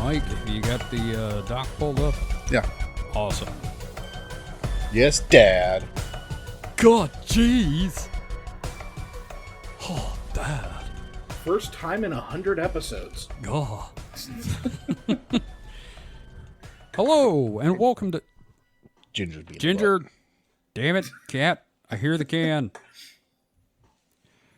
Mike, you got the doc pulled up? Yeah. Awesome. Yes, Dad. God, jeez. Oh, Dad. First time in 100 episodes. God. Hello, and welcome to... Ginger, damn it, cat. I hear the can.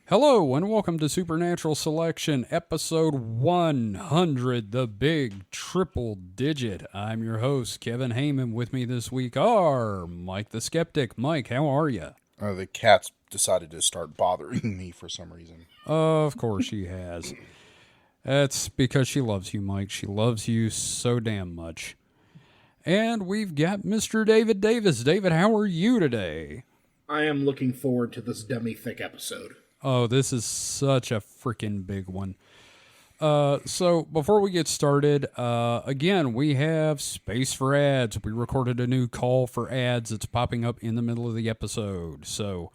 Hello, and welcome to Supernatural Selection, episode 100, the big triple digit. I'm your host, Kevin Heyman. With me this week are Mike the Skeptic. Mike, how are you? The cat's decided to start bothering me for some reason. Of course she has. That's because she loves you, Mike. She loves you so damn much. And we've got Mr. David Davis. David, how are you today? I am looking forward to this dummy-thick episode. Oh, this is such a freaking big one. So before we get started, again, we have space for ads. We recorded a new call for ads. It's popping up in the middle of the episode. So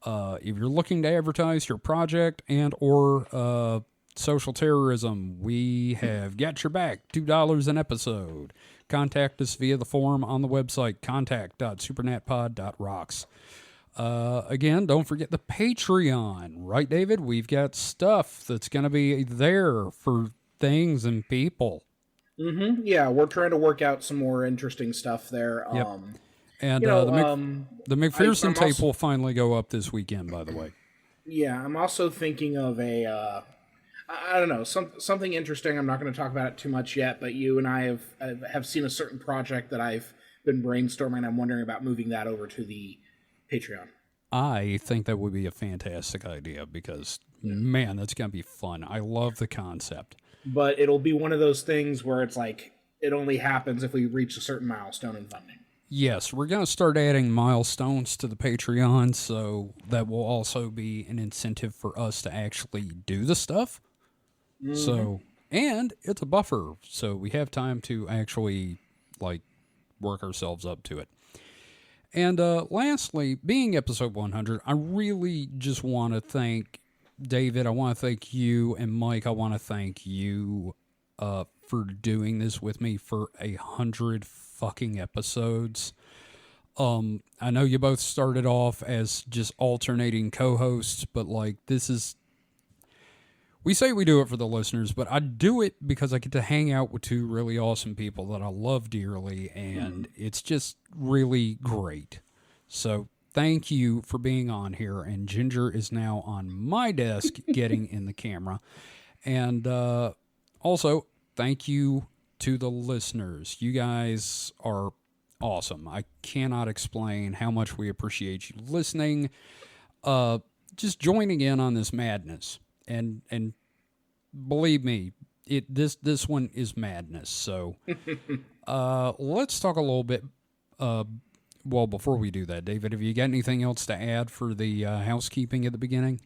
if you're looking to advertise your project and or social terrorism, we have got your back. $2 an episode. Contact us via the form on the website, contact.supernatpod.rocks. Again, don't forget the Patreon, right, David? We've got stuff that's going to be there for things and people. Mm-hmm. Yeah, we're trying to work out some more interesting stuff there. Yep. And the McPherson tape will finally go up this weekend, by the way. Yeah, I'm also thinking of I don't know, something interesting. I'm not going to talk about it too much yet, but you and I have seen a certain project that I've been brainstorming. I'm wondering about moving that over to the Patreon. I think that would be a fantastic idea because, man, that's going to be fun. I love the concept. But it'll be one of those things where it's like, it only happens if we reach a certain milestone in funding. Yes, we're going to start adding milestones to the Patreon, so that will also be an incentive for us to actually do the stuff. Mm-hmm. So, and it's a buffer, so we have time to actually, work ourselves up to it. And lastly, being episode 100, I really just want to thank David. I want to thank you, and Mike, I want to thank you for doing this with me for 100 fucking episodes. I know you both started off as just alternating co-hosts, but this is... We say we do it for the listeners, but I do it because I get to hang out with two really awesome people that I love dearly, and it's just really great. So thank you for being on here, and Ginger is now on my desk getting in the camera. And also, thank you to the listeners. You guys are awesome. I cannot explain how much we appreciate you listening, just joining in on this madness. And believe me, this one is madness. So let's talk a little bit. Before we do that, David, have you got anything else to add for the housekeeping at the beginning?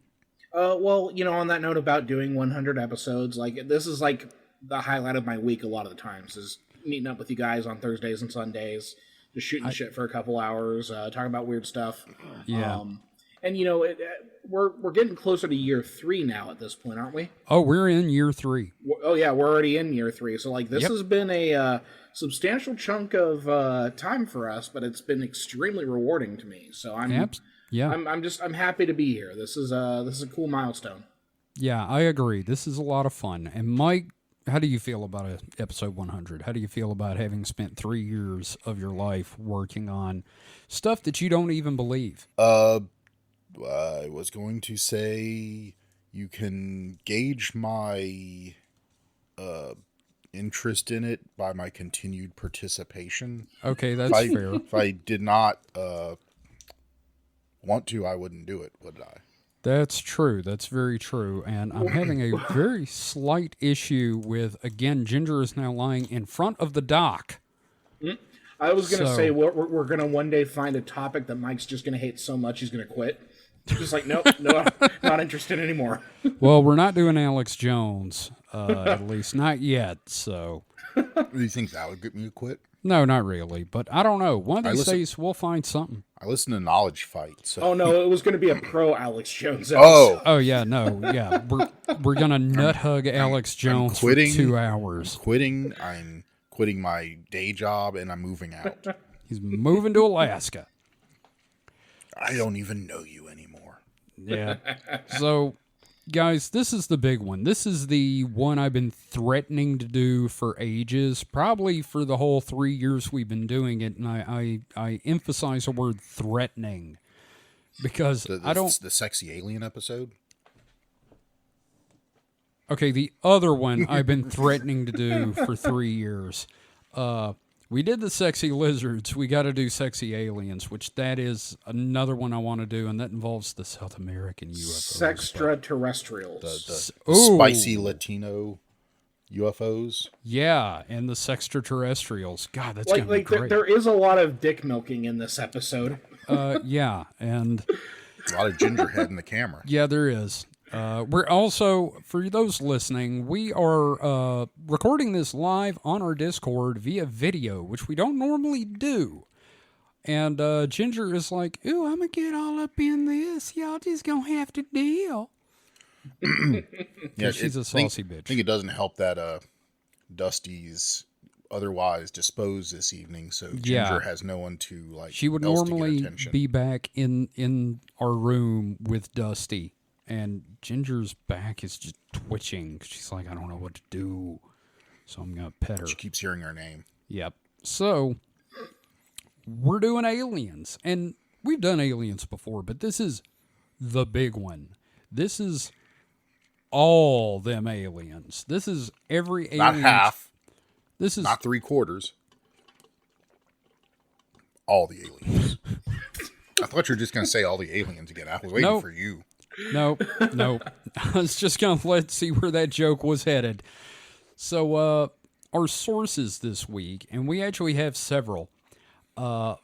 On that note about doing 100 episodes, this is the highlight of my week a lot of the times is meeting up with you guys on Thursdays and Sundays, just shooting shit for a couple hours, talking about weird stuff. Yeah. We're getting closer to year 3 now at this point, aren't we? Oh, we're in year 3. Oh yeah, we're already in year 3. So this has been a substantial chunk of time for us, but it's been extremely rewarding to me. So I'm happy to be here. This is a cool milestone. Yeah, I agree. This is a lot of fun. And Mike, how do you feel about episode 100? How do you feel about having spent 3 years of your life working on stuff that you don't even believe? I was going to say you can gauge my interest in it by my continued participation. Okay, that's fair. If I did not want to, I wouldn't do it, would I? That's true. That's very true. And I'm having a very slight issue with, again, Ginger is now lying in front of the dock. I was going to say we're going to one day find a topic that Mike's just going to hate so much he's going to quit. Just nope, no, not interested anymore. Well, we're not doing Alex Jones, at least not yet. So, do you think that would get me to quit? No, not really. But I don't know. One of these days, we'll find something. I listen to Knowledge Fight. So. Oh no, it was going to be a pro Alex Jones Oh, episode. Oh yeah, no, yeah. We're gonna nut hug Alex Jones for 2 hours. I'm quitting my day job and I'm moving out. He's moving to Alaska. I don't even know you anymore. Yeah. So, guys, this is the big one. This is the one I've been threatening to do for ages, probably for the whole 3 years we've been doing it. And I emphasize the word threatening because I don't. The sexy alien episode. Okay, the other one I've been threatening to do for 3 years. We did the sexy lizards. We got to do sexy aliens, which that is another one I want to do, and that involves the South American UFOs. Sextraterrestrials. The spicy Latino UFOs. Yeah, and the sextraterrestrials. God, that's gonna be great. There is a lot of dick milking in this episode. Yeah, and A lot of ginger head in the camera. yeah, there is. We're also, for those listening, we are recording this live on our Discord via video, which we don't normally do. And Ginger is like, ooh, I'm going to get all up in this. Y'all just going to have to deal. Yeah, she's a saucy bitch. I think it doesn't help that Dusty's otherwise disposed this evening, so Ginger has no one to like. She would normally be back in our room with Dusty. And Ginger's back is just twitching. She's like, I don't know what to do. So I'm going to pet her. She keeps hearing her name. Yep. So we're doing aliens. And we've done aliens before, but this is the big one. This is all them aliens. This is every alien. Not half. This is not 3/4. All the aliens. I thought you were just going to say all the aliens again. I was waiting for you. Nope. I was just going to see where that joke was headed. So, our sources this week, and we actually have several.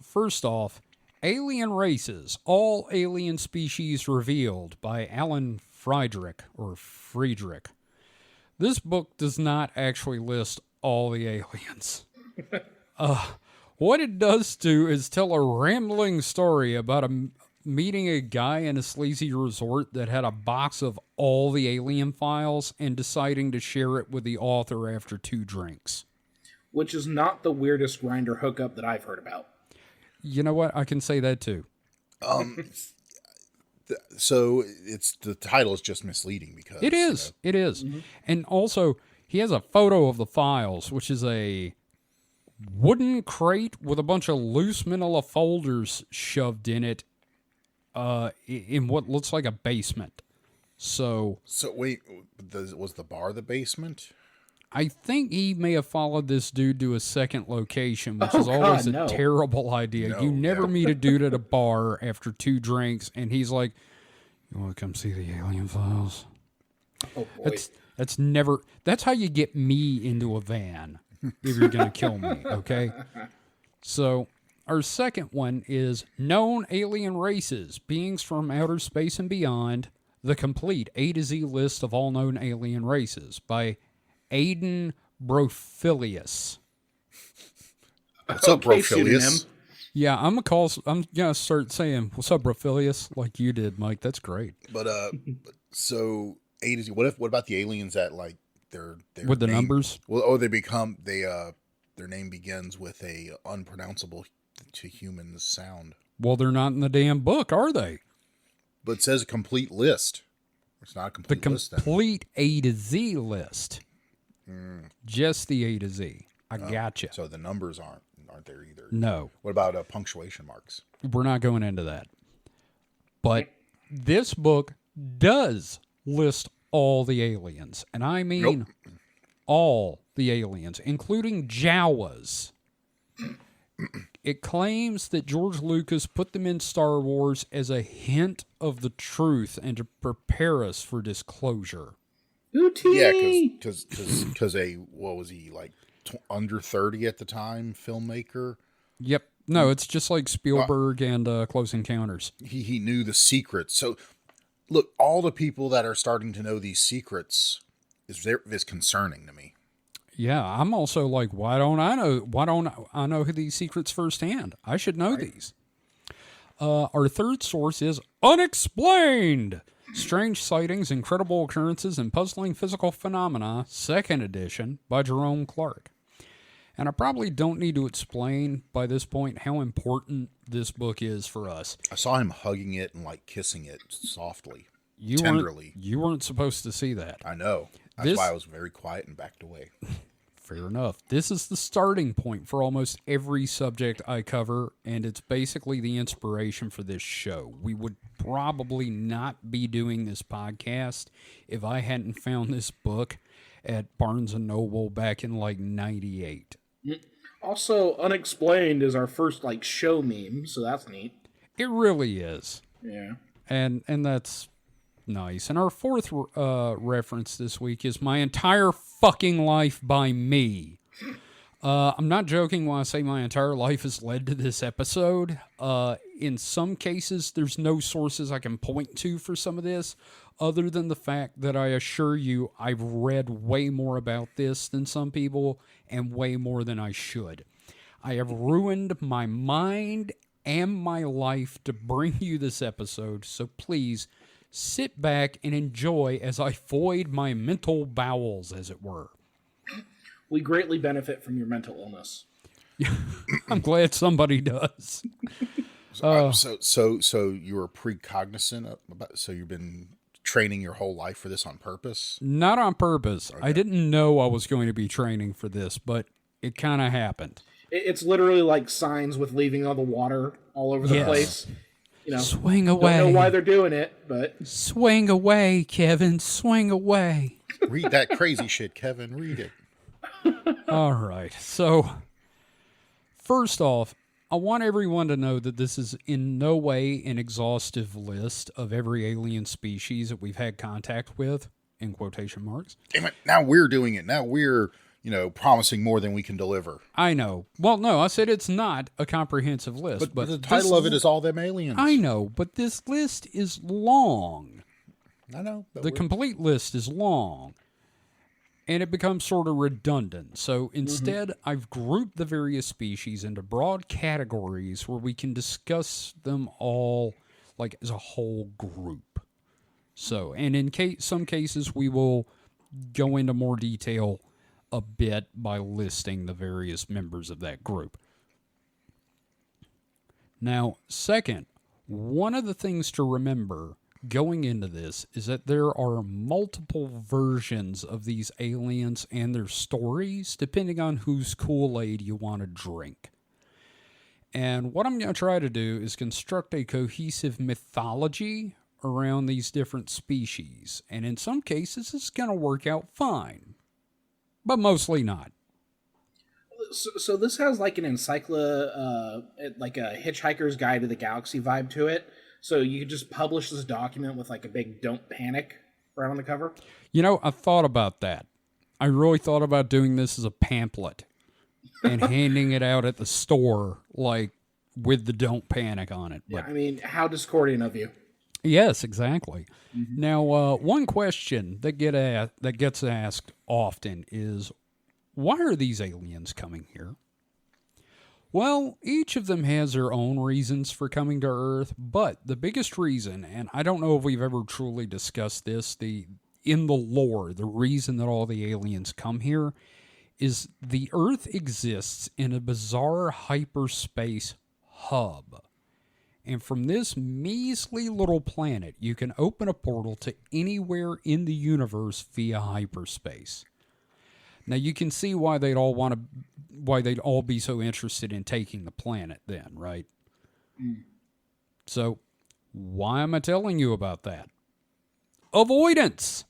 First off, Alien Races, All Alien Species Revealed by Alan Friedrich. This book does not actually list all the aliens. What it does do is tell a rambling story about meeting a guy in a sleazy resort that had a box of all the alien files and deciding to share it with the author after 2 drinks. Which is not the weirdest Grindr hookup that I've heard about. You know what? I can say that too. So the title is just misleading because it is. It is. Mm-hmm. And also, he has a photo of the files, which is a wooden crate with a bunch of loose manila folders shoved in it. In what looks like a basement. So wait, was the bar the basement? I think he may have followed this dude to a second location, which is always a terrible idea. You never meet a dude at a bar after 2 drinks, and he's like, "You want to come see the alien files?" Oh boy, that's never. That's how you get me into a van if you're gonna kill me. Okay, so. Our second one is Known Alien Races, Beings from Outer Space and Beyond, the complete A to Z list of all known alien races by Aidan Brofilius. What's up, Brofilius? Yeah, I'm gonna start saying "What's up, Brofilius?" like you did, Mike. That's great. But so A to Z. What about the aliens that like their with the name, numbers? Well, their name begins with a unpronounceable to humans sound. Well, they're not in the damn book, are they? But it says a complete list. It's not a complete list. The complete A to Z list. Just the A to Z. I gotcha. So the numbers aren't there either. No. What about punctuation marks? We're not going into that. But this book does list all the aliens. And I mean all the aliens, including Jawas. It claims that George Lucas put them in Star Wars as a hint of the truth and to prepare us for disclosure. Yeah, because what was he, like under 30 at the time, filmmaker? Yep. No, it's just like Spielberg and Close Encounters. He knew the secrets. So, look, all the people that are starting to know these secrets is concerning to me. Yeah, I'm also like, why don't I know these secrets firsthand? I should know these. Our third source is Unexplained. Strange Sightings, Incredible Occurrences, and Puzzling Physical Phenomena, 2nd edition, by Jerome Clark. And I probably don't need to explain by this point how important this book is for us. I saw him hugging it and like kissing it softly, You tenderly. You weren't supposed to see that. I know. That's why I was very quiet and backed away. Fair enough. This is the starting point for almost every subject I cover, and it's basically the inspiration for this show. We would probably not be doing this podcast if I hadn't found this book at Barnes & Noble back in like 98. Also, Unexplained is our first like show meme, so that's neat. It really is. Yeah. And that's nice. And our fourth reference this week is My Entire Fucking Life by Me. I'm not joking when I say my entire life has led to this episode. In some cases, there's no sources I can point to for some of this, other than the fact that I assure you I've read way more about this than some people, and way more than I should. I have ruined my mind and my life to bring you this episode, so please sit back and enjoy as I void my mental bowels, as it were. We greatly benefit from your mental illness. I'm glad somebody does. So you were precognizant about? So you've been training your whole life for this on purpose? Not on purpose. Okay. I didn't know I was going to be training for this, but it kind of happened. It's literally like signs with leaving all the water all over the Yes. place. You know, Swing away. don't know why they're doing it, but Swing away, Kevin. Swing away. Read that crazy shit, Kevin. Read it. All right. So, first off, I want everyone to know that this is in no way an exhaustive list of every alien species that we've had contact with, in quotation marks. Damn it. Now we're doing it. Now we're, promising more than we can deliver. I know. Well, no, I said it's not a comprehensive list. But the title of it is All Them Aliens. I know, but this list is long. I know. But The complete list is long. And it becomes sort of redundant. So instead, I've grouped the various species into broad categories where we can discuss them all like as a whole group. So, and in some cases, we will go into more detail a bit by listing the various members of that group. Now, second, one of the things to remember going into this is that there are multiple versions of these aliens and their stories, depending on whose Kool-Aid you want to drink. And what I'm going to try to do is construct a cohesive mythology around these different species. And in some cases, it's going to work out fine, but mostly not. so this has like an like a Hitchhiker's Guide to the Galaxy vibe to it. So you could just publish this document with like a big "Don't Panic" right on the cover. I thought about that. I really thought about doing this as a pamphlet and handing it out at the store, like with the "Don't Panic" on it. Yeah, I mean, how discordant of you. Yes, exactly. Now, one question that gets asked often is, why are these aliens coming here? Well, each of them has their own reasons for coming to Earth, but the biggest reason, and I don't know if we've ever truly discussed this, in the lore, the reason that all the aliens come here is the Earth exists in a bizarre hyperspace hub. And from this measly little planet, you can open a portal to anywhere in the universe via hyperspace. Now you can see why they'd all be so interested in taking the planet then, right? So, why am I telling you about that? Avoidance!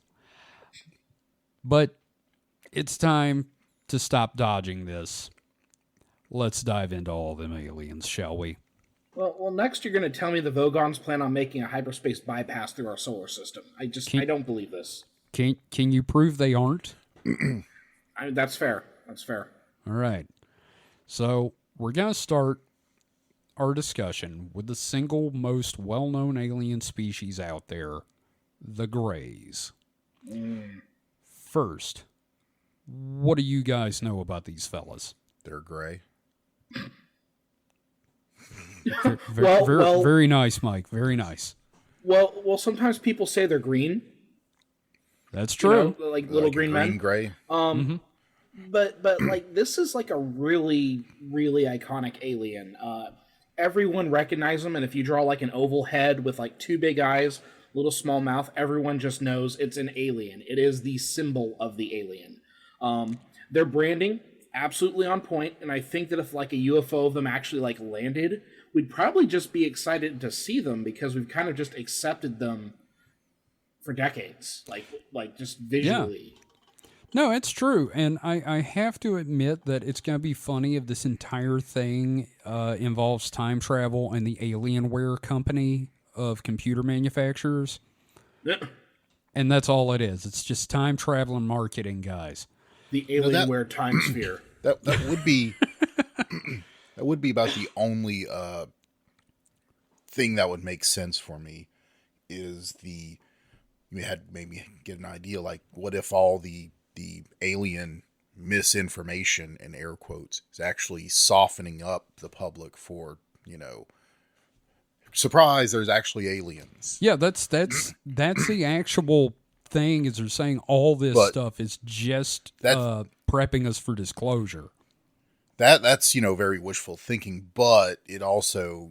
But it's time to stop dodging this. Let's dive into All Them Aliens, shall we? Well, next you're going to tell me the Vogons plan on making a hyperspace bypass through our solar system. I don't believe this. Can you prove they aren't? That's fair. That's fair. All right. So we're going to start our discussion with the single most well-known alien species out there, the Greys. First, what do you guys know about these fellas? They're gray. Very nice, Mike. Very nice. Well, sometimes people say they're green. That's true. Like little Like green green men. gray. But like this is like a really really iconic alien. Everyone recognizes them, and if you draw like an oval head with like two big eyes, little small mouth, everyone just knows it's an alien. It is the symbol of the alien. Their branding absolutely on point, and I think that if like a UFO of them actually like landed, we'd probably just be excited to see them because we've kind of just accepted them for decades, like just visually. No, it's true. And I have to admit that it's going to be funny if this entire thing involves time travel and the Alienware company of computer manufacturers. Yeah. And that's all it is. It's just time traveling marketing, guys. The Alienware time sphere. That would be that would be about the only thing that would make sense for me is you had maybe get an idea like what if all the alien misinformation in air quotes is actually softening up the public for, surprise, there's actually aliens. Yeah, that's the actual thing is they're saying all this stuff is just prepping us for disclosure. That's very wishful thinking, but it also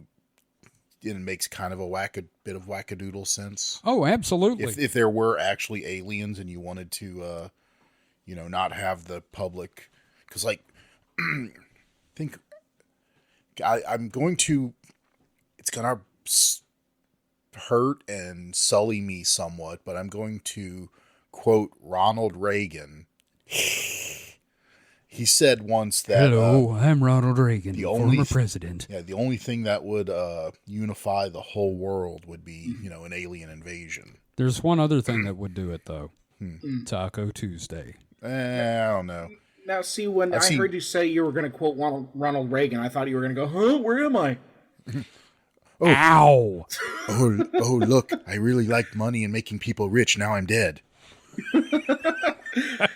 makes kind of a bit of wackadoodle sense. Oh, absolutely. If there were actually aliens and you wanted to not have the public, because like think I'm going to, it's gonna hurt and sully me somewhat, but I'm going to quote Ronald Reagan. He said once that, "Hello, I'm Ronald Reagan, former president." Yeah, the only thing that would unify the whole world would be, an alien invasion. There's one other thing that would do it, though. Taco Tuesday. I don't know. Now, see, when I heard you say you were going to quote Ronald Reagan, I thought you were going to go, huh, where am I? Ow! Oh, look, I really liked money and making people rich. Now I'm dead.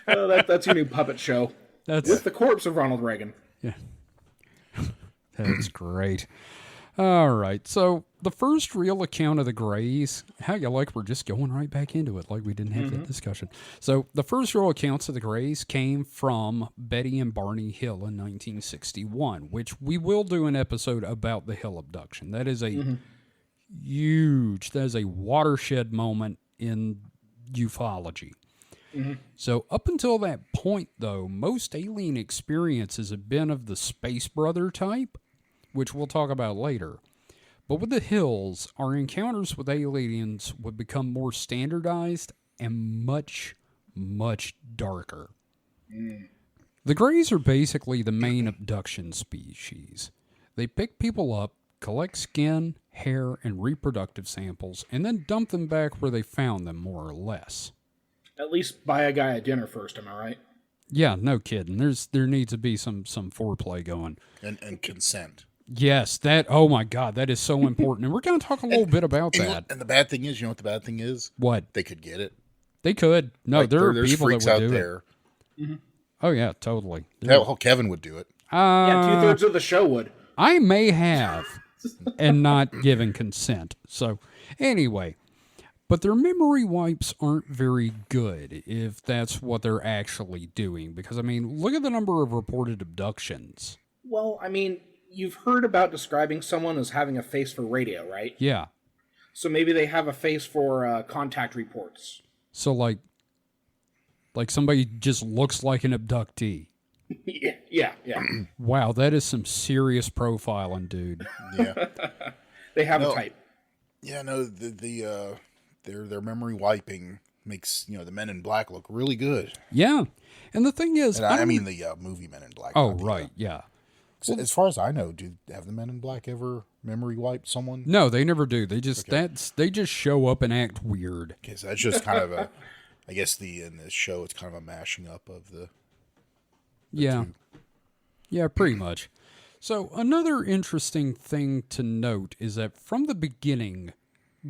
That's your new puppet show. With the corpse of Ronald Reagan. Yeah. That's great. All right. So the first real account of the Greys, how you like we're just going right back into it like we didn't have that discussion. So the first real accounts of the Greys came from Betty and Barney Hill in 1961, which we will do an episode about the Hill abduction. That is a that is a watershed moment in ufology. So up until that point, though, most alien experiences have been of the Space Brother type, which we'll talk about later. But with the Hills, our encounters with aliens would become more standardized and much, much darker. The Greys are basically the main abduction species. They pick people up, collect skin, hair, and reproductive samples, and then dump them back where they found them, more or less. At least buy a guy a dinner first, am I right? Yeah, no kidding. There needs to be some foreplay going. And consent. Yes, oh my God, that is so important. And we're going to talk a little bit about that. And the bad thing is, you know what the bad thing is? What? They could get it. They could. No, like, there are there's people that freaks would out do there. it. Oh, yeah, totally. Hell, Kevin would do it. Yeah, 2/3 of the show would. I may have and not given consent. So, anyway. But their memory wipes aren't very good if that's what they're actually doing. Because, I mean, look at the number of reported abductions. Well, I mean, you've heard about describing someone as having a face for radio, right? Yeah. So maybe they have a face for contact reports. So, like somebody just looks like an abductee. Yeah. Wow, that is some serious profiling, dude. Yeah. They have a type. Yeah, no, their memory wiping makes, the Men in Black look really good. Yeah. And the thing is... I mean the movie Men in Black. Oh, right, yeah. Well, as far as I know, have the Men in Black ever memory wiped someone? No, they never do. They just they just show up and act weird. Okay, so that's just kind of I guess in this show it's kind of a mashing up of the yeah. two. Yeah, pretty much. So another interesting thing to note is that from the beginning,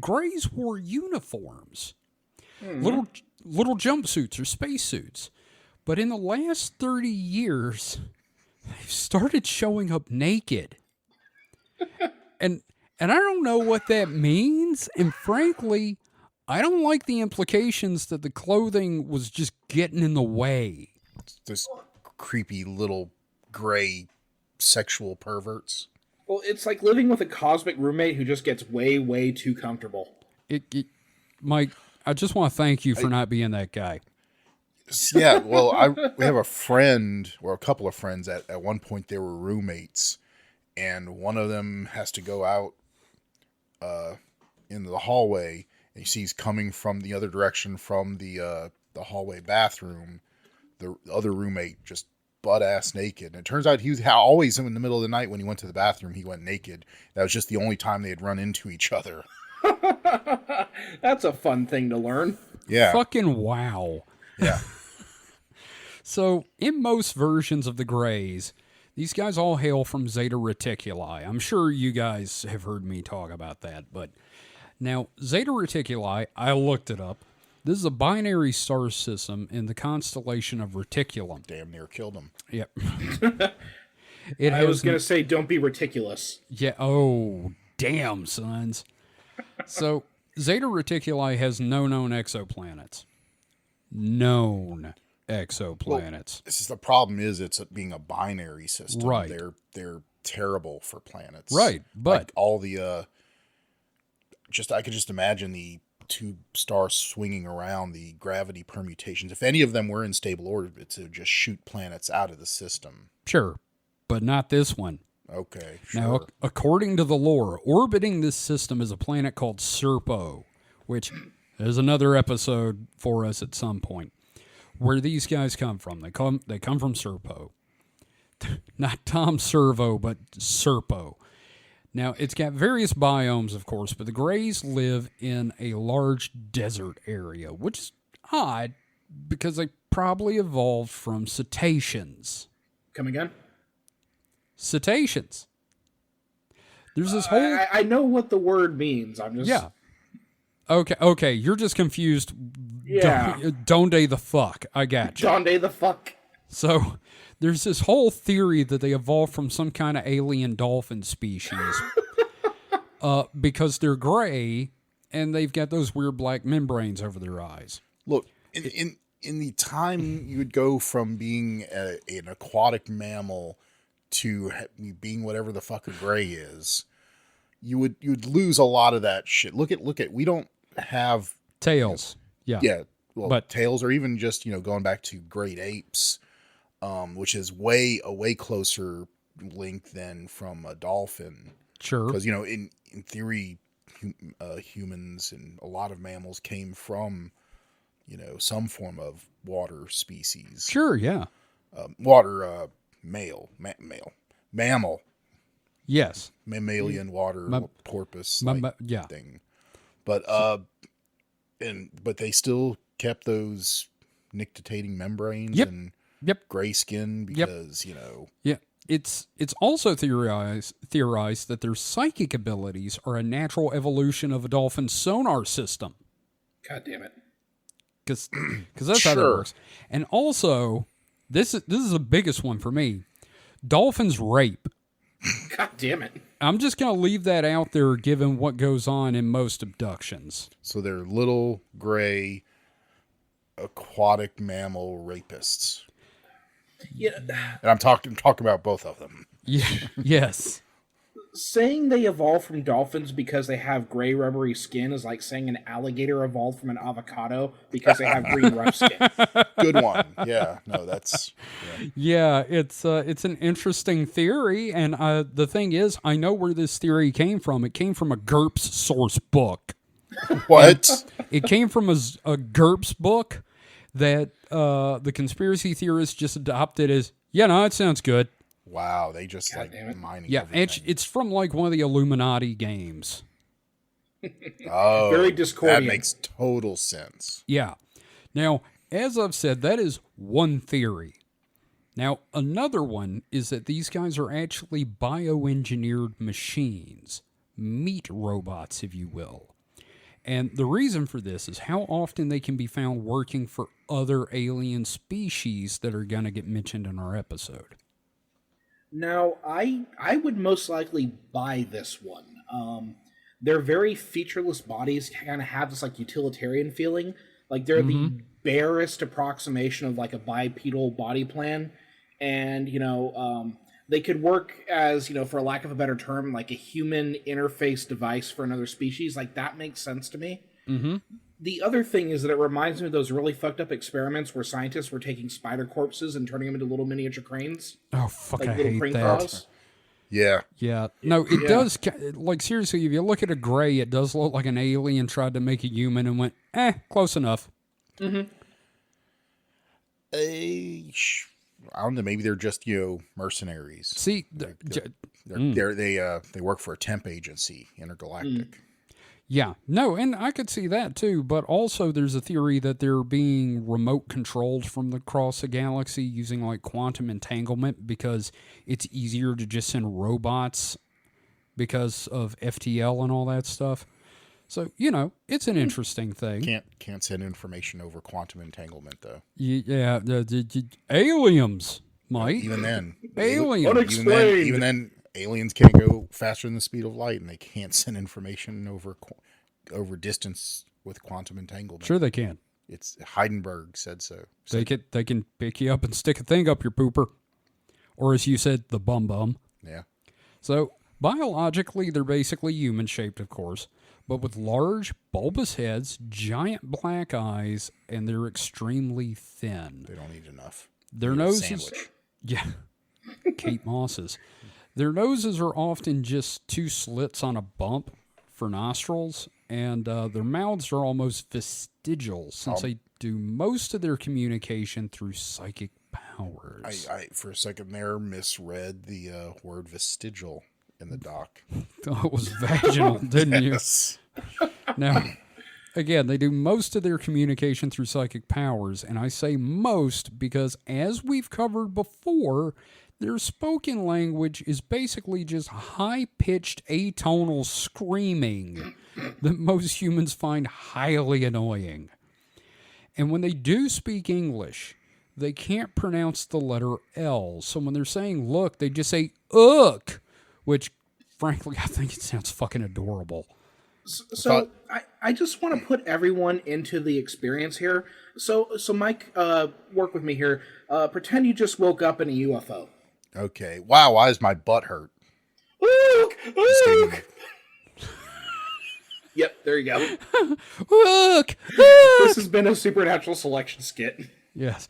Greys wore uniforms, little jumpsuits or spacesuits. But in the last 30 years, they've started showing up naked. and I don't know what that means. And frankly, I don't like the implications that the clothing was just getting in the way. This creepy little gray sexual perverts. Well, it's like living with a cosmic roommate who just gets way, way too comfortable. Mike, I just want to thank you for not being that guy. Yeah, well, we have a friend or a couple of friends at one point they were roommates, and one of them has to go out into the hallway, and he sees coming from the other direction from the hallway bathroom, the other roommate just butt ass naked. And it turns out he was always in the middle of the night when he went to the bathroom, he went naked. That was just the only time they had run into each other. That's a fun thing to learn. Yeah. Fucking wow. Yeah. So, in most versions of the Greys, these guys all hail from Zeta Reticuli. I'm sure you guys have heard me talk about that, but now, Zeta Reticuli, I looked it up. This is a binary star system in the constellation of Reticulum. Damn near killed him. Yep. I was going to say, don't be ridiculous. Yeah, oh, damn, sons. So, Zeta Reticuli has no known exoplanets. Known exoplanets. This is the problem is it's being a binary system. Right. They're terrible for planets. Right, but like all the I could just imagine the two stars swinging around, the gravity permutations. If any of them were in stable orbit, it would just shoot planets out of the system. sure, but not this one. Okay, sure. Now, according to the lore, orbiting this system is a planet called Serpo, which is another episode for us at some point. Where these guys come from? They come from Serpo, not Tom Servo, but Serpo. Now, it's got various biomes, of course, but the Greys live in a large desert area, which is odd because they probably evolved from cetaceans. Come again? Cetaceans. There's this whole... I know what the word means. I'm just... Yeah. Okay, you're just confused. Yeah. Donde the fuck. I got you. Donde the fuck. So, there's this whole theory that they evolved from some kind of alien dolphin species because they're gray and they've got those weird black membranes over their eyes. Look, in the time you would go from being an aquatic mammal to being whatever the fuck a gray is, you'd lose a lot of that shit. Look at we don't have Tails. Yeah. Well, But tails, or even just, going back to great apes, which is a way closer link than from a dolphin. sure. Because, in theory, humans and a lot of mammals came from, some form of water species. Sure, yeah. Water, mammal, Yes. mammalian water porpoise Yeah. thing. But, but they still kept those nictitating membranes and gray skin because, Yeah. It's also theorized that their psychic abilities are a natural evolution of a dolphin's sonar system. God damn it. Because that's how that works. And also, this is the biggest one for me. Dolphins rape. God damn it. I'm just going to leave that out there given what goes on in most abductions. So they're little gray aquatic mammal rapists. Yeah. And I'm talking about both of them. Yeah. Yes. Saying they evolved from dolphins because they have gray rubbery skin is like saying an alligator evolved from an avocado because they have green rough skin. Good one. Yeah. No, that's... Yeah, it's an interesting theory, and the thing is, I know where this theory came from. It came from a GURPS source book. What? It came from a GURPS book that the conspiracy theorists just adopted as, yeah, no, it sounds good. Wow, they just mining. Yeah, everything. it's from like one of the Illuminati games. Oh, Very Discordian. That makes total sense. Yeah. Now, as I've said, that is one theory. Now, another one is that these guys are actually bioengineered machines, meat robots, if you will. And the reason for this is how often they can be found working for other alien species that are going to get mentioned in our episode. Now, I would most likely buy this one. Their very featureless bodies kind of have this like utilitarian feeling, like they're Mm-hmm. the barest approximation of like a bipedal body plan, and they could work as for lack of a better term, like a human interface device for another species. Like that makes sense to me. Mm-hmm. The other thing is that it reminds me of those really fucked up experiments where scientists were taking spider corpses and turning them into little miniature cranes, Oh fuck! I like little hate crane that. claws. Yeah. Yeah. No, it Yeah. does. Like seriously, if you look at a gray, it does look like an alien tried to make a human and went, close enough. Mm-hmm. I don't know. Maybe they're just mercenaries. See, They work for a temp agency, intergalactic. yeah, no, and I could see that too. But also, there's a theory that they're being remote controlled from across the galaxy using like quantum entanglement because it's easier to just send robots because of FTL and all that stuff. So it's an interesting thing. Can't send information over quantum entanglement though. Yeah, the aliens might. Even then, Aliens. Unexplained. even then, aliens can't go faster than the speed of light, and they can't send information over distance with quantum entanglement. Sure, they can. It's Heidenberg said so. They can pick you up and stick a thing up your pooper, or as you said, the bum bum. Yeah. So biologically, they're basically human shaped, of course, but with large, bulbous heads, giant black eyes, and they're extremely thin. They don't eat enough. Their They eat a noses, sandwich. yeah, Kate Moss's. Their noses are often just two slits on a bump for nostrils, and their mouths are almost vestigial since they do most of their communication through psychic powers. I for a second there misread the word vestigial in the doc. Thought it was vaginal, didn't you? Yes. Now, again, they do most of their communication through psychic powers, and I say most because, as we've covered before, their spoken language is basically just high-pitched atonal screaming that most humans find highly annoying. And when they do speak English, they can't pronounce the letter L, so when they're saying look, they just say ugh, which, frankly, I think it sounds fucking adorable. So I just want to put everyone into the experience here. So Mike, work with me here. Pretend you just woke up in a UFO. Okay. Wow. Why does my butt hurt? Look, Just kidding. Yep, there you go. Look! This has been a supernatural selection skit. Yes.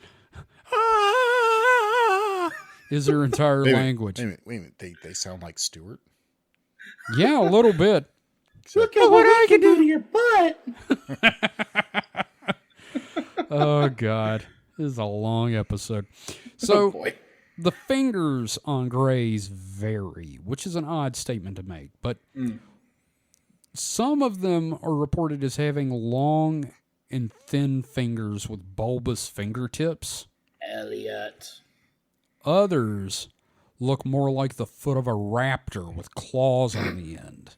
Is their entire language. Wait a minute. They sound like Stewart. Yeah, a little bit. Look at what I can do to your butt. Oh, God. This is a long episode. So, Oh, boy. the fingers on grays vary, which is an odd statement to make, but some of them are reported as having long and thin fingers with bulbous fingertips. Elliot. Others look more like the foot of a raptor with claws on the end.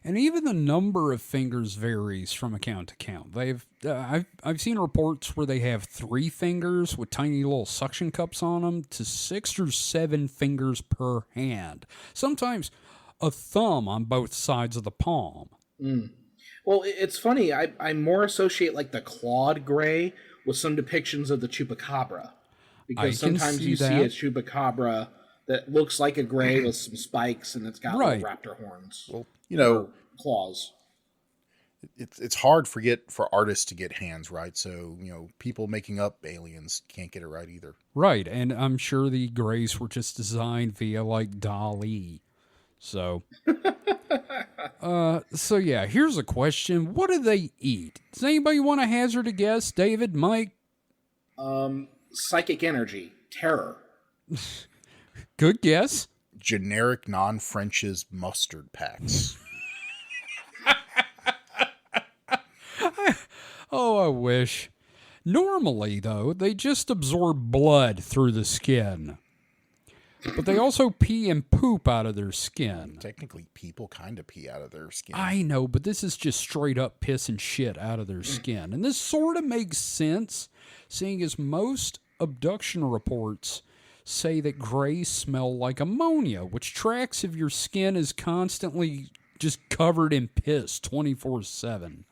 And even the number of fingers varies from account to account. I've seen reports where they have 3 fingers with tiny little suction cups on them to 6 or 7 fingers per hand. Sometimes a thumb on both sides of the palm. Well, it's funny. I more associate like the clawed gray with some depictions of the chupacabra, because I can sometimes see you that. see a chupacabra that looks like a gray with some spikes, and it's got Right. little raptor horns, Well, claws. it's hard for artists to get hands right. So people making up aliens can't get it right either. Right, and I'm sure the grays were just designed via like DALL-E. So, so yeah, here's a question. What do they eat? Does anybody want to hazard a guess? David, Mike? Psychic energy, terror. Good guess. Generic non-French's mustard packs. Oh, I wish. Normally, though, they just absorb blood through the skin. But they also pee and poop out of their skin. Technically, people kind of pee out of their skin. I know, but this is just straight up piss and shit out of their skin. And this sort of makes sense, seeing as most abduction reports say that grays smell like ammonia, which tracks if your skin is constantly just covered in piss 24/7.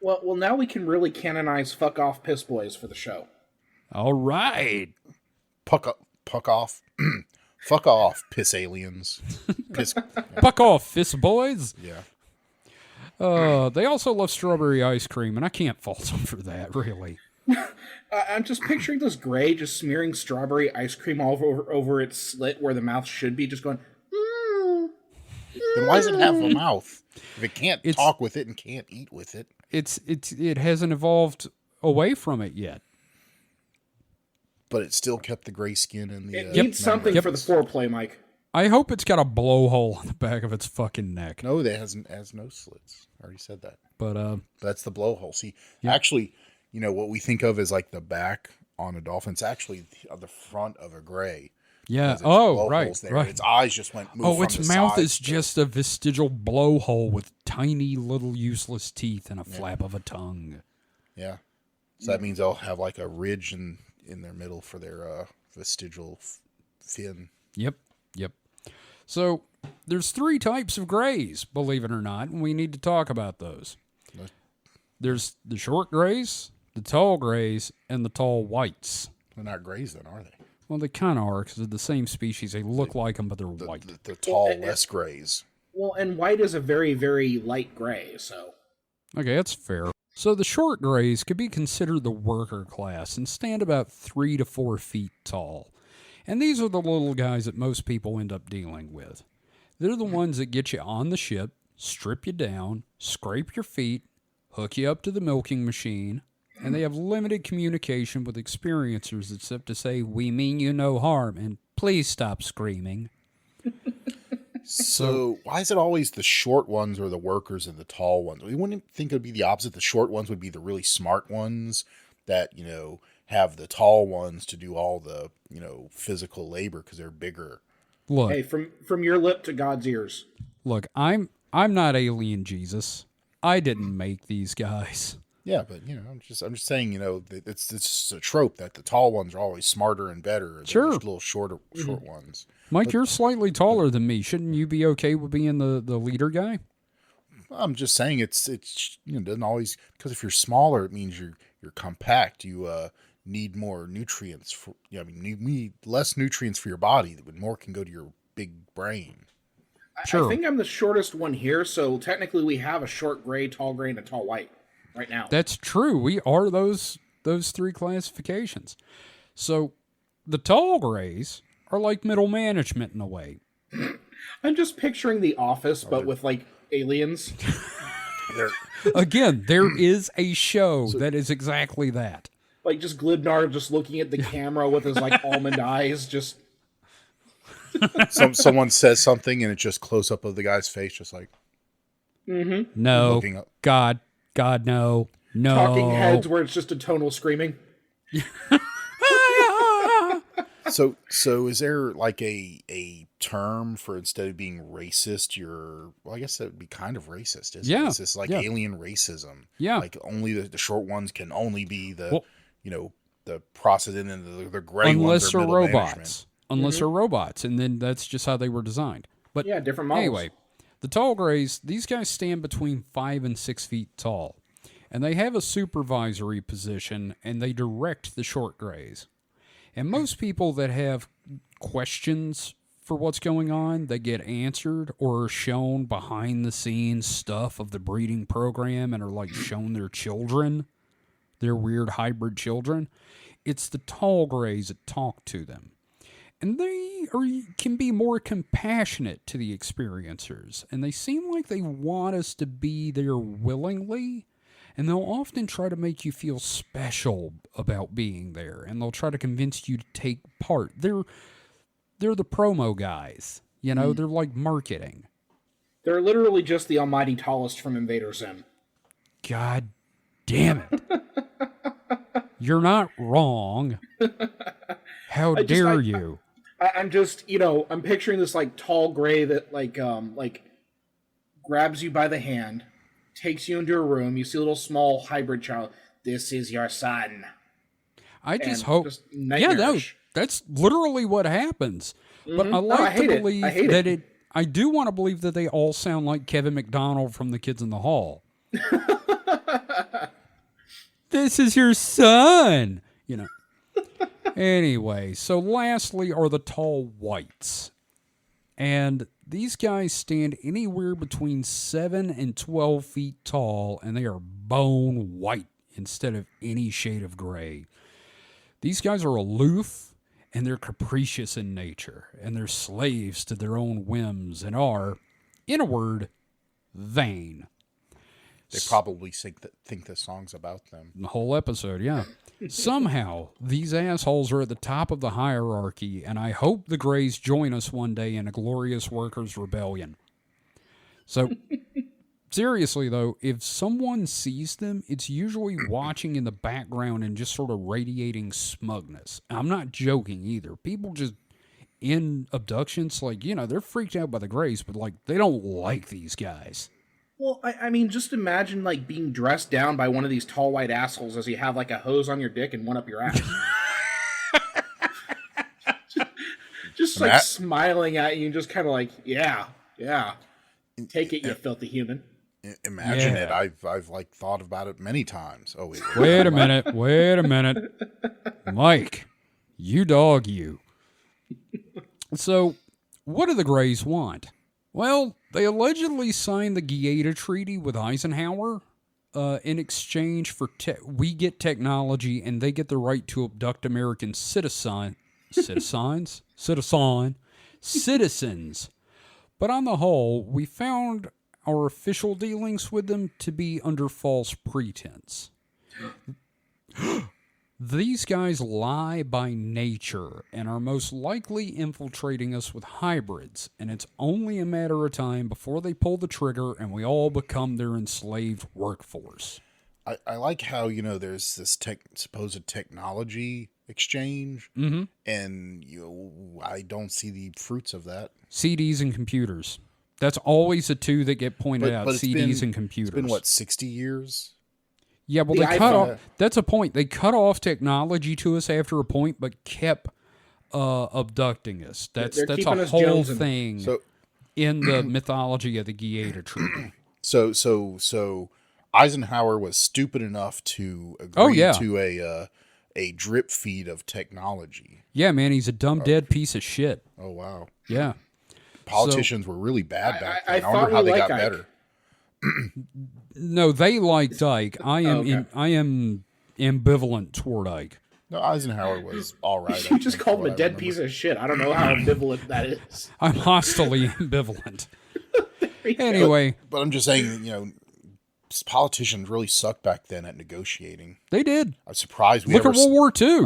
Well, now we can really canonize fuck off piss boys for the show. All right. Puck off. Fuck off, piss aliens. Piss. Fuck off, fist boys. Yeah. They also love strawberry ice cream, and I can't fault them for that, really. I'm just picturing this gray just smearing strawberry ice cream all over its slit where the mouth should be, just going, Then why does it have a mouth? If it can't talk with it and can't eat with it. It hasn't evolved away from it yet. But it still kept the gray skin and the... It needs something for the foreplay, Mike. I hope it's got a blowhole on the back of its fucking neck. No, that has no slits. I already said that. But that's the blowhole. See, actually, you know, what we think of as like the back on a dolphin, it's actually the front of a gray. Yeah. Oh, right. Its eyes just moved from its mouth is just a vestigial blowhole with tiny little useless teeth and a flap of a tongue. Yeah. So that means they'll have like a ridge in their middle for their vestigial fin. Yep. So there's 3 types of grays, believe it or not, and we need to talk about those. There's the short grays, the tall grays, and the tall whites. They're not grays then, are they? Well, they kind of are because they're the same species. They look like them, but they're white. The tall, less grays. Well, and white is a very, very light gray, so... Okay, that's fair. So the short grays could be considered the worker class and stand about 3 to 4 feet tall. And these are the little guys that most people end up dealing with. They're the ones that get you on the ship, strip you down, scrape your feet, hook you up to the milking machine, and they have limited communication with experiencers except to say, "We mean you no harm, and please stop screaming." So why is it always the short ones or the workers and the tall ones? We wouldn't think it would be the opposite. The short ones would be the really smart ones that, you know, have the tall ones to do all the, you know, physical labor because they're bigger. Look, hey, from your lip to God's ears. Look, I'm not alien Jesus. I didn't make these guys. Yeah, but you know, I'm just saying, you know, it's just a trope that the tall ones are always smarter and better than the little short ones. Mike, you're slightly taller than me. Shouldn't you be okay with being the leader guy? I'm just saying it's you know, doesn't always, because if you're smaller, it means you're compact. You need more nutrients for, you know, I mean, you need less nutrients for your body, but more can go to your big brain. Sure. I think I'm the shortest one here, so technically we have a short gray, tall gray, and a tall white right now. That's true. We are those 3 classifications. So the tall grays are like middle management in a way. I'm just picturing The Office, but with like aliens. Again, there is a show that is exactly that. Like just Glibnar just looking at the camera with his like almond eyes, just... Someone says something and it's just close up of the guy's face, just like, no, looking up. God, no. Talking heads where it's just a tonal screaming. So is there like a term for, instead of being racist, well, I guess that would be kind of racist, isn't it? It's just like alien racism. Yeah. Like only the short ones can only be you know, the process, and then the gray ones are middle management. Unless they're robots, and then that's just how they were designed. But yeah, different models. Anyway, the tall grays, these guys stand between 5 and 6 feet tall, and they have a supervisory position, and they direct the short grays. And most people that have questions for what's going on, they get answered or are shown behind the scenes stuff of the breeding program and are like shown their children, their weird hybrid children. It's the tall grays that talk to them. And they can be more compassionate to the experiencers. And they seem like they want us to be there willingly. And they'll often try to make you feel special about being there. And they'll try to convince you to take part. They're the promo guys. You know, they're like marketing. They're literally just the almighty tallest from Invader Zim. God damn it. You're not wrong. How dare you? I'm just, you know, I'm picturing this like tall gray that like grabs you by the hand, takes you into a room. You see a little small hybrid child. This is your son. I just hope. Just That's literally what happens. But I No, like I hate to it. believe I hate that it. I do want to believe that they all sound like Kevin McDonald from The Kids in the Hall. This is your son, you know. Anyway, so lastly are the tall whites. And these guys stand anywhere between 7 and 12 feet tall, and they are bone white instead of any shade of gray. These guys are aloof, and they're capricious in nature, and they're slaves to their own whims, and are, in a word, vain. They probably think the song's about them. The whole episode, yeah. Somehow, these assholes are at the top of the hierarchy, and I hope the Greys join us one day in a glorious workers' rebellion. So, seriously, though, if someone sees them, it's usually watching in the background and just sort of radiating smugness. I'm not joking either. People just, in abductions, like, they're freaked out by the Greys, but, like, they don't like these guys. Well, I mean, just imagine like being dressed down by one of these tall white assholes as you have like a hose on your dick and one up your ass. just like smiling at you and just kind of like, yeah, take it, you filthy human. Imagine it. I've like thought about it many times. Oh wait a minute, Mike, you dog you. So, what do the Greys want? Well, they allegedly signed the Cogito Treaty with Eisenhower in exchange for we get technology and they get the right to abduct American citizens. But on the whole, we found our official dealings with them to be under false pretense. These guys lie by nature and are most likely infiltrating us with hybrids, and it's only a matter of time before they pull the trigger and we all become their enslaved workforce. I like how, there's this supposed technology exchange, and I don't see the fruits of that. CDs and computers. That's always the two that get pointed out, CDs and computers. It's been, 60 years? Yeah, well, they cut off. That's a point. They cut off technology to us after a point, but kept abducting us. That's a whole thing in the mythology of the Cogito Treaty. So Eisenhower was stupid enough to agree to a drip feed of technology. Yeah, man, he's a dumb dead piece of shit. Oh wow. Yeah. Politicians were really bad back then. I wonder how they got better. No, they liked Ike. I am ambivalent toward Ike. No, Eisenhower was all right. You just called him a dead piece of shit. I don't know how ambivalent that is. I'm hostily ambivalent. Anyway. But I'm just saying, politicians really sucked back then at negotiating. They did. I'm surprised we Look at World War II.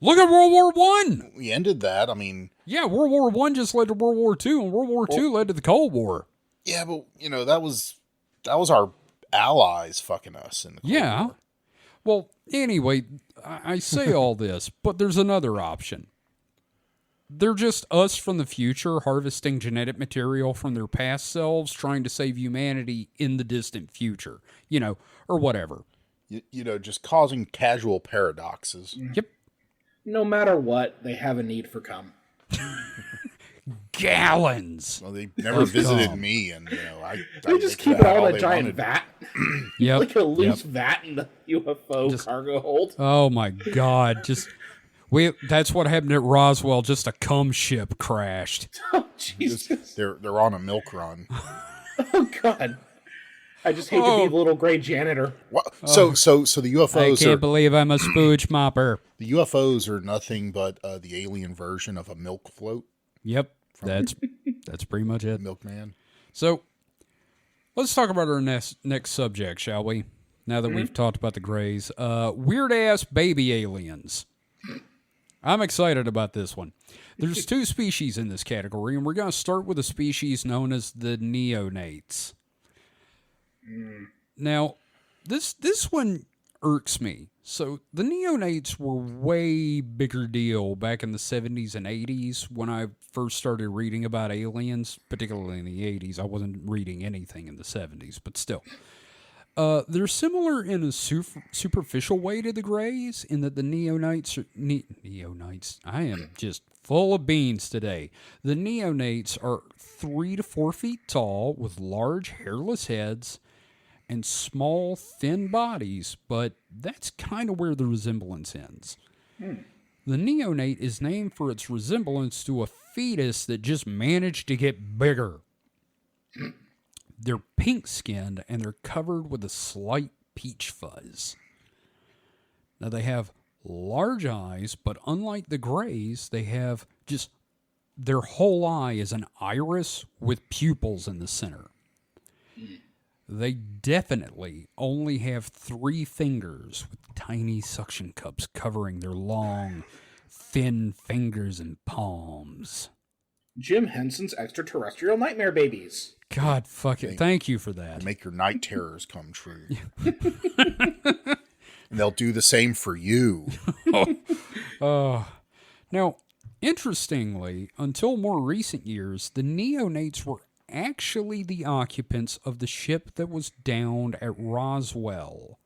Look at World War I. We ended that. I mean. Yeah, World War I just led to World War II, and World War II led to the Cold War. Yeah, but, that was our allies fucking us in the Cold War. Well, anyway, I say all this, but there's another option. They're just us from the future harvesting genetic material from their past selves, trying to save humanity in the distant future, or whatever. Just causing casual paradoxes. Yep. No matter what, they have a need for cum. Gallons. Well, they never visited me, and they just keep it all in a giant vat. Yep. Like a loose vat in the UFO cargo hold. Oh my God! That's what happened at Roswell. Just a cum ship crashed. Oh Jesus! They're on a milk run. Oh God! I just hate to be the little gray janitor. What? So the UFOs. I can't believe I'm a spooge mopper. The UFOs are nothing but the alien version of a milk float. Yep, that's pretty much it. Milkman. So let's talk about our next subject, shall we? Now that we've talked about the Greys, weird ass baby aliens. I'm excited about this one. There's two species in this category, and we're going to start with a species known as the neonates. Now, this one irks me. So the neonates were way bigger deal back in the 70s and 80s when I first started reading about aliens, particularly in the 80s. I wasn't reading anything in the 70s, but still. They're similar in a superficial way to the Greys in that the neonates are... neonates? I am just full of beans today. The neonates are 3 to 4 feet tall with large hairless heads and small, thin bodies, but that's kind of where the resemblance ends. The neonate is named for its resemblance to a fetus that just managed to get bigger. They're pink-skinned, and they're covered with a slight peach fuzz. Now, they have large eyes, but unlike the Greys, they have just... their whole eye is an iris with pupils in the center. They definitely only have 3 fingers with tiny suction cups covering their long, thin fingers and palms. Jim Henson's extraterrestrial nightmare babies. God fuck it. Thank you for that. Make your night terrors come true. And they'll do the same for you. Now, interestingly, until more recent years, the neonates were actually the occupants of the ship that was downed at Roswell.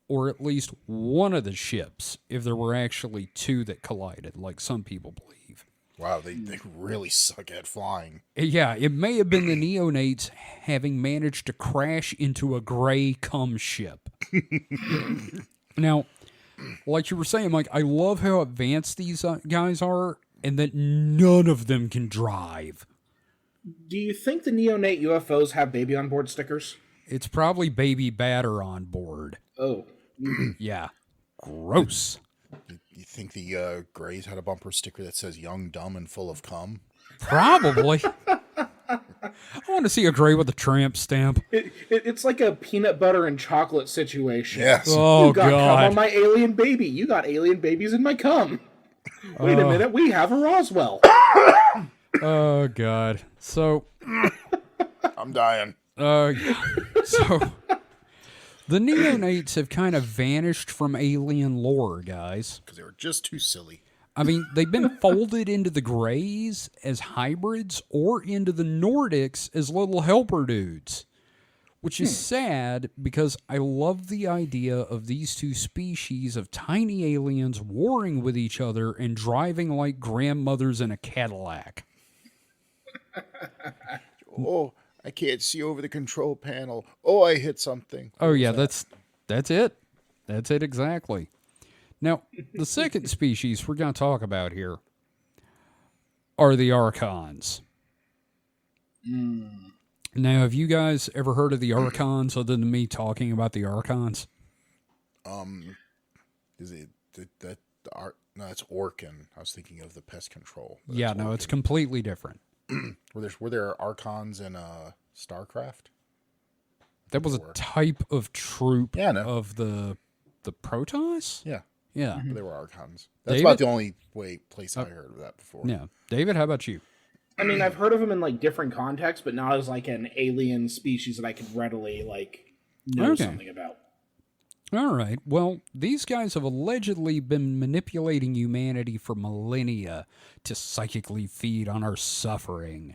Or at least one of the ships, if there were actually 2 that collided, like some people believe. Wow, they really suck at flying. Yeah, it may have been the neonates having managed to crash into a gray cum ship. Now, like you were saying, Mike, I love how advanced these guys are and that none of them can drive. Do you think the neonate UFOs have baby on board stickers? It's probably baby batter on board. Oh. Yeah. Gross. You think the Greys had a bumper sticker that says young, dumb, and full of cum? Probably. I want to see a gray with a tramp stamp. It's like a peanut butter and chocolate situation. Yes. Oh, You got cum God. on my alien baby. You got alien babies in my cum. Wait a minute, we have a Roswell. Oh, God. So... I'm dying. So... the neonates have kind of vanished from alien lore, guys. Because they were just too silly. I mean, they've been folded into the Greys as hybrids or into the Nordics as little helper dudes. Which is sad because I love the idea of these 2 species of tiny aliens warring with each other and driving like grandmothers in a Cadillac. Oh, I can't see over the control panel. Oh, I hit something. Oh, yeah, that's it. That's it exactly. Now, the second species we're going to talk about here are the Archons. Now, have you guys ever heard of the Archons other than me talking about the Archons? Is it no, it's Orkin. I was thinking of the pest control. Yeah, no, it's completely different. Were there Archons in StarCraft? That was a type of troop Yeah, I know. of the Protoss? Yeah. Yeah. There were Archons. That's David? about the only place I heard of that before. Yeah. David, how about you? I mean, I've heard of them in like different contexts, but not as like an alien species that I could readily like know Okay. something about. All right. Well, these guys have allegedly been manipulating humanity for millennia to psychically feed on our suffering.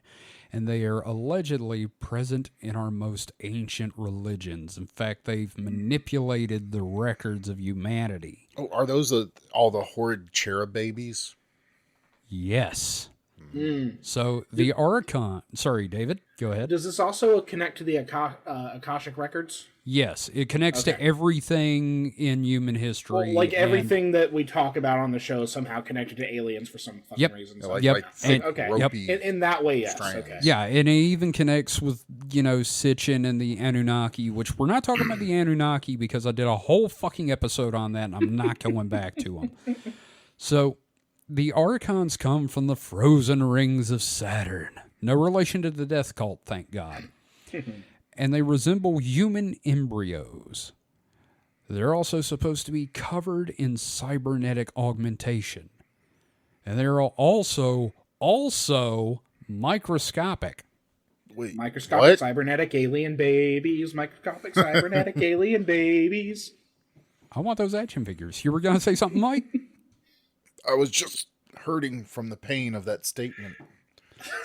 And they are allegedly present in our most ancient religions. In fact, they've manipulated the records of humanity. Oh, are those all the horrid cherub babies? Yes. So the Archon... Sorry, David, go ahead. Does this also connect to the Akashic records? Yes, it connects to everything in human history. Well, like and- everything that we talk about on the show is somehow connected to aliens for some fucking Yep. reason. Yeah, So like, Yep. like And- thick, okay. ropey in that way, yes. strands. Okay. Yeah, and it even connects with, Sitchin and the Anunnaki, which we're not talking about the Anunnaki because I did a whole fucking episode on that and I'm not going back to them. So, the Archons come from the frozen rings of Saturn. No relation to the death cult, thank God. And they resemble human embryos. They're also supposed to be covered in cybernetic augmentation. And they're also microscopic. Wait, Microscopic what? cybernetic alien babies. Microscopic cybernetic alien babies. I want those action figures. You were going to say something, Mike? I was just hurting from the pain of that statement.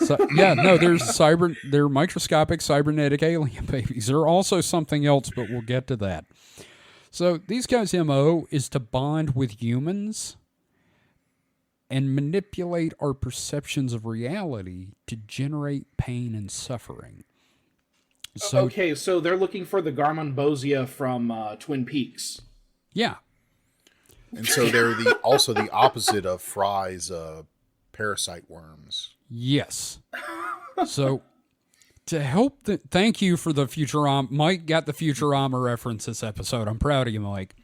So yeah, no, they're microscopic cybernetic alien babies. They're also something else, but we'll get to that. So these guys' MO is to bond with humans and manipulate our perceptions of reality to generate pain and suffering. So Okay, so they're looking for the Garmonbosia from Twin Peaks. yeah, And so they're also the opposite of Fry's parasite worms. yes. So to help thank you for the Futurama. Mike got the Futurama reference this episode. I'm proud of you, Mike.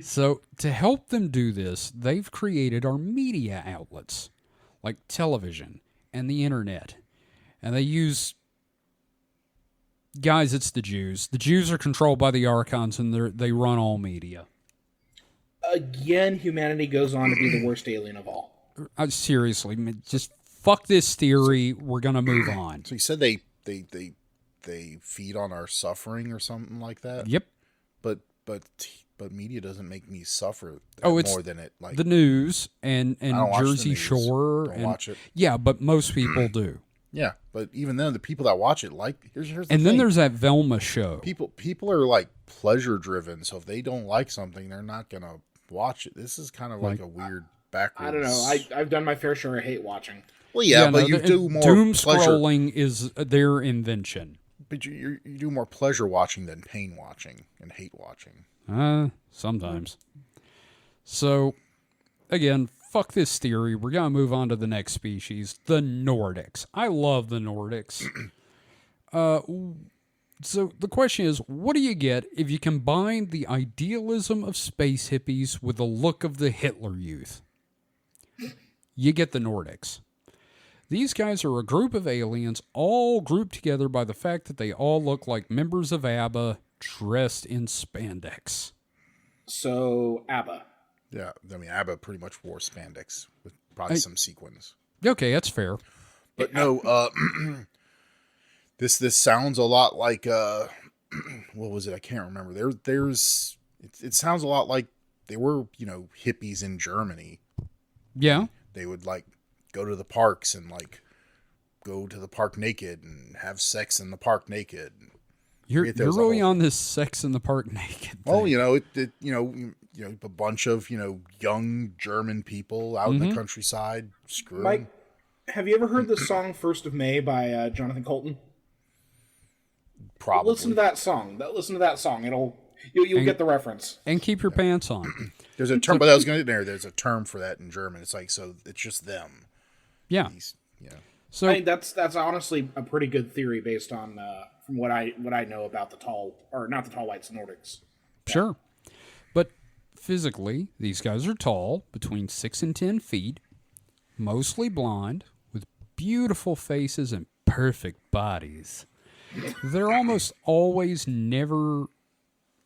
So to help them do this, they've created our media outlets like television and the internet. And they use, guys, it's the Jews. The Jews are controlled by the Archons, and they run all media. Again, humanity goes on to be the worst alien of all. Seriously, just fuck this theory. We're gonna move on. So you said they feed on our suffering or something like that. Yep. But media doesn't make me suffer It's more than it. Like the news and I don't watch the Jersey news. Shore. Don't and, watch it. Yeah, but most people do. Yeah, but even then, the people that watch it like here's the And thing. then there's that Velma show. People are like pleasure driven. So if they don't like something, they're not gonna watch it. This is kind of like a weird backwards. I don't know. I've done my fair share of hate watching. Well, yeah, but no, you do more doom pleasure. scrolling is their invention. But you do more pleasure watching than pain watching and hate watching. Sometimes. So, again, fuck this theory. We're going to move on to the next species, the Nordics. I love the Nordics. So the question is, what do you get if you combine the idealism of space hippies with the look of the Hitler Youth? You get the Nordics. These guys are a group of aliens all grouped together by the fact that they all look like members of ABBA dressed in spandex. So, ABBA. Yeah, I mean, ABBA pretty much wore spandex with probably some sequins. Okay, that's fair. But no, this sounds a lot like what was it? I can't remember. It sounds a lot like they were, hippies in Germany. Yeah. They would like go to the parks and like go to the park naked and have sex in the park naked. You're really on this sex in the park naked thing. Well, a bunch of young German people out in the countryside screwing. Mike, have you ever heard the song "First of May" by Jonathan Colton? Probably. Listen to that song. You'll get the reference. And keep your pants on. There's a term, but I was going to there. There's a term for that in German. It's like, so it's just them. Yeah. So I mean, that's honestly a pretty good theory based on from what I know about not the tall whites, Nordics. Sure. But physically, these guys are tall, between 6 and 10 feet, mostly blonde, with beautiful faces and perfect bodies. They're almost always never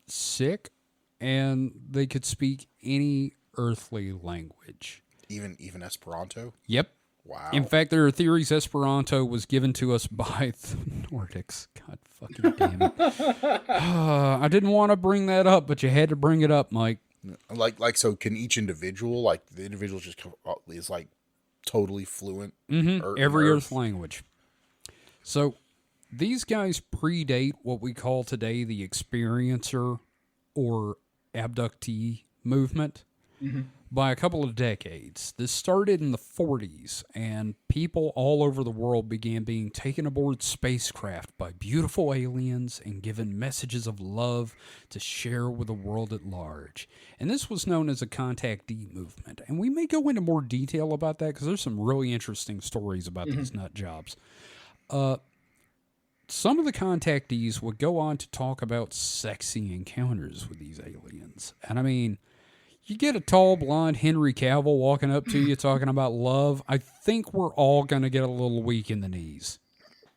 sick, and they could speak any earthly language. Even Esperanto? Yep. Wow. In fact, there are theories Esperanto was given to us by the Nordics. God fucking damn it. I didn't want to bring that up, but you had to bring it up, Mike. So can each individual, like the individual just is like totally fluent? Every Earth language. So these guys predate what we call today the experiencer or abductee movement by a couple of decades. This started in the 40s, and people all over the world began being taken aboard spacecraft by beautiful aliens and given messages of love to share with the world at large. And this was known as a contactee movement. And we may go into more detail about that because there's some really interesting stories about these nut jobs. Some of the contactees would go on to talk about sexy encounters with these aliens. And I mean, you get a tall, blonde Henry Cavill walking up to you talking about love, I think we're all going to get a little weak in the knees.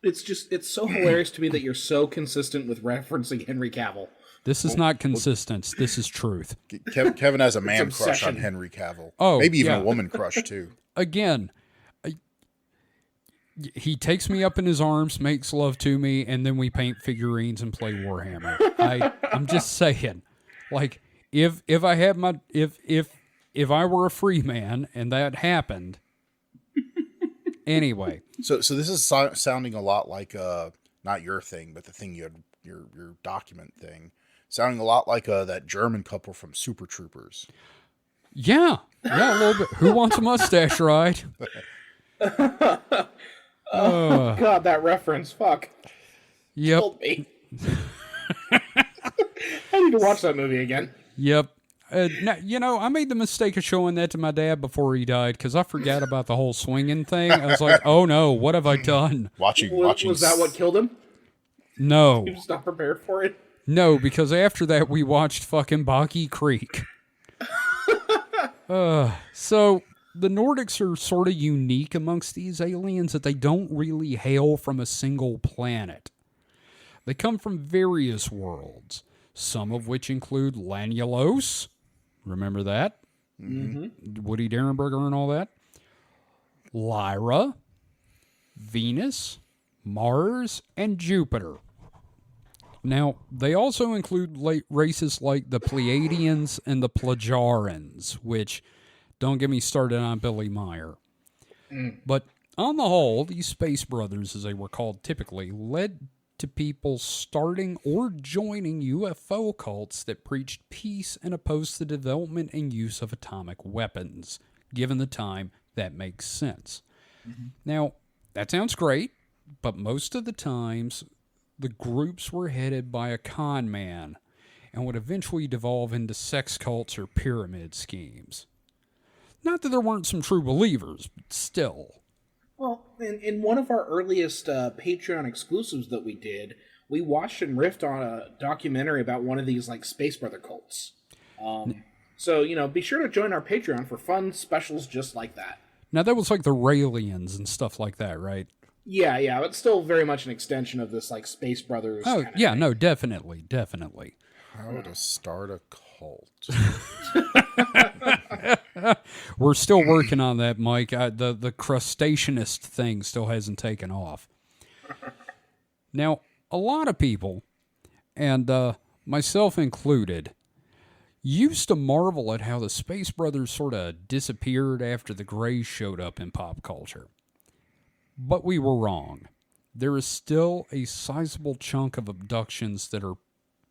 It's so hilarious to me that you're so consistent with referencing Henry Cavill. This is not consistence. This is truth. Kevin has a man crush obsession. on Henry Cavill. Oh, maybe even yeah. a woman crush too. Again, he takes me up in his arms, makes love to me, and then we paint figurines and play Warhammer. I'm just saying, like, if I had my if I were a free man and that happened, Anyway, So this is sounding a lot like not your thing, but the thing you had your document thing, sounding a lot like that German couple from Super Troopers. yeah, a little bit. Who wants a mustache ride? Oh God, that reference. Fuck. Yep, Killed me. I need to watch that movie again. yep. Now, I made the mistake of showing that to my dad before he died because I forgot about the whole swinging thing. I was like, "Oh no, what have I done?" Watching. Was that what killed him? No, He was not prepared for it. no, because after that we watched fucking Baki Creek. So the Nordics are sort of unique amongst these aliens that they don't really hail from a single planet. They come from various worlds, some of which include Lanulos. Remember that? Mm-hmm. Woody Derenberger and all that. Lyra, Venus, Mars, and Jupiter. Now, they also include races like the Pleiadians and the Plagiarans, which, don't get me started on Billy Meyer. But on the whole, these space brothers, as they were called typically, led to people starting or joining UFO cults that preached peace and opposed the development and use of atomic weapons. Given the time, that makes sense. Now, that sounds great, but most of the times, the groups were headed by a con man and would eventually devolve into sex cults or pyramid schemes. Not that there weren't some true believers, but still. Well, in one of our earliest Patreon exclusives that we did, we watched and riffed on a documentary about one of these like Space Brother cults. So, be sure to join our Patreon for fun specials just like that. Now, that was like the Raelians and stuff like that, right? Yeah, but still very much an extension of this like Space Brothers. Oh, kind of yeah, thing. no, definitely. How to start a cult? We're still working on that, Mike. The crustaceanist thing still hasn't taken off. Now, a lot of people, and myself included, used to marvel at how the Space Brothers sort of disappeared after the Greys showed up in pop culture. But we were wrong. There is still a sizable chunk of abductions that are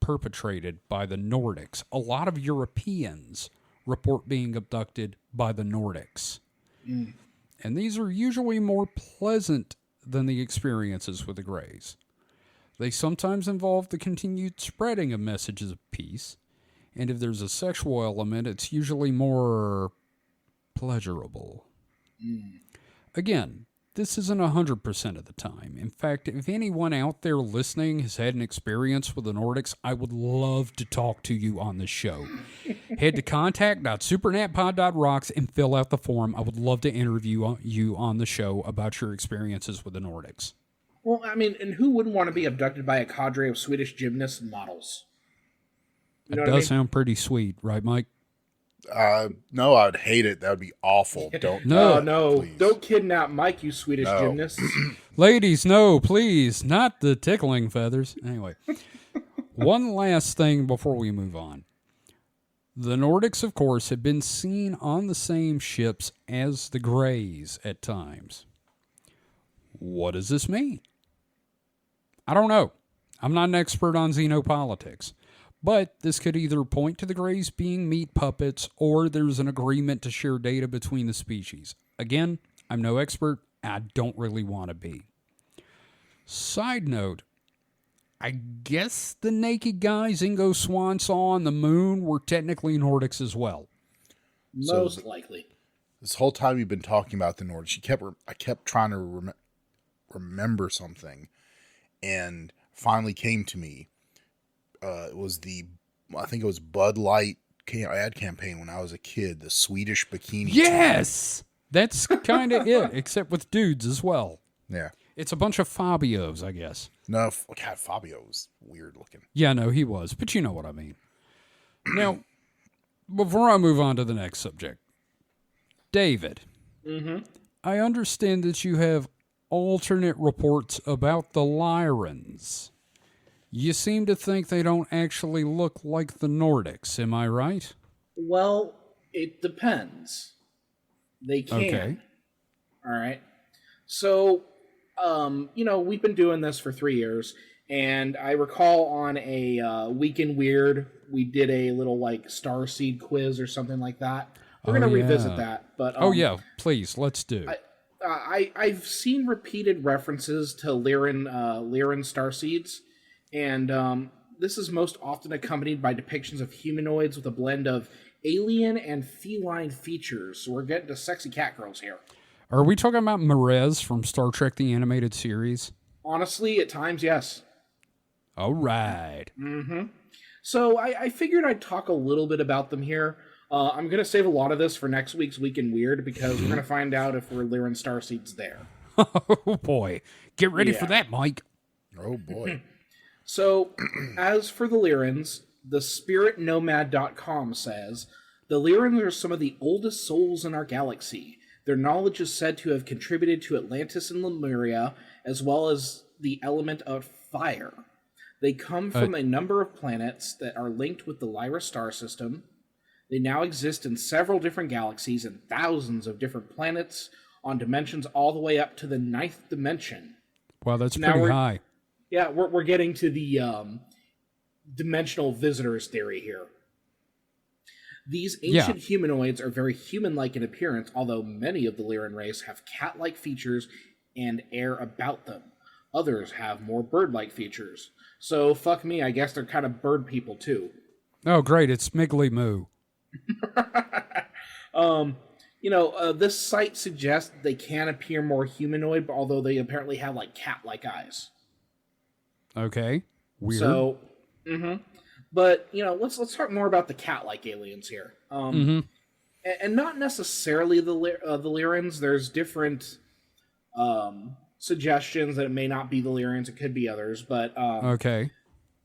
perpetrated by the Nordics. A lot of Europeans report being abducted by the Nordics. And these are usually more pleasant than the experiences with the Greys. They sometimes involve the continued spreading of messages of peace, and if there's a sexual element, it's usually more pleasurable. Again, this isn't 100% of the time. In fact, if anyone out there listening has had an experience with the Nordics, I would love to talk to you on the show. Head to contact.supernatpod.rocks and fill out the form. I would love to interview you on the show about your experiences with the Nordics. Well, I mean, and who wouldn't want to be abducted by a cadre of Swedish gymnasts and models? You know It what I does mean? sound pretty sweet, right, Mike? No, I would hate it. That would be awful. Don't. No. No, please. don't kidnap Mike, you Swedish No. gymnasts. Ladies, no, please, not the tickling feathers. Anyway, one last thing before we move on. The Nordics, of course, have been seen on the same ships as the Greys at times. What does this mean? I don't know. I'm not an expert on xenopolitics. But this could either point to the Greys being meat puppets or there's an agreement to share data between the species. Again, I'm no expert. I don't really want to be. Side note, I guess the naked guys Ingo Swann saw on the moon were technically Nordics as well. Most likely. This whole time you've been talking about the Nordics, I kept trying to remember something, and finally came to me. It was I think it was Bud Light ad campaign when I was a kid, the Swedish bikini. Yes! That's kind of it, except with dudes as well. Yeah. It's a bunch of Fabios, I guess. No, God, Fabio was weird looking. Yeah, no, he was, but you know what I mean. Now, before I move on to the next subject, David, I understand that you have alternate reports about the Lyrans. You seem to think they don't actually look like the Nordics, am I right? Well, it depends. They can. Okay. All right. So, we've been doing this for 3 years, and I recall on a Week in Weird, we did a little like Starseed quiz or something like that. We're Oh gonna revisit yeah. that, but Oh yeah. Please, let's do. I've seen repeated references to Lyran starseeds, and this is most often accompanied by depictions of humanoids with a blend of alien and feline features. So we're getting to sexy cat girls here. Are we talking about Merez from Star Trek the Animated Series? Honestly, at times, yes. All right. So I figured I'd talk a little bit about them here. I'm going to save a lot of this for next week's Week in Weird because we're going to find out if we're Lyran starseeds there. Oh boy. Get ready for Yeah. that, Mike. Oh boy. So, as for the Lyrans, the spiritnomad.com says, the Lyrans are some of the oldest souls in our galaxy. Their knowledge is said to have contributed to Atlantis and Lemuria, as well as the element of fire. They come from a number of planets that are linked with the Lyra star system. They now exist in several different galaxies and thousands of different planets on dimensions all the way up to the 9th dimension. Wow, that's Now pretty we're- high. Yeah, we're getting to the dimensional visitors theory here. These ancient humanoids are very human-like in appearance, although many of the Lyran race have cat-like features and air about them. Others have more bird-like features. So, fuck me, I guess they're kind of bird people, too. Oh, great. It's Smiggly Moo. This site suggests they can appear more humanoid, although they apparently have, like, cat-like eyes. Okay. Weird. So, but let's talk more about the cat-like aliens here. And not necessarily the Lyrans. There's different suggestions that it may not be the Lyrans. It could be others. But Okay.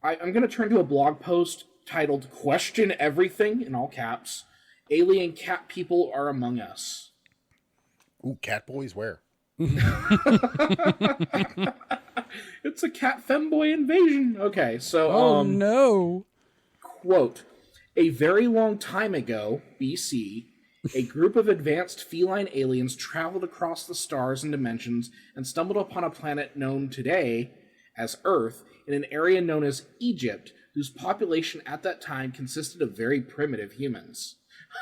I'm going to turn to a blog post titled "Question Everything" in all caps. Alien cat people are among us. Ooh, cat boys where? It's a cat femboy invasion. Okay, so Oh no. quote, a very long time ago, BC, a group of advanced feline aliens traveled across the stars and dimensions and stumbled upon a planet known today as Earth in an area known as Egypt, whose population at that time consisted of very primitive humans.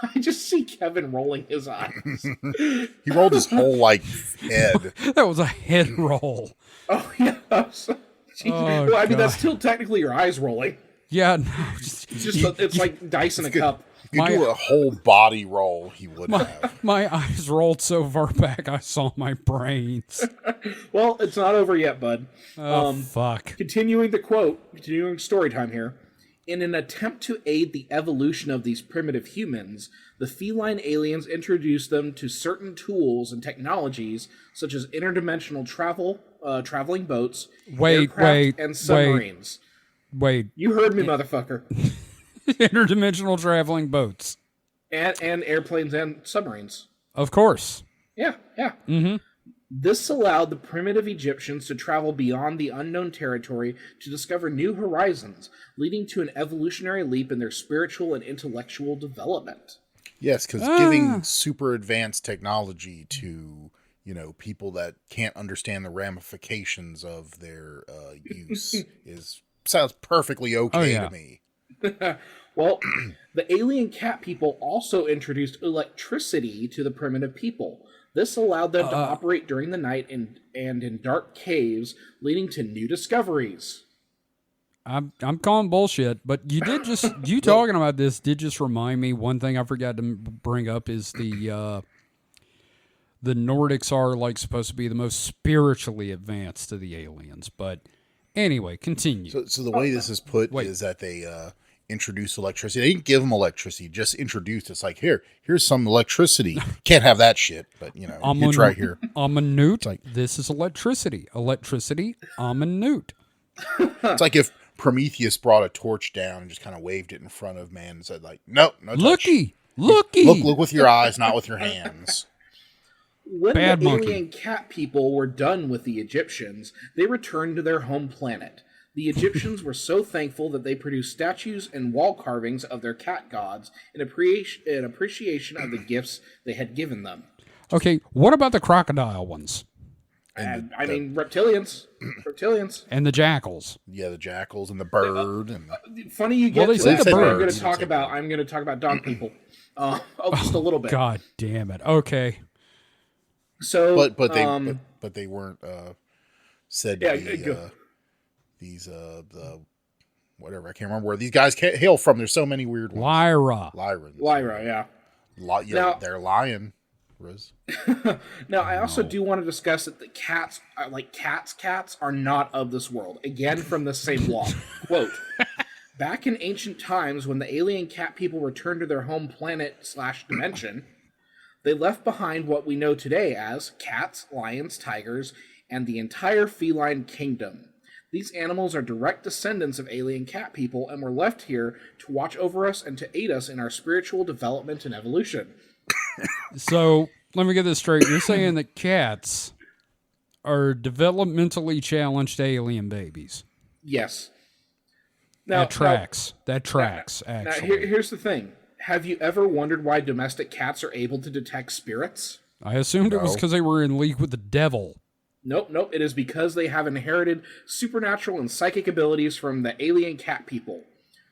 I just see Kevin rolling his eyes. He rolled his whole head. That was a head roll. Oh, yeah. So, Oh, well, I mean, that's God. still technically your eyes rolling. Yeah, no. It's like dice in a cup. If you do a whole body roll, he would have. My eyes rolled so far back I saw my brains. Well, it's not over yet, bud. Oh, fuck. Continuing story time here. In an attempt to aid the evolution of these primitive humans, the feline aliens introduced them to certain tools and technologies, such as interdimensional traveling boats, aircraft, and submarines. Wait. You heard me, motherfucker. Interdimensional traveling boats. And airplanes and submarines. Of course. Yeah. This allowed the primitive Egyptians to travel beyond the unknown territory to discover new horizons, leading to an evolutionary leap in their spiritual and intellectual development. Yes, because giving super advanced technology to, people that can't understand the ramifications of their use sounds perfectly okay to me. Well, the alien cat people also introduced electricity to the primitive people. This allowed them to operate during the night and in dark caves, leading to new discoveries. I'm calling bullshit, but you did just you talking about this did just remind me one thing I forgot to bring up is the Nordics are supposed to be the most spiritually advanced of the aliens, but anyway, continue. So the way this is put is that they introduce electricity. They didn't give them electricity, just introduced. It's like, here's some electricity. Can't have that shit, but it's right here. I'm a newt. This is electricity. Electricity. I'm a newt. It's like if Prometheus brought a torch down and just kind of waved it in front of man and said, nope, no touch. Looky. Look with your eyes, not with your hands. When Bad the monkey. alien cat people were done with the Egyptians, they returned to their home planet. The Egyptians were so thankful that they produced statues and wall carvings of their cat gods in appreciation of the gifts they had given them. Okay, what about the crocodile ones? And I mean, reptilians. And the jackals. Yeah, the jackals and the bird and Funny you get Well, they to say that. the I'm birds. going to talk about dog people. Just a little bit. God damn it. Okay. So, but they weren't said to be these the whatever, I can't remember where these guys hail from. There's so many weird ones. Lyra, yeah. Now, they're lion. Now, I also do want to discuss that the cats, cats are not of this world. Again, from the same blog. Quote, back in ancient times when the alien cat people returned to their home planet/dimension, they left behind what we know today as cats, lions, tigers, and the entire feline kingdom. These animals are direct descendants of alien cat people and were left here to watch over us and to aid us in our spiritual development and evolution. So, let me get this straight. You're saying that cats are developmentally challenged alien babies. Yes. That tracks, actually. Now, here's the thing. Have you ever wondered why domestic cats are able to detect spirits? I assumed it was because they were in league with the devil. Nope. It is because they have inherited supernatural and psychic abilities from the alien cat people.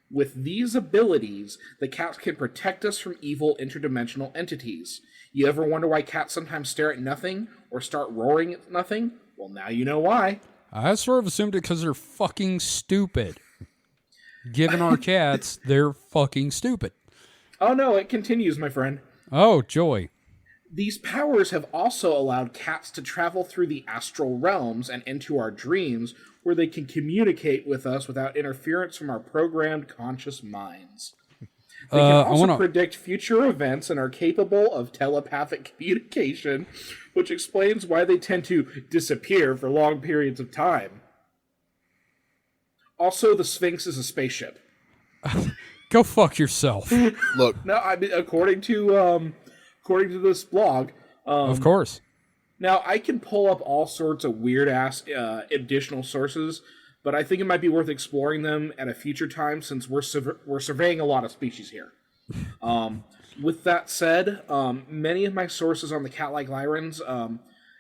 With these abilities, the cats can protect us from evil interdimensional entities. You ever wonder why cats sometimes stare at nothing or start roaring at nothing? Well, now you know why. I sort of assumed it because they're fucking stupid. Given our cats, they're fucking stupid. Oh no, it continues, my friend. Oh, joy. These powers have also allowed cats to travel through the astral realms and into our dreams, where they can communicate with us without interference from our programmed conscious minds. They can also predict future events and are capable of telepathic communication, which explains why they tend to disappear for long periods of time. Also, the Sphinx is a spaceship. Go fuck yourself. Look. No, I mean, according to this blog. Of course. Now, I can pull up all sorts of weird-ass additional sources, but I think it might be worth exploring them at a future time since we're surveying a lot of species here. With that said, many of my sources on the cat-like Lyrans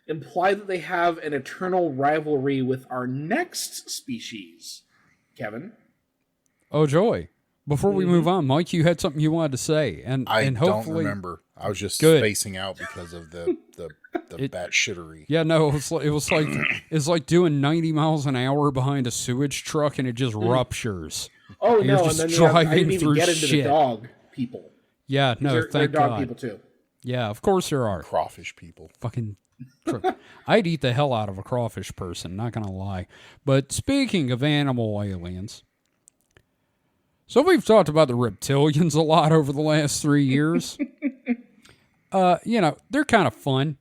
imply that they have an eternal rivalry with our next species. Kevin? Oh, joy. Before we move on, Mike, you had something you wanted to say, and I hopefully don't remember. I was just spacing out because of the bat shittery. Yeah, no, it's like doing 90 miles an hour behind a sewage truck, and it just ruptures. Oh and no! You're just and then driving I didn't even through get into shit. the dog people. Yeah, no, thank dog God. people too. Yeah, of course there are. Crawfish people. Fucking. I'd eat the hell out of a crawfish person, not gonna lie. But speaking of animal aliens, so we've talked about the reptilians a lot over the last 3 years. They're kind of fun.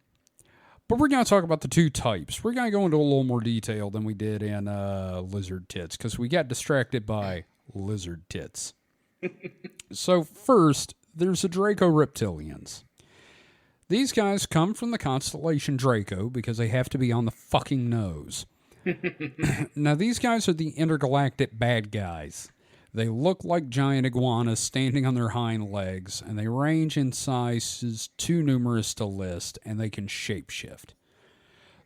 But we're going to talk about the two types. We're going to go into a little more detail than we did in lizard tits, because we got distracted by lizard tits. So first, there's the Draco reptilians. These guys come from the constellation Draco because they have to be on the fucking nose. Now, these guys are the intergalactic bad guys. They look like giant iguanas standing on their hind legs, and they range in sizes too numerous to list, and they can shapeshift.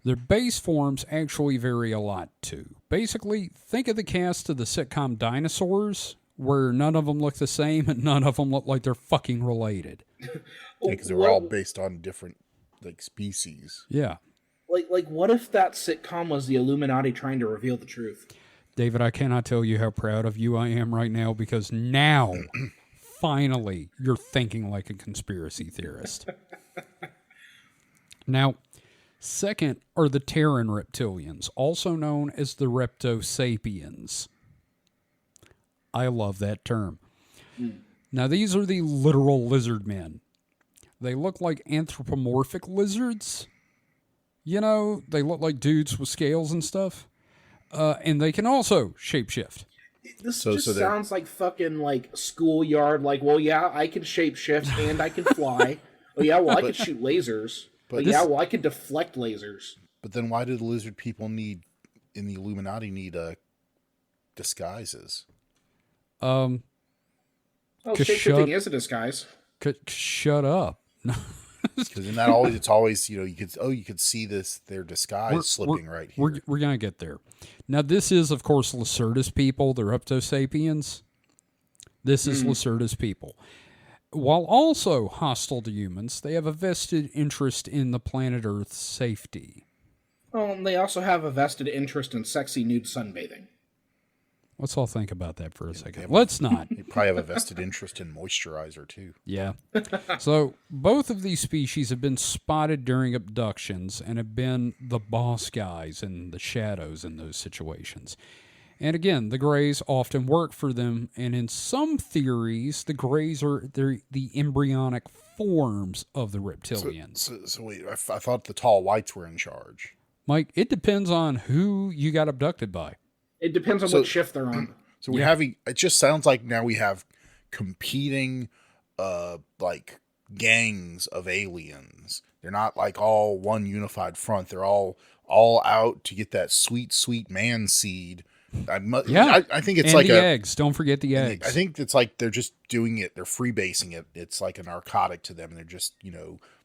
Their base forms actually vary a lot, too. Basically, think of the cast of the sitcom Dinosaurs, where none of them look the same, and none of them look like they're fucking related. Because they're all based on different species. Yeah. Like, what if that sitcom was the Illuminati trying to reveal the truth? David, I cannot tell you how proud of you I am right now, because now, finally, you're thinking like a conspiracy theorist. Now, second are the Terran reptilians, also known as the Reptosapiens. I love that term. Now, these are the literal lizard men. They look like anthropomorphic lizards. You know, they look like dudes with scales and stuff. And they can also shapeshift. This sounds like fucking schoolyard. Well, yeah, I can shapeshift and I can fly. Oh yeah, well I can shoot lasers. But yeah, well I can deflect lasers. But then why do the lizard people in the Illuminati need disguises? Shapeshifting is a disguise. Shut up. Because in that always, it's always, you could see their disguise slipping right here. We're gonna get there. Now, this is, of course, Lacerda's people. They're Reptosapiens. This is Lacerda's people. While also hostile to humans, they have a vested interest in the planet Earth's safety. Oh, and they also have a vested interest in sexy nude sunbathing. Let's all think about that for a second. Let's not. They probably have a vested interest in moisturizer, too. Yeah. So, both of these species have been spotted during abductions and have been the boss guys in the shadows in those situations. And again, the Greys often work for them, and in some theories, the Greys are the embryonic forms of the reptilians. So wait, I thought the tall whites were in charge. Mike, it depends on who you got abducted by. It depends on what shift they're on. So we're having, it just sounds like now we have competing, like gangs of aliens. They're not like all one unified front. They're all out to get that sweet, sweet man seed. I think it's and like the eggs. Don't forget the eggs. I think it's like they're just doing it. They're freebasing it. It's like a narcotic to them. They're just,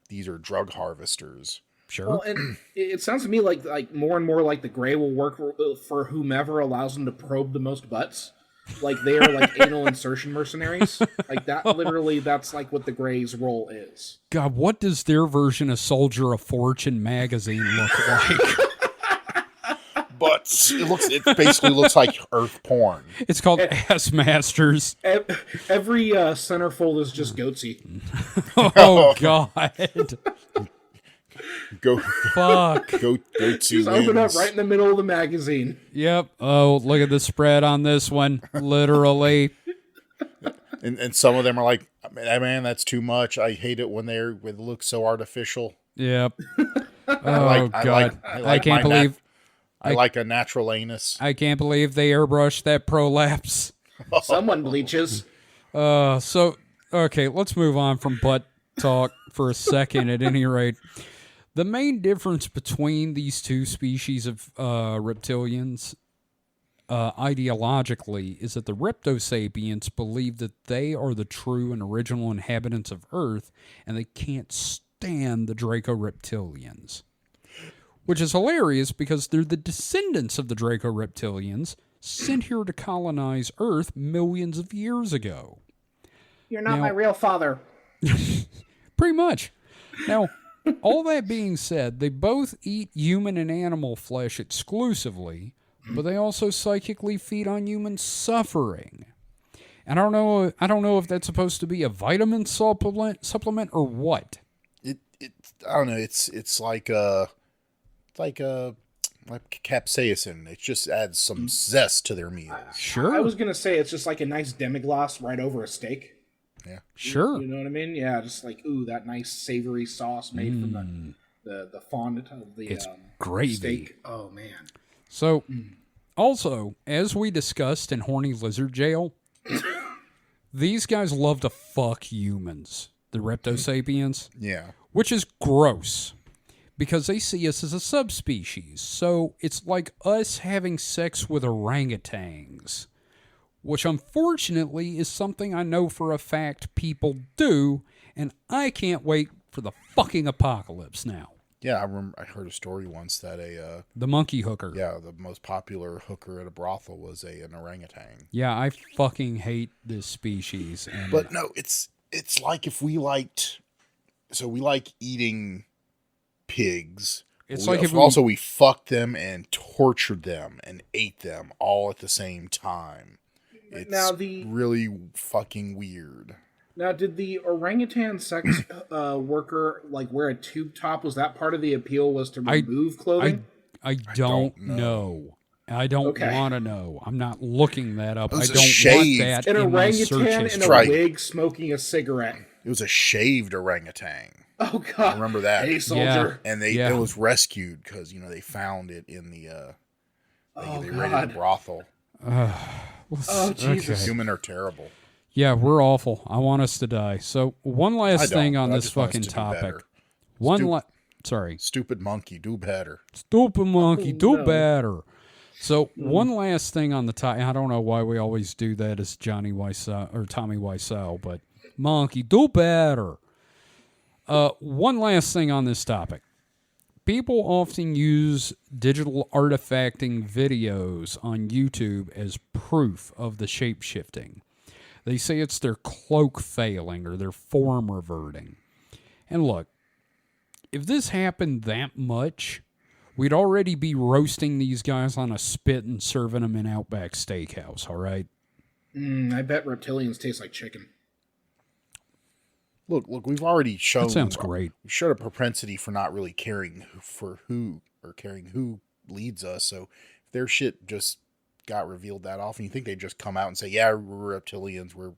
these are drug harvesters. Sure. Well, and it sounds to me like more and more like the Grey will work for whomever allows them to probe the most butts. Like they are like anal insertion mercenaries. Like that, literally, that's like what the Grey's role is. God, what does their version of Soldier of Fortune magazine look like? But it basically looks like Earth porn. It's called Ass Masters. Every centerfold is just goatsy. Oh God. Fuck. Go to Just open up right in the middle of the magazine. Yep. Oh, look at the spread on this one. Literally. And some of them are like, man, that's too much. I hate it when they look so artificial. Yep. Oh God. I can't believe. I like a natural anus. I can't believe they airbrushed that prolapse. Someone bleaches. Okay, let's move on from butt talk for a second at any rate. The main difference between these two species of reptilians ideologically is that the Reptosapiens believe that they are the true and original inhabitants of Earth, and they can't stand the Draco Reptilians. Which is hilarious because they're the descendants of the Draco Reptilians sent here to colonize Earth millions of years ago. You're not my real father. Pretty much. Now, all that being said, they both eat human and animal flesh exclusively, but they also psychically feed on human suffering. And I don't know if that's supposed to be a vitamin supplement or what. I don't know. It's like capsaicin. It just adds some zest to their meals. Sure. I was gonna say it's just like a nice demi-glace right over a steak. Yeah. Sure. You know what I mean? Yeah, just like that nice savory sauce made from the fondant of the gravy. steak. Oh man. So, also, as we discussed in Horny Lizard Jail, these guys love to fuck humans, the Reptosapiens. Yeah. Which is gross, because they see us as a subspecies. So, it's like us having sex with orangutans, which unfortunately is something I know for a fact people do, and I can't wait for the fucking apocalypse now. Yeah, I heard a story once that the monkey hooker. Yeah, the most popular hooker at a brothel was an orangutan. Yeah, I fucking hate this species. But no, it's like if we liked, so we like eating pigs. It's like if also we fucked them and tortured them and ate them all at the same time. It's really fucking weird. Now, did the orangutan sex worker wear a tube top? Was that part of the appeal? Was to remove clothing? I don't know. I don't want to know. I'm not looking that up. I don't want that. An in orangutan in a wig smoking a cigarette. It was a shaved orangutan. Oh God! I remember that. Hey, soldier. Yeah. And it was rescued because they found it in the they raided the brothel. Oh Jesus! Okay. Human are terrible. Yeah, we're awful. I want us to die. So one last thing on this fucking topic. Stupid monkey, do better. Stupid monkey, do better. So one last thing on the topic. I don't know why we always do that as Johnny Wiseau or Tommy Wiseau, but monkey, do better. One last thing on this topic. People often use digital artifacting videos on YouTube as proof of the shape-shifting. They say it's their cloak failing or their form reverting. And look, if this happened that much, we'd already be roasting these guys on a spit and serving them in Outback Steakhouse, all right? I bet reptilians taste like chicken. Look, we've already shown. That sounds great. We showed a propensity for not really caring caring who leads us. So if their shit just got revealed that often, you think they'd just come out and say, "Yeah, we're reptilians. We're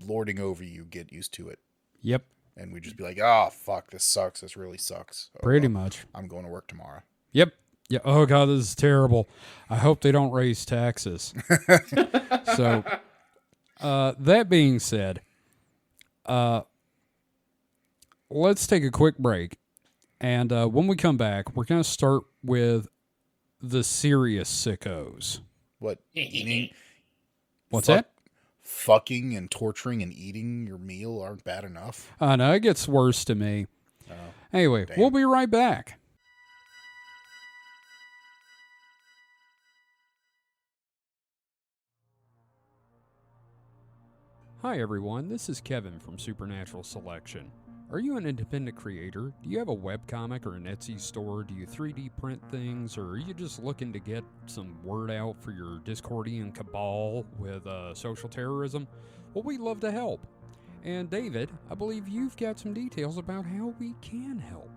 lording over you. Get used to it." Yep. And we'd just be like, "Oh fuck, this sucks. This really sucks." Pretty much. I'm going to work tomorrow. Yep. Yeah. Oh god, this is terrible. I hope they don't raise taxes. So, that being said, let's take a quick break, and when we come back, we're gonna start with the serious sickos. What eating? What's that? Fucking and torturing and eating your meal aren't bad enough. No, it gets worse to me. Anyway, we'll be right back. Hi everyone, this is Kevin from Supernatural Selection. Are you an independent creator? Do you have a webcomic or an Etsy store? Do you 3D print things? Or are you just looking to get some word out for your Discordian cabal with social terrorism? Well, we'd love to help. And David, I believe you've got some details about how we can help.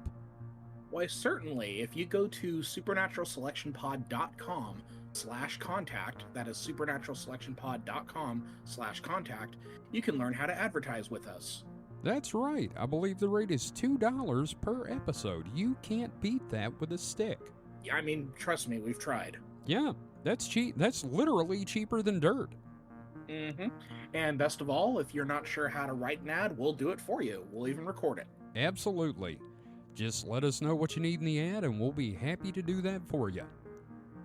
Why, certainly. If you go to supernaturalselectionpod.com/contact, that is supernaturalselectionpod.com/contact, you can learn how to advertise with us. That's right. I believe the rate is $2 per episode. You can't beat that with a stick. Yeah, I mean, trust me, we've tried. Yeah, that's cheap. That's literally cheaper than dirt. Mm-hmm. And best of all, if you're not sure how to write an ad, we'll do it for you. We'll even record it. Absolutely. Just let us know what you need in the ad, and we'll be happy to do that for you.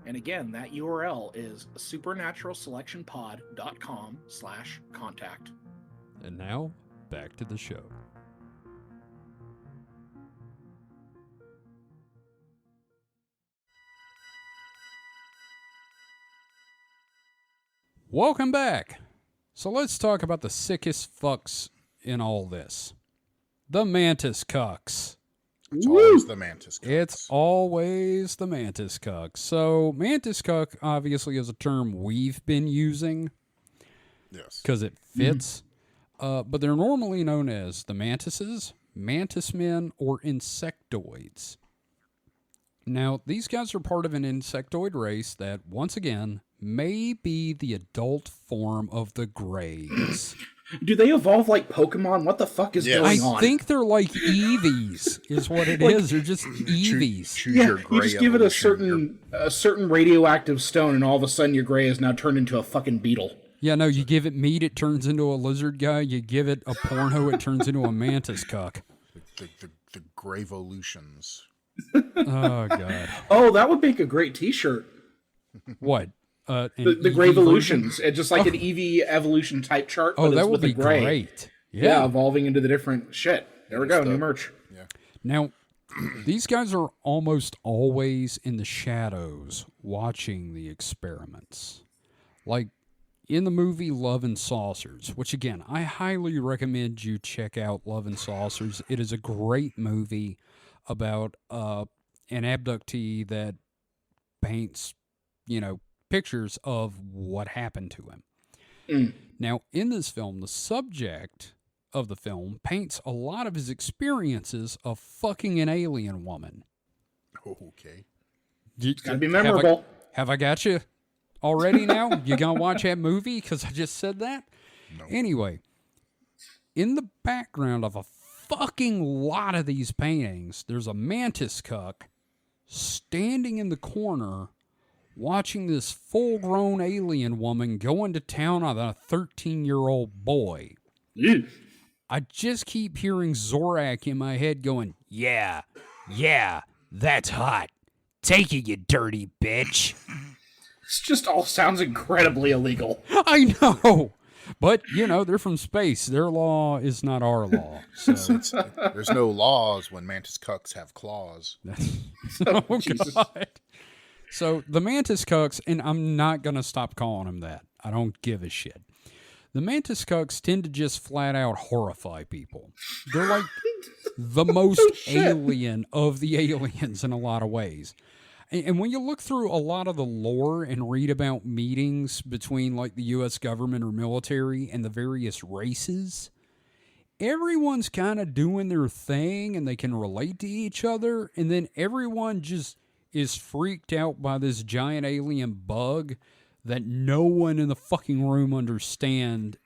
And again, that URL is supernaturalselectionpod.com/contact. And now, back to the show. Welcome back. So let's talk about the sickest fucks in all this. The mantis cucks. It's always the mantis cucks. It's always the mantis cuck. So mantis cuck obviously is a term we've been using. Yes. Because it fits. But they're normally known as the mantises, mantis men, or insectoids. Now, these guys are part of an insectoid race that, once again, may be the adult form of the Greys. Do they evolve like Pokemon? What the fuck is going on? I think they're like Eevees, is what it is. They're just Eevees. Choose your gray you just give it evolution. a certain radioactive stone, and all of a sudden your gray is now turned into a fucking beetle. Yeah, no, you give it meat, it turns into a lizard guy. You give it a porno, it turns into a mantis cuck. The Grayvolutions. Oh, God. Oh, that would make a great t-shirt. What? The EV Grayvolutions. version? It's just like an EV evolution type chart. Oh, but that it's would with be the gray. great. Yeah, evolving into the different shit. There we go, new merch. Yeah. Now, these guys are almost always in the shadows watching the experiments. Like in the movie Love and Saucers, which again, I highly recommend you check out Love and Saucers. It is a great movie about an abductee that paints, pictures of what happened to him. Now, in this film, the subject of the film paints a lot of his experiences of fucking an alien woman. Okay. It's gotta be memorable. Have I got you already now? You gonna watch that movie because I just said that? No. Anyway, in the background of a fucking lot of these paintings, there's a mantis cuck standing in the corner watching this full-grown alien woman go into town on a 13-year-old boy. Ew. I just keep hearing Zorak in my head going, yeah, that's hot. Take it, you dirty bitch. This just all sounds incredibly illegal. I know. But, they're from space. Their law is not our law. So There's no laws when mantis cucks have claws. oh, Jesus. God. So the mantis cucks, and I'm not going to stop calling them that. I don't give a shit. The mantis cucks tend to just flat out horrify people. They're like the most alien of the aliens in a lot of ways. And when you look through a lot of the lore and read about meetings between like the U.S. government or military and the various races, everyone's kind of doing their thing and they can relate to each other. And then everyone just is freaked out by this giant alien bug that no one in the fucking room understand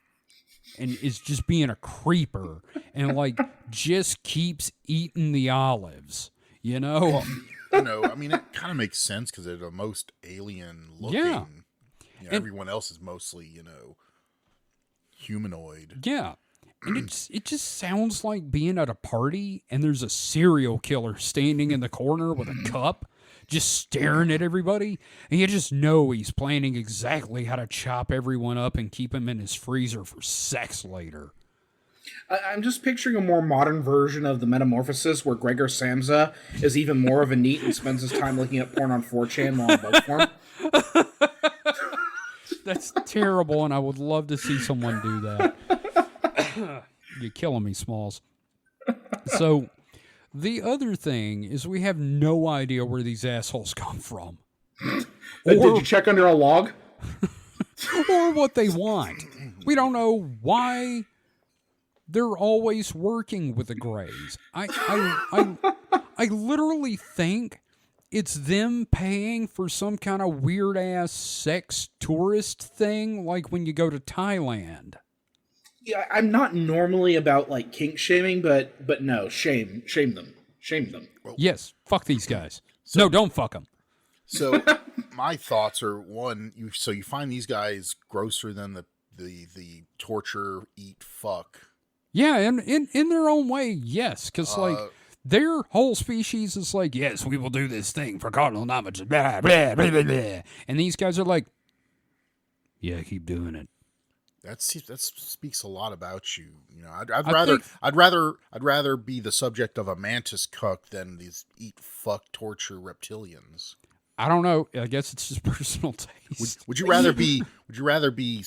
and is just being a creeper and like just keeps eating the olives, Well, I mean, it kind of makes sense because they're the most alien looking. Yeah. Everyone else is mostly, humanoid. Yeah. And it just sounds like being at a party and there's a serial killer standing in the corner with a cup just staring at everybody, and you just know he's planning exactly how to chop everyone up and keep him in his freezer for sex later. I'm just picturing a more modern version of the Metamorphosis where Gregor Samsa is even more of a neat and spends his time looking at porn on 4chan while in bug form. That's terrible, and I would love to see someone do that. You're killing me, Smalls. So, the other thing is we have no idea where these assholes come from. Did you check under a log? Or what they want. We don't know why they're always working with the Greys. I literally think it's them paying for some kind of weird-ass sex tourist thing like when you go to Thailand. Yeah, I'm not normally about like kink shaming, but no, shame them. Yes, fuck these guys. No, don't fuck them. So my thoughts are one, you find these guys grosser than the torture, eat, fuck. Yeah, and in their own way, yes, because like their whole species is like, yes, we will do this thing for cardinal knowledge, blah, blah, blah, blah, blah. And these guys are like, yeah, keep doing it. That speaks a lot about you. I'd rather be the subject of a mantis cuck than these eat, fuck, torture reptilians. I don't know. I guess it's just personal taste. Would you rather be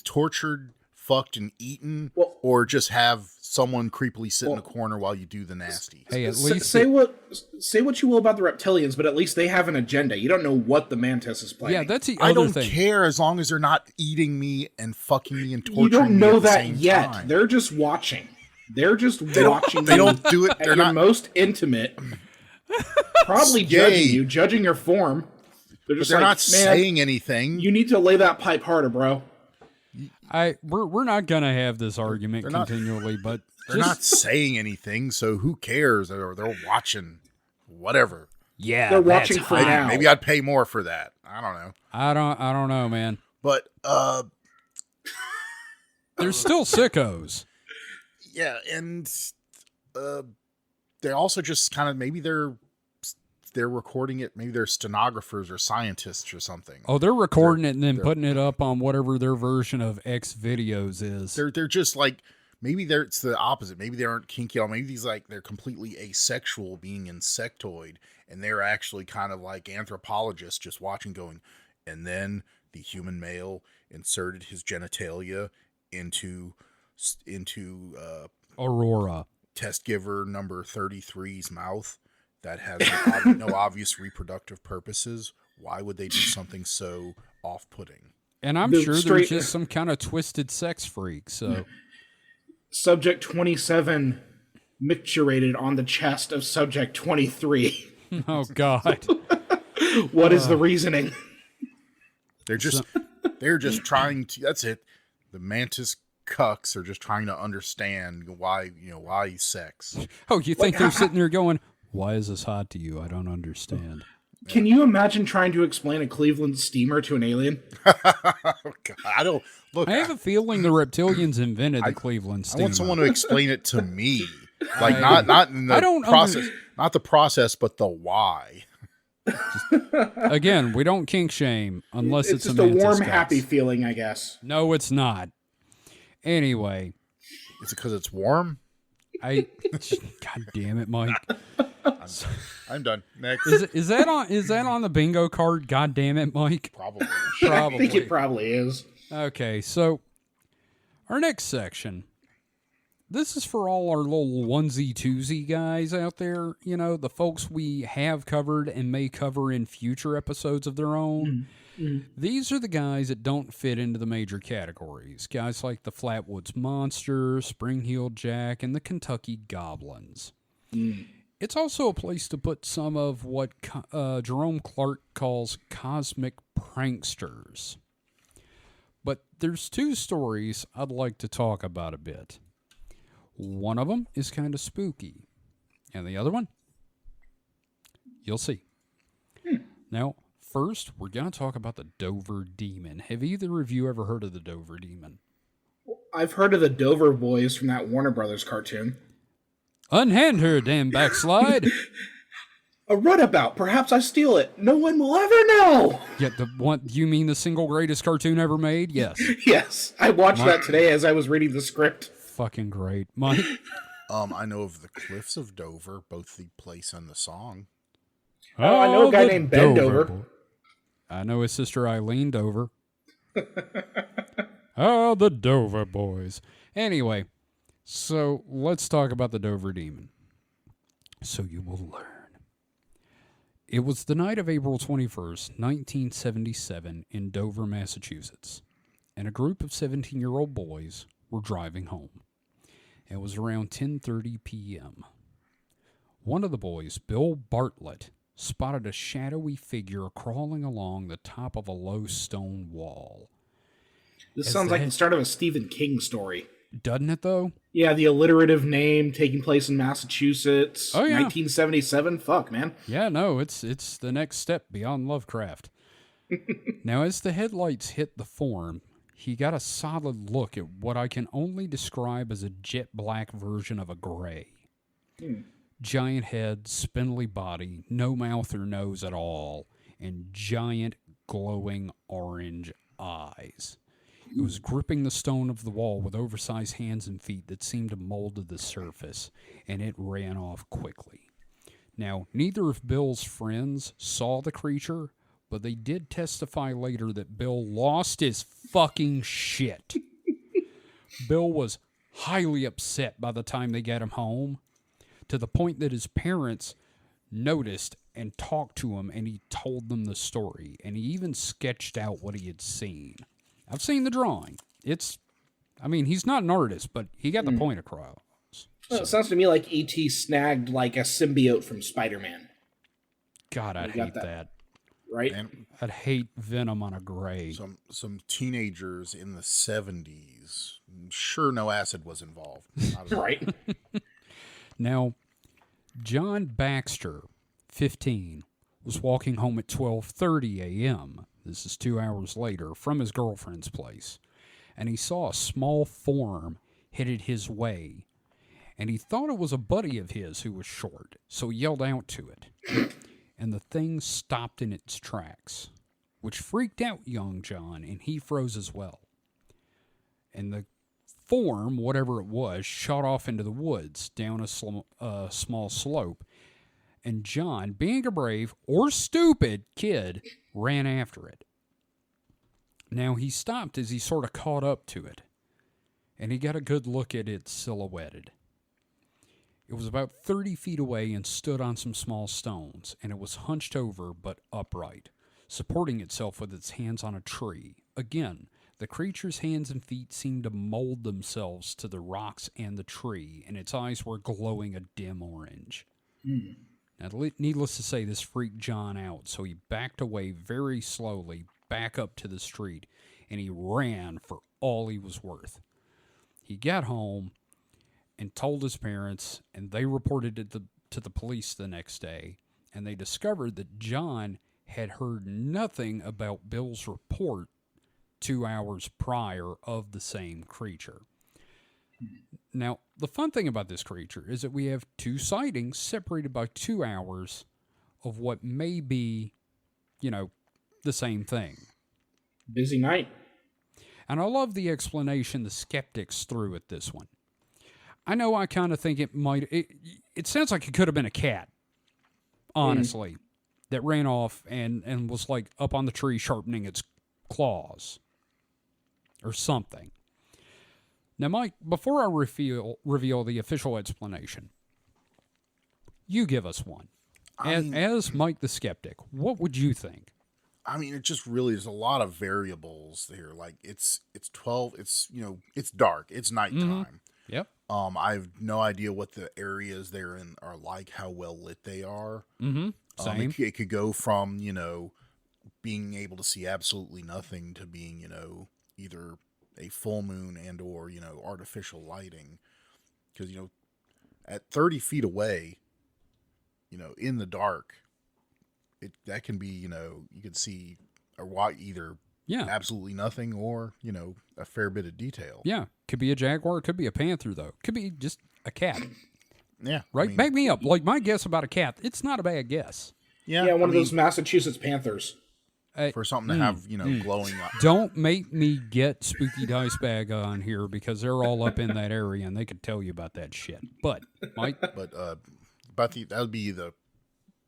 tortured, fucked, and eaten, or just have someone creepily sit in a corner while you do the nasty? Hey, at least say what you will about the reptilians, but at least they have an agenda. You don't know what the mantis is planning. Yeah, that's the I other don't thing. care as long as they're not eating me and fucking me and torturing me. You don't know at the that same yet. time. They're just watching. They're just watching. They don't do it. At They're your not most intimate. Probably judging your form. They're not saying anything. You need to lay that pipe harder, bro. We're not gonna have this argument continually, but they're not saying anything, so who cares? They're watching, whatever. Yeah, they're watching for now. Maybe I'd pay more for that. I don't know. I don't know, man. But they're still sickos. Yeah, and they're also just kind of maybe they're recording it. Maybe they're stenographers or scientists or something. Oh, they're recording it and then putting it up on whatever their version of X videos is. They're just like maybe it's the opposite. Maybe they aren't kinky. Maybe these they're completely asexual, being insectoid, and they're actually kind of like anthropologists, just watching, going, and then the human male inserted his genitalia into Aurora test giver number 33's mouth. That has no obvious reproductive purposes. Why would they do something so off-putting? And I'm sure they're just some kind of twisted sex freak. So, Subject 27 micturated on the chest of Subject 23. Oh God! What is the reasoning? They're just trying to. That's it. The mantis cucks are just trying to understand why sex. Oh, you think they're sitting there going, why is this hot to you? I don't understand. Can you imagine trying to explain a Cleveland steamer to an alien? Oh, God, I don't look. I have a feeling the reptilians invented the Cleveland steamer. I want someone to explain it to me, like not in the process, not the process, but the why. Again, we don't kink shame unless it's just a warm, mantis happy cucks. feeling, I guess. No, it's not. Anyway, Is it because it's warm? God damn it, Mike. I'm done. Next. Is that on the bingo card? God damn it, Mike. Probably. I think it probably is. Okay, so our next section. This is for all our little onesie-twosie guys out there, you know, the folks we have covered and may cover in future episodes of their own. These are the guys that don't fit into the major categories. Guys like the Flatwoods Monster, Spring-Heeled Jack, and the Kentucky Goblins. It's also a place to put some of what Jerome Clark calls cosmic pranksters. But there's two stories I'd like to talk about a bit. One of them is kind of spooky. And the other one, you'll see. Now, first, we're going to talk about the Dover Demon. Have either of you ever heard of the Dover Demon? I've heard of the Dover Boys from that Warner Brothers cartoon. Unhand her, damn backslide! A runabout. Perhaps I steal it. No one will ever know. Yeah, you mean the single greatest cartoon ever made? Yes. Yes, I watched that today as I was reading the script. Fucking great. Mike? I know of the Cliffs of Dover, both the place and the song. Oh, I know a guy named Ben Dover. I know his sister Eileen Dover. Oh, the Dover boys. Anyway, so let's talk about the Dover Demon. So you will learn. It was the night of April 21st, 1977, in Dover, Massachusetts, and a group of 17-year-old boys were driving home. It was around 10:30 p.m. One of the boys, Bill Bartlett, spotted a shadowy figure crawling along the top of a low stone wall. This sounds like the start of a Stephen King story. Doesn't it, though? Yeah, the alliterative name taking place in Massachusetts. Oh, yeah. 1977. Fuck, man. Yeah, no, it's the next step beyond Lovecraft. Now, as the headlights hit the form, he got a solid look at what I can only describe as a jet black version of a gray. Giant head, spindly body, no mouth or nose at all, and giant glowing orange eyes. It was gripping the stone of the wall with oversized hands and feet that seemed to mold to the surface, and it ran off quickly. Now, neither of Bill's friends saw the creature, but they did testify later that Bill lost his fucking shit. Bill was highly upset by the time they got him home, to the point that his parents noticed and talked to him, and he told them the story, and he even sketched out what he had seen. I've seen the drawing. He's not an artist, but he got the point across. Well, it sounds to me like E.T. snagged like a symbiote from Spider-Man. God, I'd hate that. Right? And I'd hate Venom on a gray. some teenagers in the 70s. Sure, no acid was involved. Not at all. Right. Now, John Baxter, 15, was walking home at 12:30 a.m. This is 2 hours later, from his girlfriend's place, and he saw a small form headed his way, and he thought it was a buddy of his who was short, so he yelled out to it, and the thing stopped in its tracks, which freaked out young John, and he froze as well. And the form, whatever it was, shot off into the woods down a small slope, and John, being a brave or stupid kid, ran after it. Now, he stopped as he sort of caught up to it, and he got a good look at it silhouetted. It was about 30 feet away and stood on some small stones, and it was hunched over but upright, supporting itself with its hands on a tree. Again, the creature's hands and feet seemed to mold themselves to the rocks and the tree, and its eyes were glowing a dim orange. Now, needless to say, this freaked John out, so he backed away very slowly, back up to the street, and he ran for all he was worth. He got home and told his parents, and they reported it to the police the next day, and they discovered that John had heard nothing about Bill's report 2 hours prior of the same creature. Now, the fun thing about this creature is that we have two sightings separated by 2 hours of what may be, the same thing. Busy night. And I love the explanation the skeptics threw at this one. I know I kind of think it sounds like it could have been a cat, honestly, that ran off and was like up on the tree sharpening its claws or something. Now, Mike, before I reveal the official explanation, you give us one. As Mike the skeptic, what would you think? I mean, it just really is a lot of variables here. Like it's 12. It's it's dark. It's nighttime. Yep. I have no idea what the areas they're in are like, how well lit they are. Same. It could go from being able to see absolutely nothing to being either a full moon and or artificial lighting, because at 30 feet away, in the dark, that can be you can see either absolutely nothing or a fair bit of detail. Yeah, could be a jaguar, could be a panther, though, could be just a cat. Yeah, Right. Back me up. Like my guess about a cat, it's not a bad guess. Yeah, one of those Massachusetts Panthers. For something to have glowing light. Don't make me get Spooky Dice Bag on here, because they're all up in that area and they could tell you about that shit. But Mike, but that would be the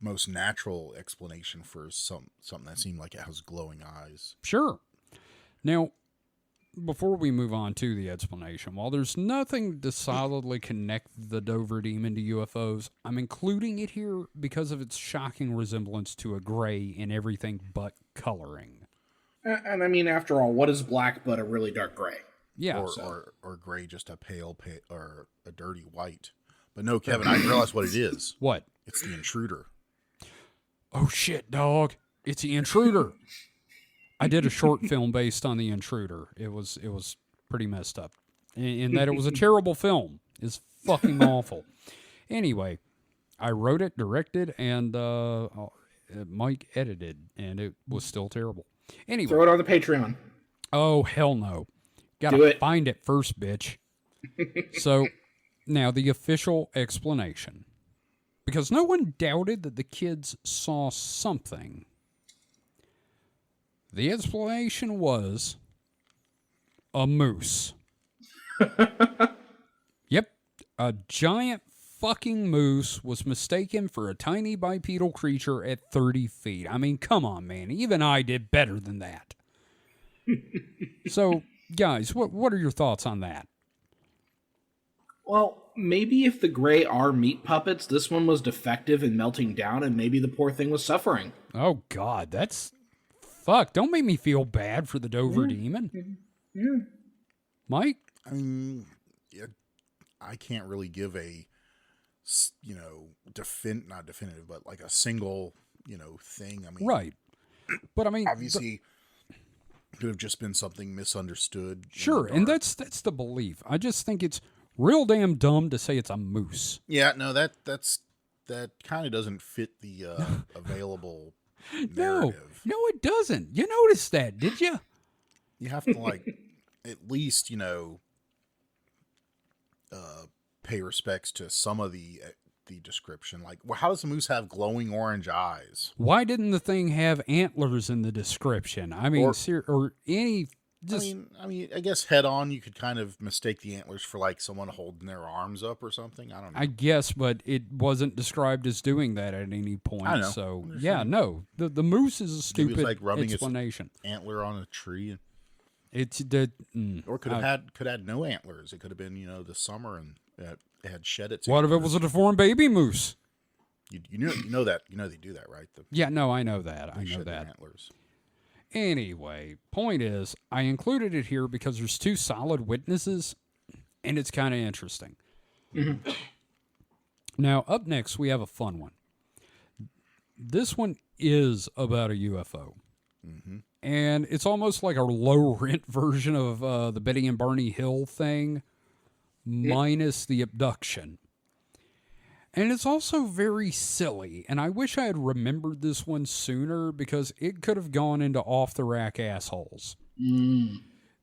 most natural explanation for something that seemed like it has glowing eyes. sure. Now, before we move on to the explanation, while there's nothing to solidly connect the Dover Demon to UFOs, I'm including it here because of its shocking resemblance to a gray in everything but coloring. And I mean, after all, what is black but a really dark gray? Yeah. Or gray, just a pale or a dirty white. But no, Kevin, I realize what it is. What? It's the intruder. Oh, shit, dog. It's the intruder. I did a short film based on the intruder. It was pretty messed up. In that it was a terrible film. It's fucking awful. Anyway, I wrote it, directed, and Mike edited, and it was still terrible. Anyway. Throw it on the Patreon. Oh, hell no. Do Gotta it. find it first, bitch. So, now the official explanation. Because no one doubted that the kids saw something. The explanation was a moose. Yep. A giant fucking moose was mistaken for a tiny bipedal creature at 30 feet. I mean, come on, man. Even I did better than that. So, guys, what are your thoughts on that? Well, maybe if the gray are meat puppets, this one was defective and melting down, and maybe the poor thing was suffering. Oh, God, that's... Fuck, don't make me feel bad for the Dover Demon. Yeah. Mike? I mean, I can't really give a, not definitive, but like a single, thing. I mean, Right. But I mean... obviously, it could have just been something misunderstood. Sure, and that's the belief. I just think it's real damn dumb to say it's a moose. Yeah, no, that kind of doesn't fit the available narrative. No, it doesn't. You noticed that, did you? You have to at least pay respects to some of the description. Like, well, how does the moose have glowing orange eyes? Why didn't the thing have antlers in the description? I mean, or any. Just, I mean, I guess head on, you could kind of mistake the antlers for like someone holding their arms up or something. I don't know. I guess, but it wasn't described as doing that at any point. I know. So yeah, no, the moose is a stupid like rubbing explanation. Its antler on a tree, It's the or could have had no antlers. It could have been the summer and it had shed its. What antlers. if it was a deformed baby moose? You know that they do that, right? Yeah, no, I know that. I know shed their that. antlers. Anyway, point is, I included it here because there's two solid witnesses, and it's kind of interesting. Mm-hmm. Now, up next, we have a fun one. This one is about a UFO. Mm-hmm. And it's almost like a low-rent version of the Betty and Barney Hill thing, minus the abduction. And it's also very silly, and I wish I had remembered this one sooner because it could have gone into off-the-rack assholes.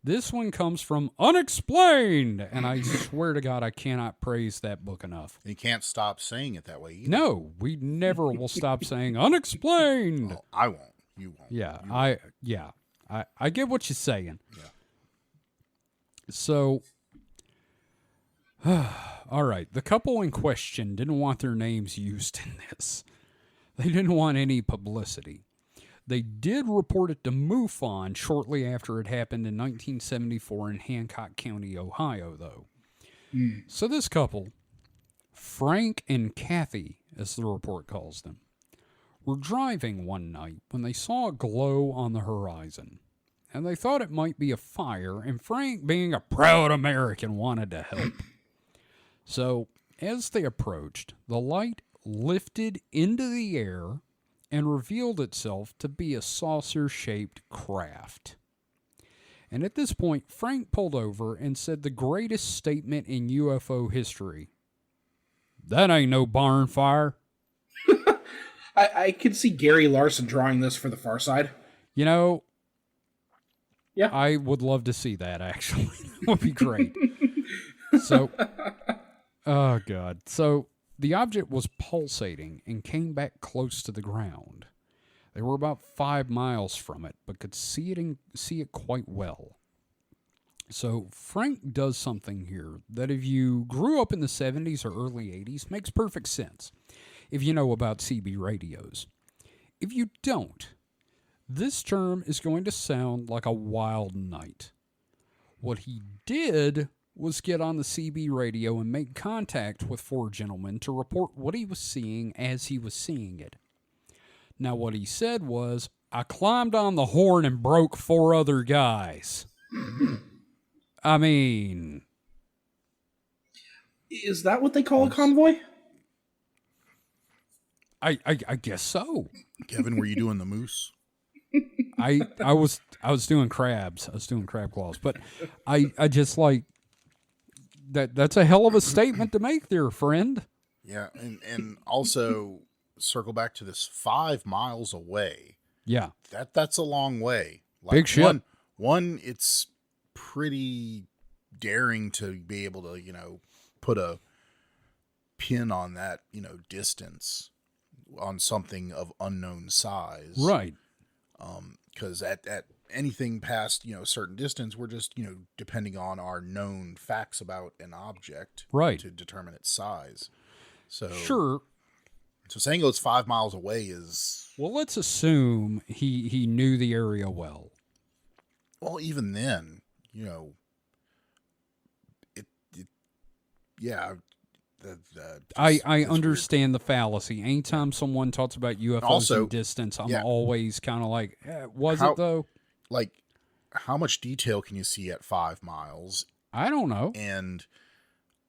This one comes from Unexplained, and I swear to God I cannot praise that book enough. You can't stop saying it that way either. No, we never will stop saying Unexplained. Well, I won't. You won't. Yeah, I get what you're saying. Yeah. So, all right, the couple in question didn't want their names used in this. They didn't want any publicity. They did report it to MUFON shortly after it happened in 1974 in Hancock County, Ohio, though. So this couple, Frank and Kathy, as the report calls them, were driving one night when they saw a glow on the horizon. And they thought it might be a fire, and Frank, being a proud American, wanted to help. So, as they approached, the light lifted into the air and revealed itself to be a saucer-shaped craft. And at this point, Frank pulled over and said the greatest statement in UFO history. "That ain't no barn fire." I could see Gary Larson drawing this for The Far Side. You know, Yeah. I would love to see that, actually. That would be great. So, oh, God. So, the object was pulsating and came back close to the ground. They were about 5 miles from it, but could see it quite well. So, Frank does something here that if you grew up in the 70s or early 80s, makes perfect sense if you know about CB radios. If you don't, this term is going to sound like a wild night. What he did was get on the CB radio and make contact with 4 gentlemen to report what he was seeing as he was seeing it. Now, what he said was, "I climbed on the horn and broke 4 other guys." I mean... Is that what they call a convoy? I guess so. Kevin, were you doing the moose? I was doing crabs. I was doing crab claws. But I just like that's a hell of a statement to make there, friend. Yeah, and also circle back to this 5 miles away. Yeah. That's a long way. Like Big ship. One, it's pretty daring to be able to, put a pin on that, distance on something of unknown size. Right. Because at anything past, a certain distance, we're just, depending on our known facts about an object Right. to determine its size. So Sure. So saying it's 5 miles away is... Well, let's assume he knew the area well. Well, even then, yeah. I understand the fallacy. Anytime someone talks about UFOs also, in distance, I'm always kind of like, was it though? Like, how much detail can you see at 5 miles? I don't know. And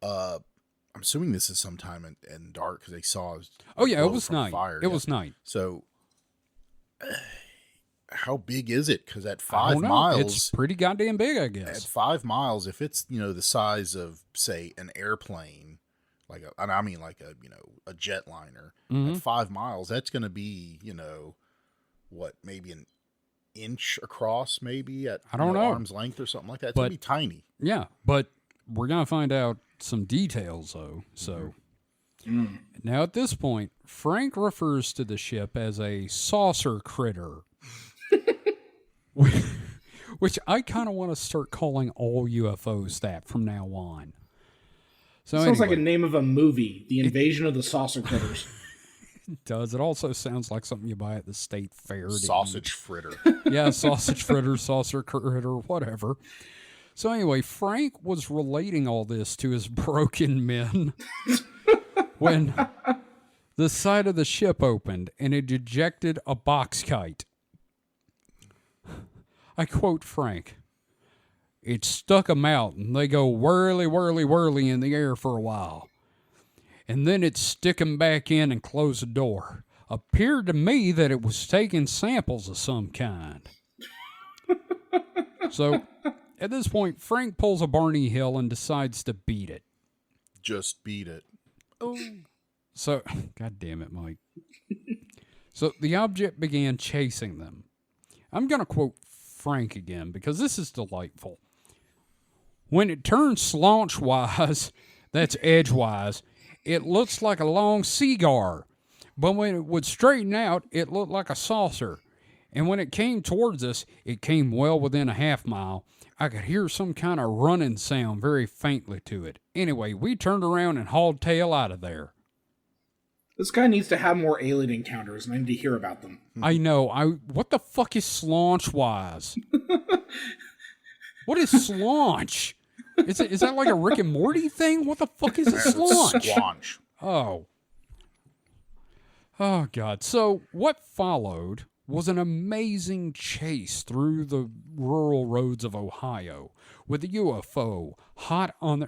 I'm assuming this is sometime in dark because they saw. Oh yeah, it was night. Fire. It was night. So, how big is it? Because at 5 miles, it's pretty goddamn big, I at guess. 5 miles, if it's the size of say an airplane, like a jetliner, Mm-hmm. at 5 miles, that's going to be what, maybe an inch across, maybe at I don't know, arm's length or something like that. It's going to be tiny. Yeah, but we're gonna find out some details though. So now at this point, Frank refers to the ship as a saucer critter. Which I kind of want to start calling all UFOs that from now on. So Sounds like a name of a movie, The Invasion of the Saucer Critters. It does. It also sounds like something you buy at the state fair. Sausage fritter. Yeah, sausage fritter, saucer critter, whatever. So anyway, Frank was relating all this to his broken men when the side of the ship opened and it ejected a box kite. I quote Frank, "It stuck 'em out and they go whirly, whirly, whirly in the air for a while. And then it stick 'em back in and close the door. Appeared to me that it was taking samples of some kind." So, at this point, Frank pulls a Barney Hill and decides to beat it. Just beat it. Oh. So, God damn it, Mike. So, the object began chasing them. I'm going to quote Frank again because this is delightful. "When it turned slaunch-wise, that's edgewise, it looks like a long cigar. But when it would straighten out, it looked like a saucer. And when it came towards us, it came well within a half mile. I could hear some kind of running sound very faintly to it. Anyway, we turned around and hauled tail out of there. This guy needs to have more alien encounters, and I need to hear about them. I know. What the fuck is Slaunch-wise? What is Slaunch? Is that like a Rick and Morty thing? What the fuck is a Slaunch? Squanch. Oh, God. So what followed was an amazing chase through the rural roads of Ohio with the UFO hot on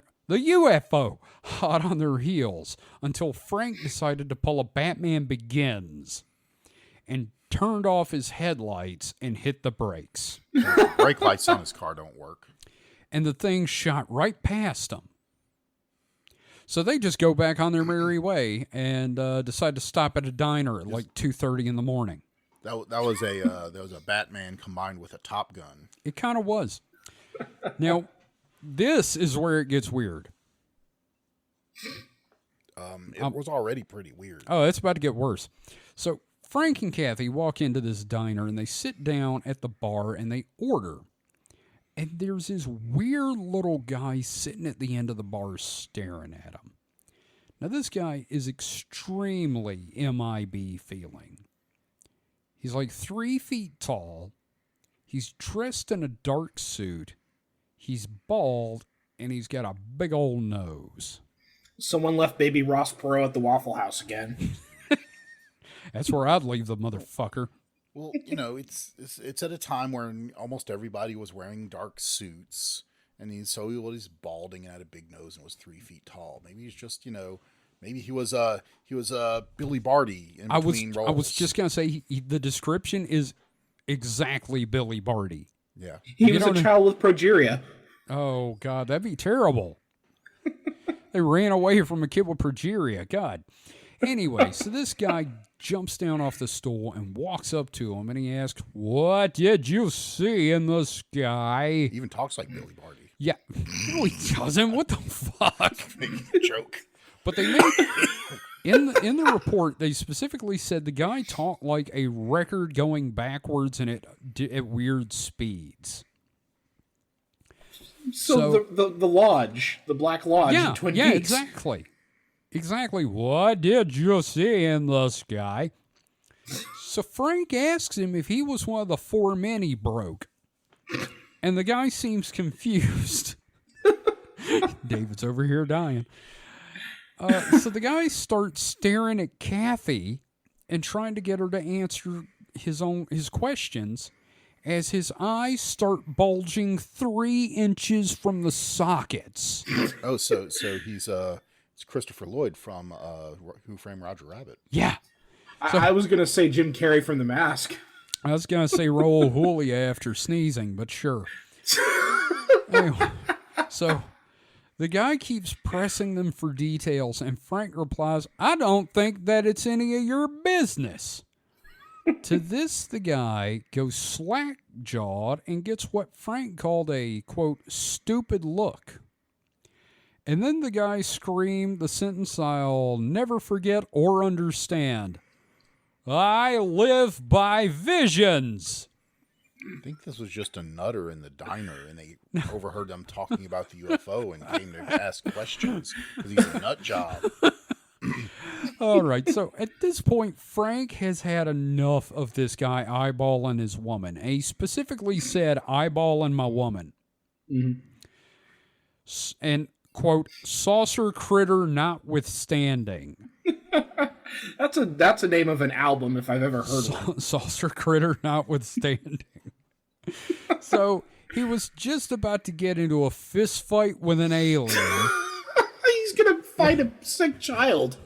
their heels until Frank decided to pull a Batman Begins and turned off his headlights and hit the brakes. Brake lights on his car don't work. And the thing shot right past them. So they just go back on their merry way and decide to stop at a diner at like 2:30 in the morning. That was a Batman combined with a Top Gun. It kind of was. Now, this is where it gets weird. It was already pretty weird. Oh, it's about to get worse. So Frank and Kathy walk into this diner and they sit down at the bar and they order. And there's this weird little guy sitting at the end of the bar staring at them. Now, this guy is extremely MIB feeling. He's like 3 feet tall. He's dressed in a dark suit. He's bald, and he's got a big old nose. Someone left baby Ross Perot at the Waffle House again. That's where I'd leave the motherfucker. Well, it's at a time where almost everybody was wearing dark suits, and he's balding and had a big nose and was 3 feet tall. Maybe he's just maybe he was Billy Barty in between roles. I was just gonna say the description is exactly Billy Barty. Yeah, he was a child with progeria. Oh God, that'd be terrible. They ran away from a kid with progeria. God. Anyway, so this guy jumps down off the stool and walks up to him, and he asks, "What did you see in the sky?" He even talks like Billy Barty. Yeah, no, he doesn't. What the fuck? Making a joke. But they made in the report. They specifically said the guy talked like a record going backwards and at weird speeds. So the lodge, the Black Lodge in Twin Peaks. Yeah, exactly. What did you see in the sky? So Frank asks him if he was one of the 4 men he broke, and the guy seems confused. David's over here dying. So the guy starts staring at Kathy and trying to get her to answer his questions as his eyes start bulging 3 inches from the sockets. Oh, so he's it's Christopher Lloyd from Who Framed Roger Rabbit. Yeah. So, I was gonna say Jim Carrey from The Mask. I was gonna say Raul Julia after sneezing, but sure. Anyway, so the guy keeps pressing them for details, and Frank replies, "I don't think that it's any of your business." To this, the guy goes slack-jawed and gets what Frank called a, quote, stupid look. And then the guy screamed the sentence I'll never forget or understand. "I live by visions." I think this was just a nutter in the diner, and they overheard them talking about the UFO and came to ask questions because he's a nut job. All right, so at this point, Frank has had enough of this guy eyeballing his woman. And he specifically said, "eyeballing my woman." Mm-hmm. And, quote, "saucer critter notwithstanding." That's a name of an album if I've ever heard one. Saucer critter notwithstanding. So he was just about to get into a fist fight with an alien. He's gonna fight a sick child.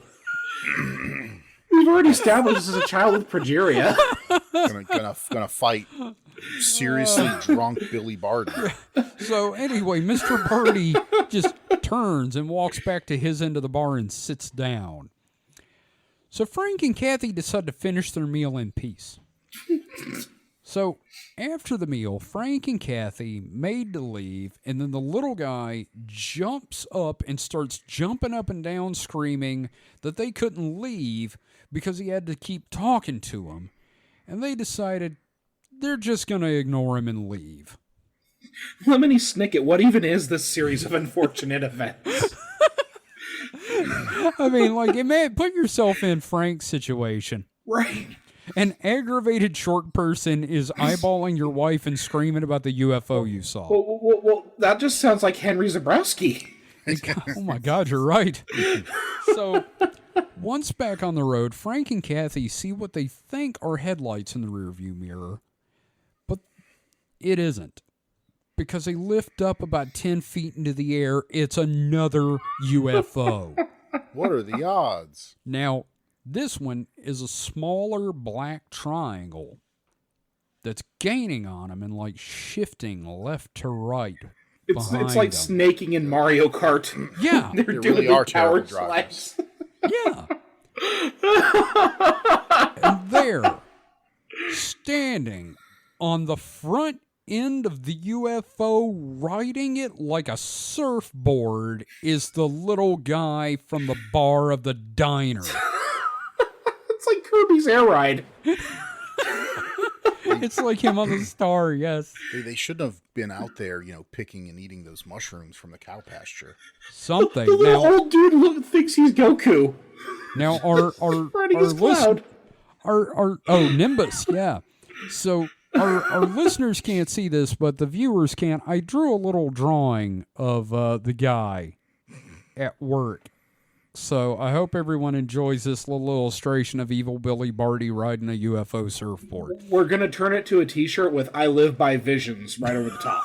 We've already established this is a child with progeria. Gonna fight seriously drunk Billy Barty. So anyway, Mr. Barty just turns and walks back to his end of the bar and sits down. So Frank and Kathy decide to finish their meal in peace. So after the meal, Frank and Kathy made to leave, and then the little guy jumps up and starts jumping up and down screaming that they couldn't leave because he had to keep talking to him. And they decided they're just going to ignore him and leave. Lemony Snicket, what even is this series of unfortunate events? I mean, like, put yourself in Frank's situation. Right. An aggravated short person is eyeballing your wife and screaming about the UFO you saw. Well, that just sounds like Henry Zabrowski. Oh my God, you're right. So, once back on the road, Frank and Kathy see what they think are headlights in the rearview mirror, but it isn't. Because they lift up about 10 feet into the air, it's another UFO. What are the odds? Now, this one is a smaller black triangle that's gaining on them and like shifting left to right. It's like them. snaking in Mario Kart. Yeah. They're They doing really the are power terrible drivers. slides. Yeah. And there, standing on the front end of the UFO, riding it like a surfboard, is the little guy from the bar of the diner. It's like Kirby's Air Ride. It's like him on the star, yes. They shouldn't have been out there, picking and eating those mushrooms from the cow pasture. Something. The little Now, old dude thinks he's Goku. now our Riding his cloud. Nimbus, yeah. So our listeners can't see this, but the viewers can. I drew a little drawing of the guy at work. So I hope everyone enjoys this little illustration of evil Billy Barty riding a UFO surfboard. We're going to turn it to a t-shirt with I Live by Visions right over the top.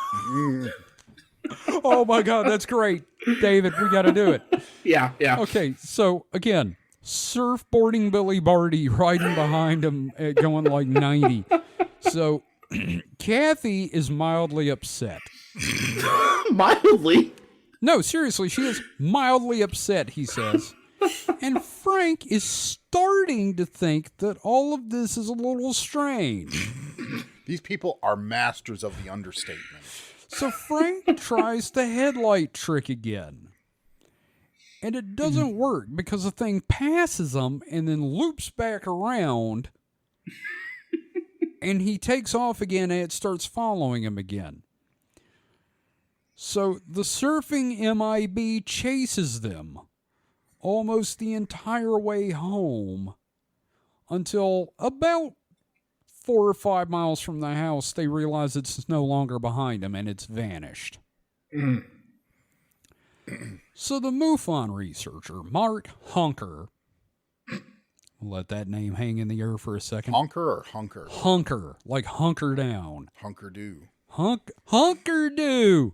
Oh my God, that's great. David, we got to do it. Yeah. Okay, so again, surfboarding Billy Barty riding behind him going like 90. So Kathy is mildly upset. Mildly? No, seriously, she is mildly upset, he says. And Frank is starting to think that all of this is a little strange. These people are masters of the understatement. So Frank tries the headlight trick again. And it doesn't work because the thing passes him and then loops back around. And he takes off again and it starts following him again. So the surfing MIB chases them almost the entire way home until about 4 or 5 miles from the house, they realize it's no longer behind them and it's vanished. So the MUFON researcher, Mark Hunker, let that name hang in the air for a second. Honker or hunker? Hunker, like hunker down. Hunker do. Hunker do.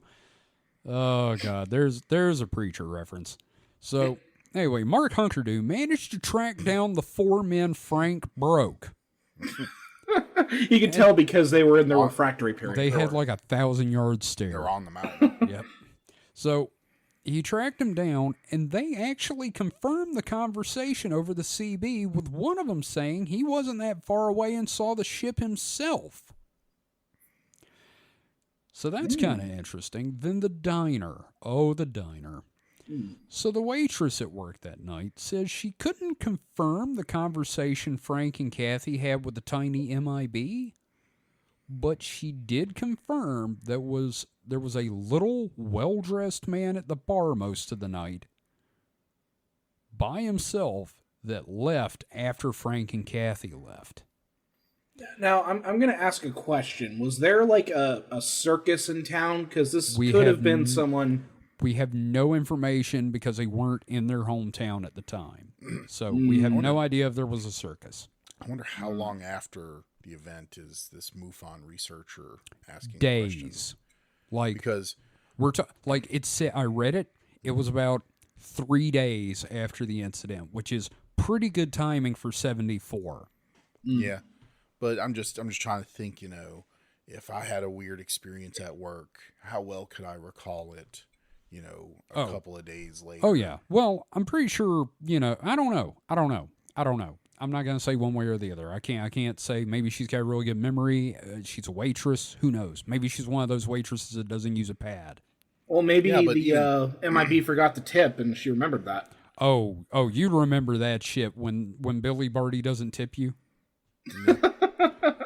Oh God, there's a preacher reference. So anyway, Mark Hunkerdew managed to track down the 4 men Frank broke. You could tell because they were in their refractory period. They had like 1,000-yard stare. They're on the mountain. Yep. So he tracked them down, and they actually confirmed the conversation over the CB, with one of them saying he wasn't that far away and saw the ship himself. So that's kind of interesting. Then the diner. Oh, the diner. So the waitress at work that night says she couldn't confirm the conversation Frank and Kathy had with the tiny MIB, but she did confirm there was a little well-dressed man at the bar most of the night by himself that left after Frank and Kathy left. Now, I'm going to ask a question. Was there like a circus in town? Because this could have been someone... We have no information because they weren't in their hometown at the time. So we have no idea if there was a circus. I wonder how long after the event is this MUFON researcher asking Days. questions? Like, Because I read it. It was about 3 days after the incident, which is pretty good timing for 74. yeah, but I'm just trying to think, if I had a weird experience at work, how well could I recall it? A couple of days later. Oh yeah. Well, I'm pretty sure. I don't know. I'm not gonna say one way or the other. I can't say. Maybe she's got a really good memory. She's a waitress. Who knows? Maybe she's one of those waitresses that doesn't use a pad. Well, maybe the MIB forgot the tip and she remembered that. Oh, you remember that shit when Billy Barty doesn't tip you?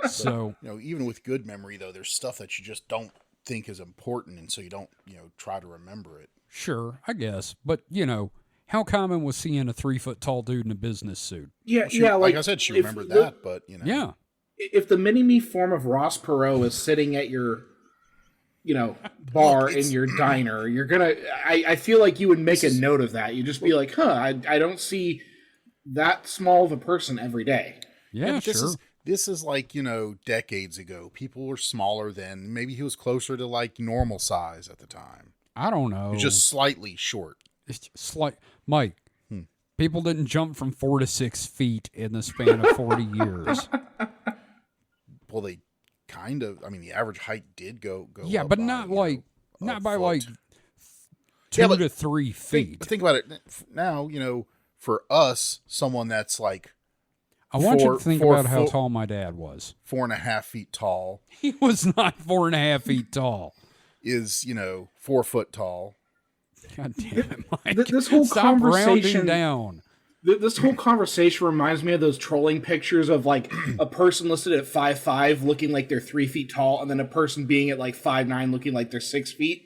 So even with good memory though, there's stuff that you just don't think is important, and so you don't, try to remember it. Sure, I guess. But, how common was seeing a 3 foot tall dude in a business suit? Yeah, Like I said, she remembered that, but Yeah. If the mini-me form of Ross Perot is sitting at your, bar in your diner, you're gonna. I feel like you would make a note of that. You'd just be like, I don't see that small of a person every day. Yeah, but sure. This is like, decades ago. People were smaller then. Maybe he was closer to like normal size at the time. I don't know. He's just slightly short. It's Mike, people didn't jump from 4 to 6 feet in the span of 40 years. Well, they kind of. I mean, the average height did go. Yeah, up but by, not like not by foot. like 2 to 3 feet. But think about it now. For us, someone that's like, I want you to think about how tall my dad was. 4.5 feet tall. He was not 4.5 feet tall. Is 4 foot tall. God damn it, Mike! This whole Stop conversation rounding down. This whole conversation reminds me of those trolling pictures of like a person listed at 5'5" looking like they're 3 feet tall, and then a person being at like 5'9" looking like they're 6 feet.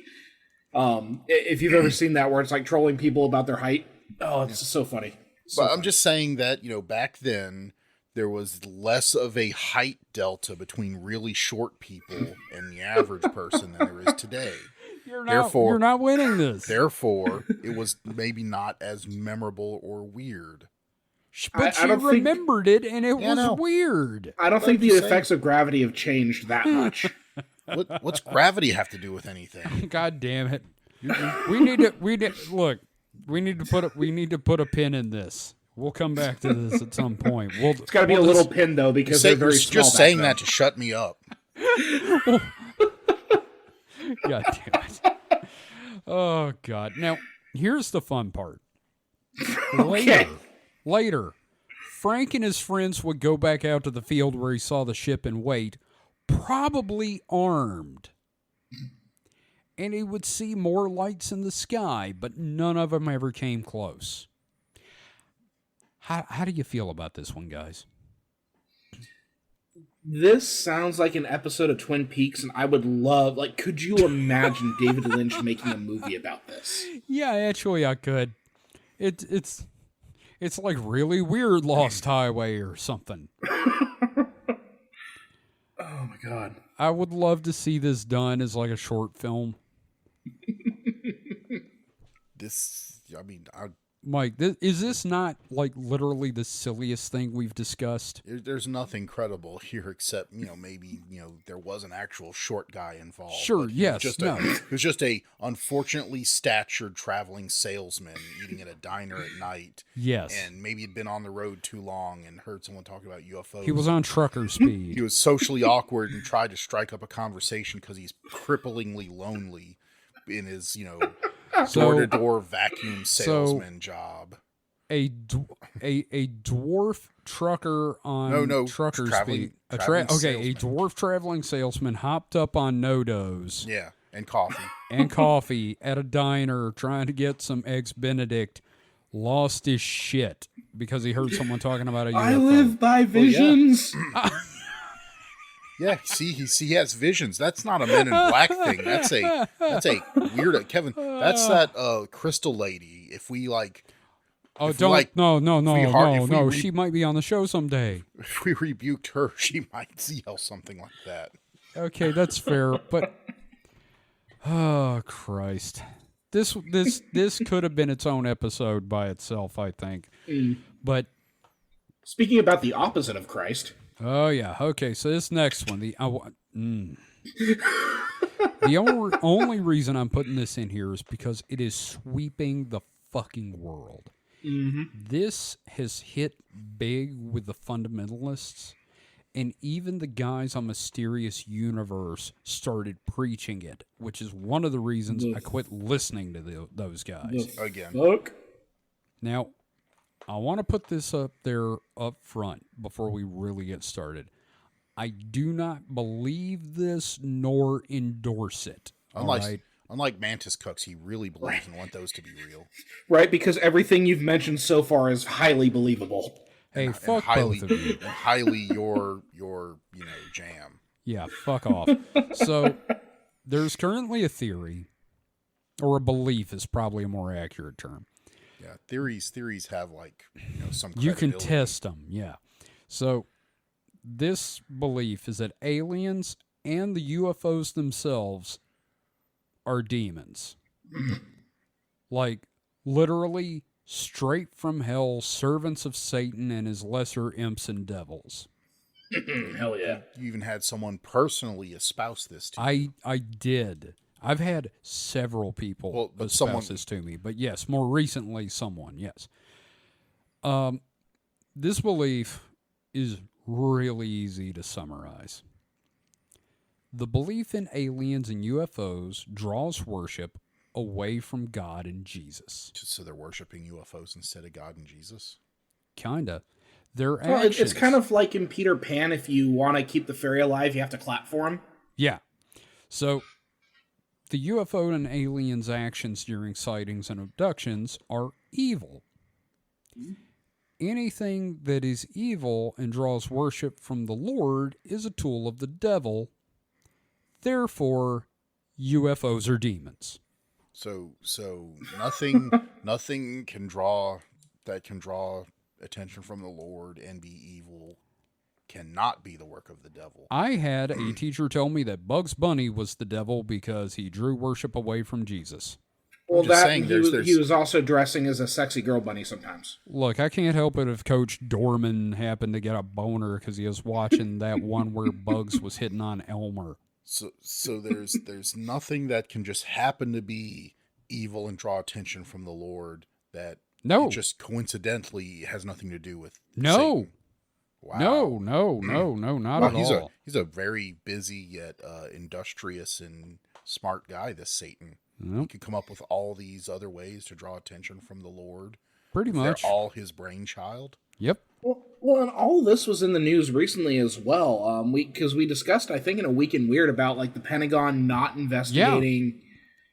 If you've ever seen that, where it's like trolling people about their height, it's so funny. But I'm just saying that back then there was less of a height delta between really short people and the average person than there is today. You're not winning this. Therefore, it was maybe not as memorable or weird. But she remembered it, and it was weird. I don't think the effects of gravity have changed that much. What's gravity have to do with anything? God damn it! We need to put a pin in this. We'll come back to this at some point. It's got to be a little pin though, because they're very small. Just saying that to shut me up. God damn it. Oh, God. Now, here's the fun part. Later, Frank and his friends would go back out to the field where he saw the ship and wait, probably armed. And he would see more lights in the sky, but none of them ever came close. How do you feel about this one, guys? This sounds like an episode of Twin Peaks, and I would love, could you imagine David Lynch making a movie about this? Yeah, actually, I could. It's like really weird Lost Highway or something. Oh my God. I would love to see this done as like a short film. Mike, is this not like literally the silliest thing we've discussed? There's nothing credible here except, maybe, there was an actual short guy involved. Sure, yes. It was just a unfortunately statured traveling salesman eating at a diner at night. Yes. And maybe had been on the road too long and heard someone talking about UFOs. He was on trucker speed. He was socially awkward and tried to strike up a conversation because he's cripplingly lonely in his, door-to-door vacuum salesman job. A dwarf trucker on trucker speed. A dwarf traveling salesman hopped up on No-Dos. Yeah, and coffee. And coffee at a diner trying to get some Eggs Benedict. Lost his shit because he heard someone talking about a UFO. I live by visions. Yeah, he has visions. That's not a Men in Black thing. That's a weird Kevin. That's that crystal lady. If we like, no. She might be on the show someday. If we rebuked her, she might yell something like that. Okay, that's fair. But oh Christ, this could have been its own episode by itself, I think. But speaking about the opposite of Christ. Oh, yeah. Okay, so this next one, the only reason I'm putting this in here is because it is sweeping the fucking world. Mm-hmm. This has hit big with the fundamentalists, and even the guys on Mysterious Universe started preaching it, which is one of the reasons I quit listening to those guys. Again. Look. Now, I want to put this up there up front before we really get started. I do not believe this nor endorse it. Unlike Mantis Cooks, he really believes and want those to be real. Right, because everything you've mentioned so far is highly believable. Hey, fuck both of you. And highly your jam. Yeah, fuck off. So there's currently a theory, or a belief is probably a more accurate term. Yeah, theories have like some You credibility. can test them, yeah. So this belief is that aliens and the UFOs themselves are demons. Like, literally straight from hell, servants of Satan and his lesser imps and devils. Hell yeah. You even had someone personally espouse this to you. I did. I've had several people but espouse this to me, but yes, more recently someone, yes. This belief is really easy to summarize. The belief in aliens and UFOs draws worship away from God and Jesus. So they're worshiping UFOs instead of God and Jesus? Kinda. Their Well, actions. it's kind of like in Peter Pan, if you want to keep the fairy alive, you have to clap for him. Yeah. So the UFO and aliens' actions during sightings and abductions are evil. Anything that is evil and draws worship from the Lord is a tool of the devil. Therefore, UFOs are demons. So nothing can draw attention from the Lord and be evil cannot be the work of the devil. I had a teacher tell me that Bugs Bunny was the devil because he drew worship away from Jesus. Well, just that saying, he was also dressing as a sexy girl bunny sometimes. Look, I can't help it if Coach Dorman happened to get a boner because he was watching that one where Bugs was hitting on Elmer. So there's nothing that can just happen to be evil and draw attention from the Lord that No. it just coincidentally has nothing to do with No. Satan. Wow. No, not Wow, at all. he's a very busy yet industrious and smart guy, this Satan. Nope. He could come up with all these other ways to draw attention from the Lord. Pretty much. They're all his brainchild. Yep. Well, and all this was in the news recently as well. Because we discussed, I think, in a Week in Weird about like the Pentagon not investigating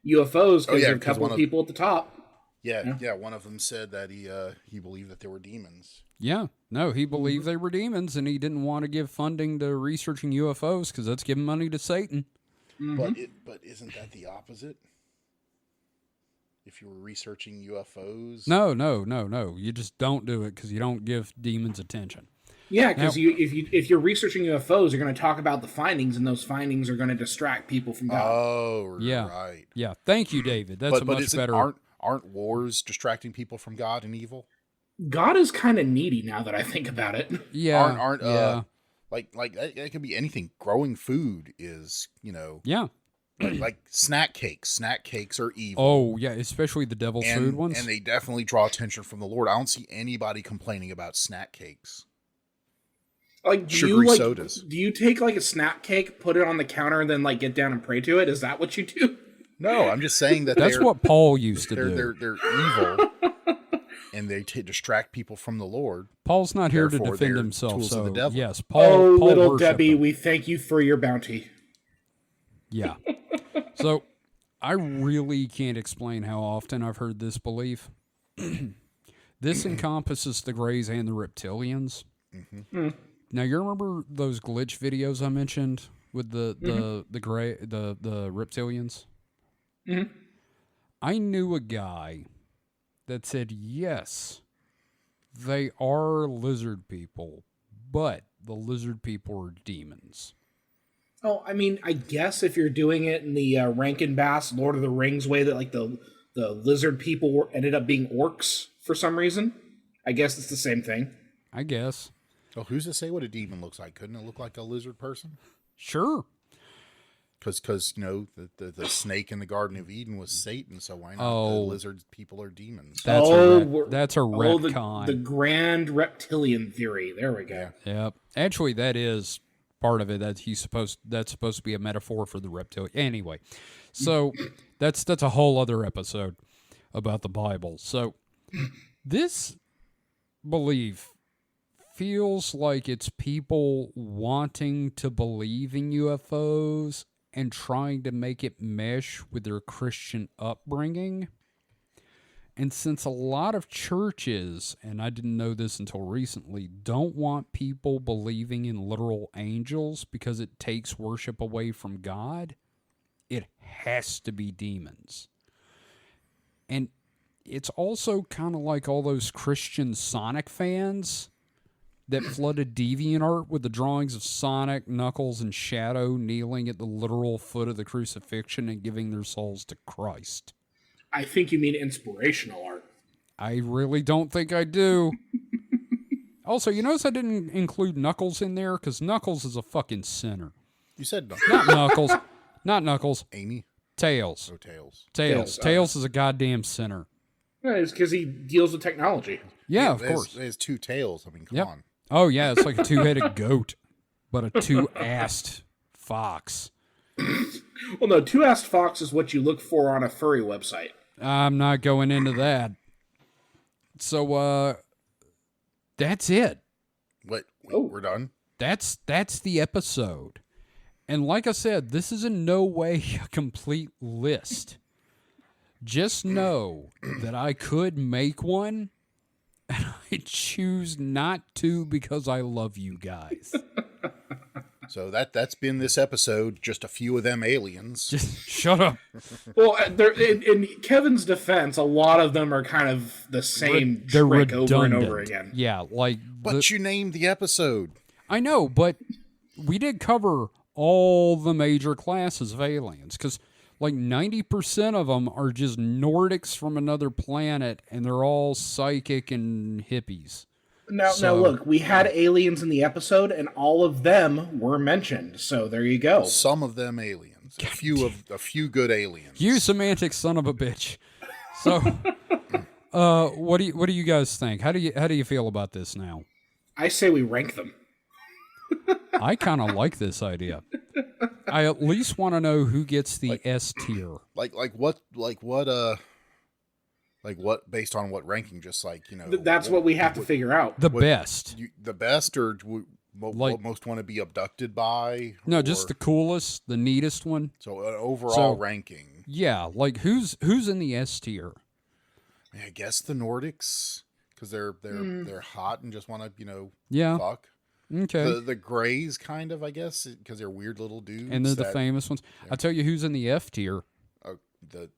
UFOs because of a couple of people at the top. Yeah. One of them said that he believed that there were demons. Yeah. No, he believed they were demons, and he didn't want to give funding to researching UFOs because that's giving money to Satan. Mm-hmm. But isn't that the opposite? If you were researching UFOs, No. You just don't do it because you don't give demons attention. Yeah, because if you're researching UFOs, you're going to talk about the findings, and those findings are going to distract people from God. Oh, yeah, right. Yeah, thank you, David. That's a much better. Aren't wars distracting people from God and evil? God is kind of needy now that I think about it. Yeah, like that could be anything. Growing food is yeah. like snack cakes. Snack cakes are evil. Oh, yeah, especially the devil's food ones. And they definitely draw attention from the Lord. I don't see anybody complaining about snack cakes. Like sugary sodas. Do you take like a snack cake, put it on the counter, and then like get down and pray to it? Is that what you do? No, I'm just saying that that's what Paul used to do. They're evil, and they distract people from the Lord. Paul's not here to defend himself. Tools so of the devil. yes, Paul. Little Debbie, we thank you for your bounty. Yeah. So, I really can't explain how often I've heard this belief. This encompasses the Greys and the reptilians. Mm-hmm. Now, you remember those glitch videos I mentioned with the reptilians? Mm-hmm. I knew a guy that said, yes, they are lizard people, but the lizard people are demons. Oh, I mean, I guess if you're doing it in the Rankin Bass Lord of the Rings way, that like the lizard people ended up being orcs for some reason, I guess it's the same thing. I guess. Well, who's to say what a demon looks like? Couldn't it look like a lizard person? Sure. Because the snake in the Garden of Eden was Satan, so why not the lizard people are demons? That's a retcon. The grand reptilian theory. There we go. Yep. Actually, that is part of it. That's supposed to be a metaphor for the reptilian. Anyway, so that's a whole other episode about the Bible. So this belief feels like it's people wanting to believe in UFOs and trying to make it mesh with their Christian upbringing. And since a lot of churches, and I didn't know this until recently, don't want people believing in literal angels because it takes worship away from God, it has to be demons. And it's also kind of like all those Christian Sonic fans that flooded DeviantArt with the drawings of Sonic, Knuckles, and Shadow kneeling at the literal foot of the crucifixion and giving their souls to Christ. I think you mean inspirational art. I really don't think I do. Also, you notice I didn't include Knuckles in there? Because Knuckles is a fucking sinner. You said no. Not Knuckles. Not Knuckles. Amy? Tails. Oh, Tails. Tails is a goddamn sinner. Yeah, it's because he deals with technology. Yeah, of course. It has two tails. I mean, come on. Oh, yeah, it's like a two-headed goat, but a two-assed fox. Well, no, two-assed fox is what you look for on a furry website. I'm not going into that. So, that's it. What? Oh. We're done? That's the episode. And like I said, this is in no way a complete list. Just know that I could make one, and I choose not to because I love you guys. So that's been this episode. Just a few of them aliens. Just shut up. Well, in Kevin's defense, a lot of them are kind of the same They're trick redundant. over and over again. Yeah, like... But you named the episode. I know, but we did cover all the major classes of aliens, because like 90% of them are just Nordics from another planet, and they're all psychic and hippies. Now, look, we had aliens in the episode, and all of them were mentioned. So there you go. Some of them aliens. A few good aliens. You semantic son of a bitch. So, what do you guys think? How do you feel about this now? I say we rank them. I kind of like this idea. I at least want to know who gets the S tier. Like what based on what ranking? Just like, you know, That's what we have to figure out. The best. The best, or what most want to be abducted by? No, just the coolest, the neatest one. So an overall ranking. Yeah, like who's in the S tier? I guess the Nordics, because they're hot and just want to fuck. Okay. The Greys, kind of, I guess, because they're weird little dudes. And they're the famous ones. Yeah. I tell you who's in the F tier. The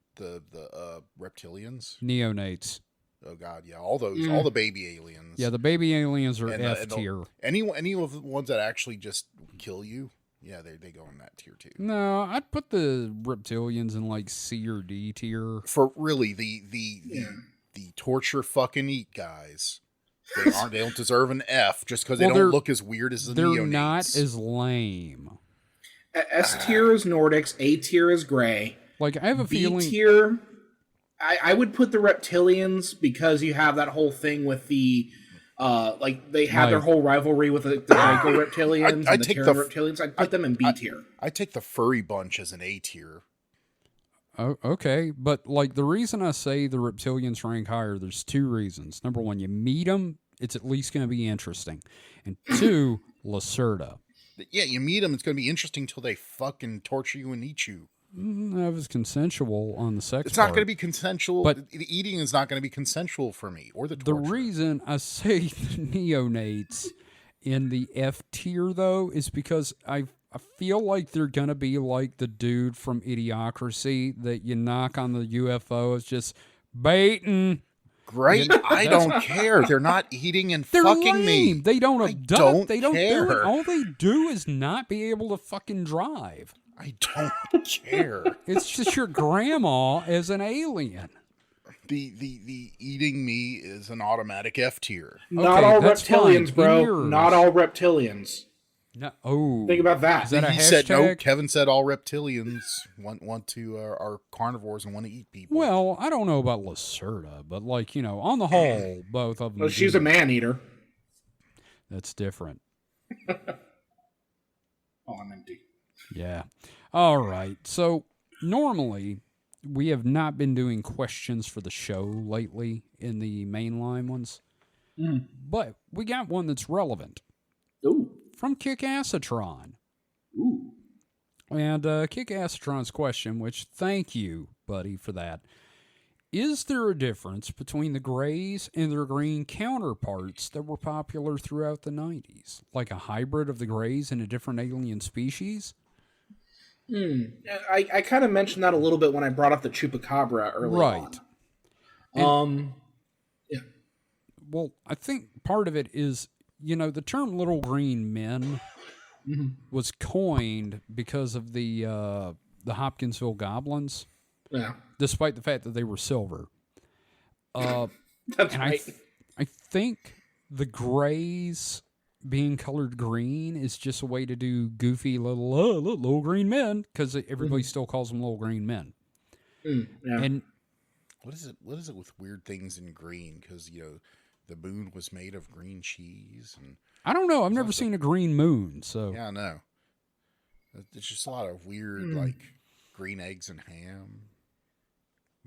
reptilians. Neonates. Oh God, yeah, all the baby aliens. Yeah, the baby aliens are F tier. Any of the ones that actually just kill you, yeah, they go in that tier too. No, I'd put the reptilians in like C or D tier. For really the torture fucking eat guys. They don't deserve an F just because they don't look as weird as the neonates. They're not as lame. S tier is Nordics. A tier is Gray. Like, I have a feeling... B tier, I would put the reptilians because you have that whole thing with the... they have their whole rivalry with the Draco reptilians and the Terran reptilians. I'd put them in B tier. I take the furry bunch as an A tier. Oh, okay, but like the reason I say the reptilians rank higher, there's two reasons. Number one, you meet them, it's at least going to be interesting. And two, Lacerda. Yeah, you meet them, it's going to be interesting until they fucking torture you and eat you. That was consensual on the sex It's not part. going to be consensual. But the eating is not going to be consensual for me, or the torture. The reason I say the neonates in the F tier, though, is because I feel like they're going to be like the dude from Idiocracy that you knock on the UFO. It's just baiting. Great. I don't care. They're not eating and They're fucking lame. me. They don't abduct. Don't they don't care. do it. All they do is not be able to fucking drive. I don't care. It's just your grandma as an alien. The eating me is an automatic F tier. Not Okay, all that's reptilians, fine. bro. Yours. Not all reptilians. No, oh, Think about that. Is that a He hashtag? said no. Kevin said all reptilians want to are carnivores and want to eat people. Well, I don't know about Lacerda, but like, on the whole, both of them. Well, she's a man eater. That's different. Oh, I'm empty. Yeah. All right. So normally we have not been doing questions for the show lately in the mainline ones, but we got one that's relevant. Ooh. From Kick-Assatron. Ooh. And Kick-Assatron's question, which thank you, buddy, for that. Is there a difference between the Greys and their green counterparts that were popular throughout the 90s? Like a hybrid of the Greys and a different alien species? I kind of mentioned that a little bit when I brought up the chupacabra early Right. on. Yeah. Well, I think part of it is, the term little green men was coined because of the Hopkinsville goblins, Yeah. despite the fact that they were silver. That's And right. I think the grays being colored green is just a way to do goofy little green men, because everybody still calls them little green men. Yeah. And What is it? What is it with weird things in green? Because the moon was made of green cheese, and I don't know. I've never seen a green moon, so yeah, I know. It's just a lot of weird, like green eggs and ham.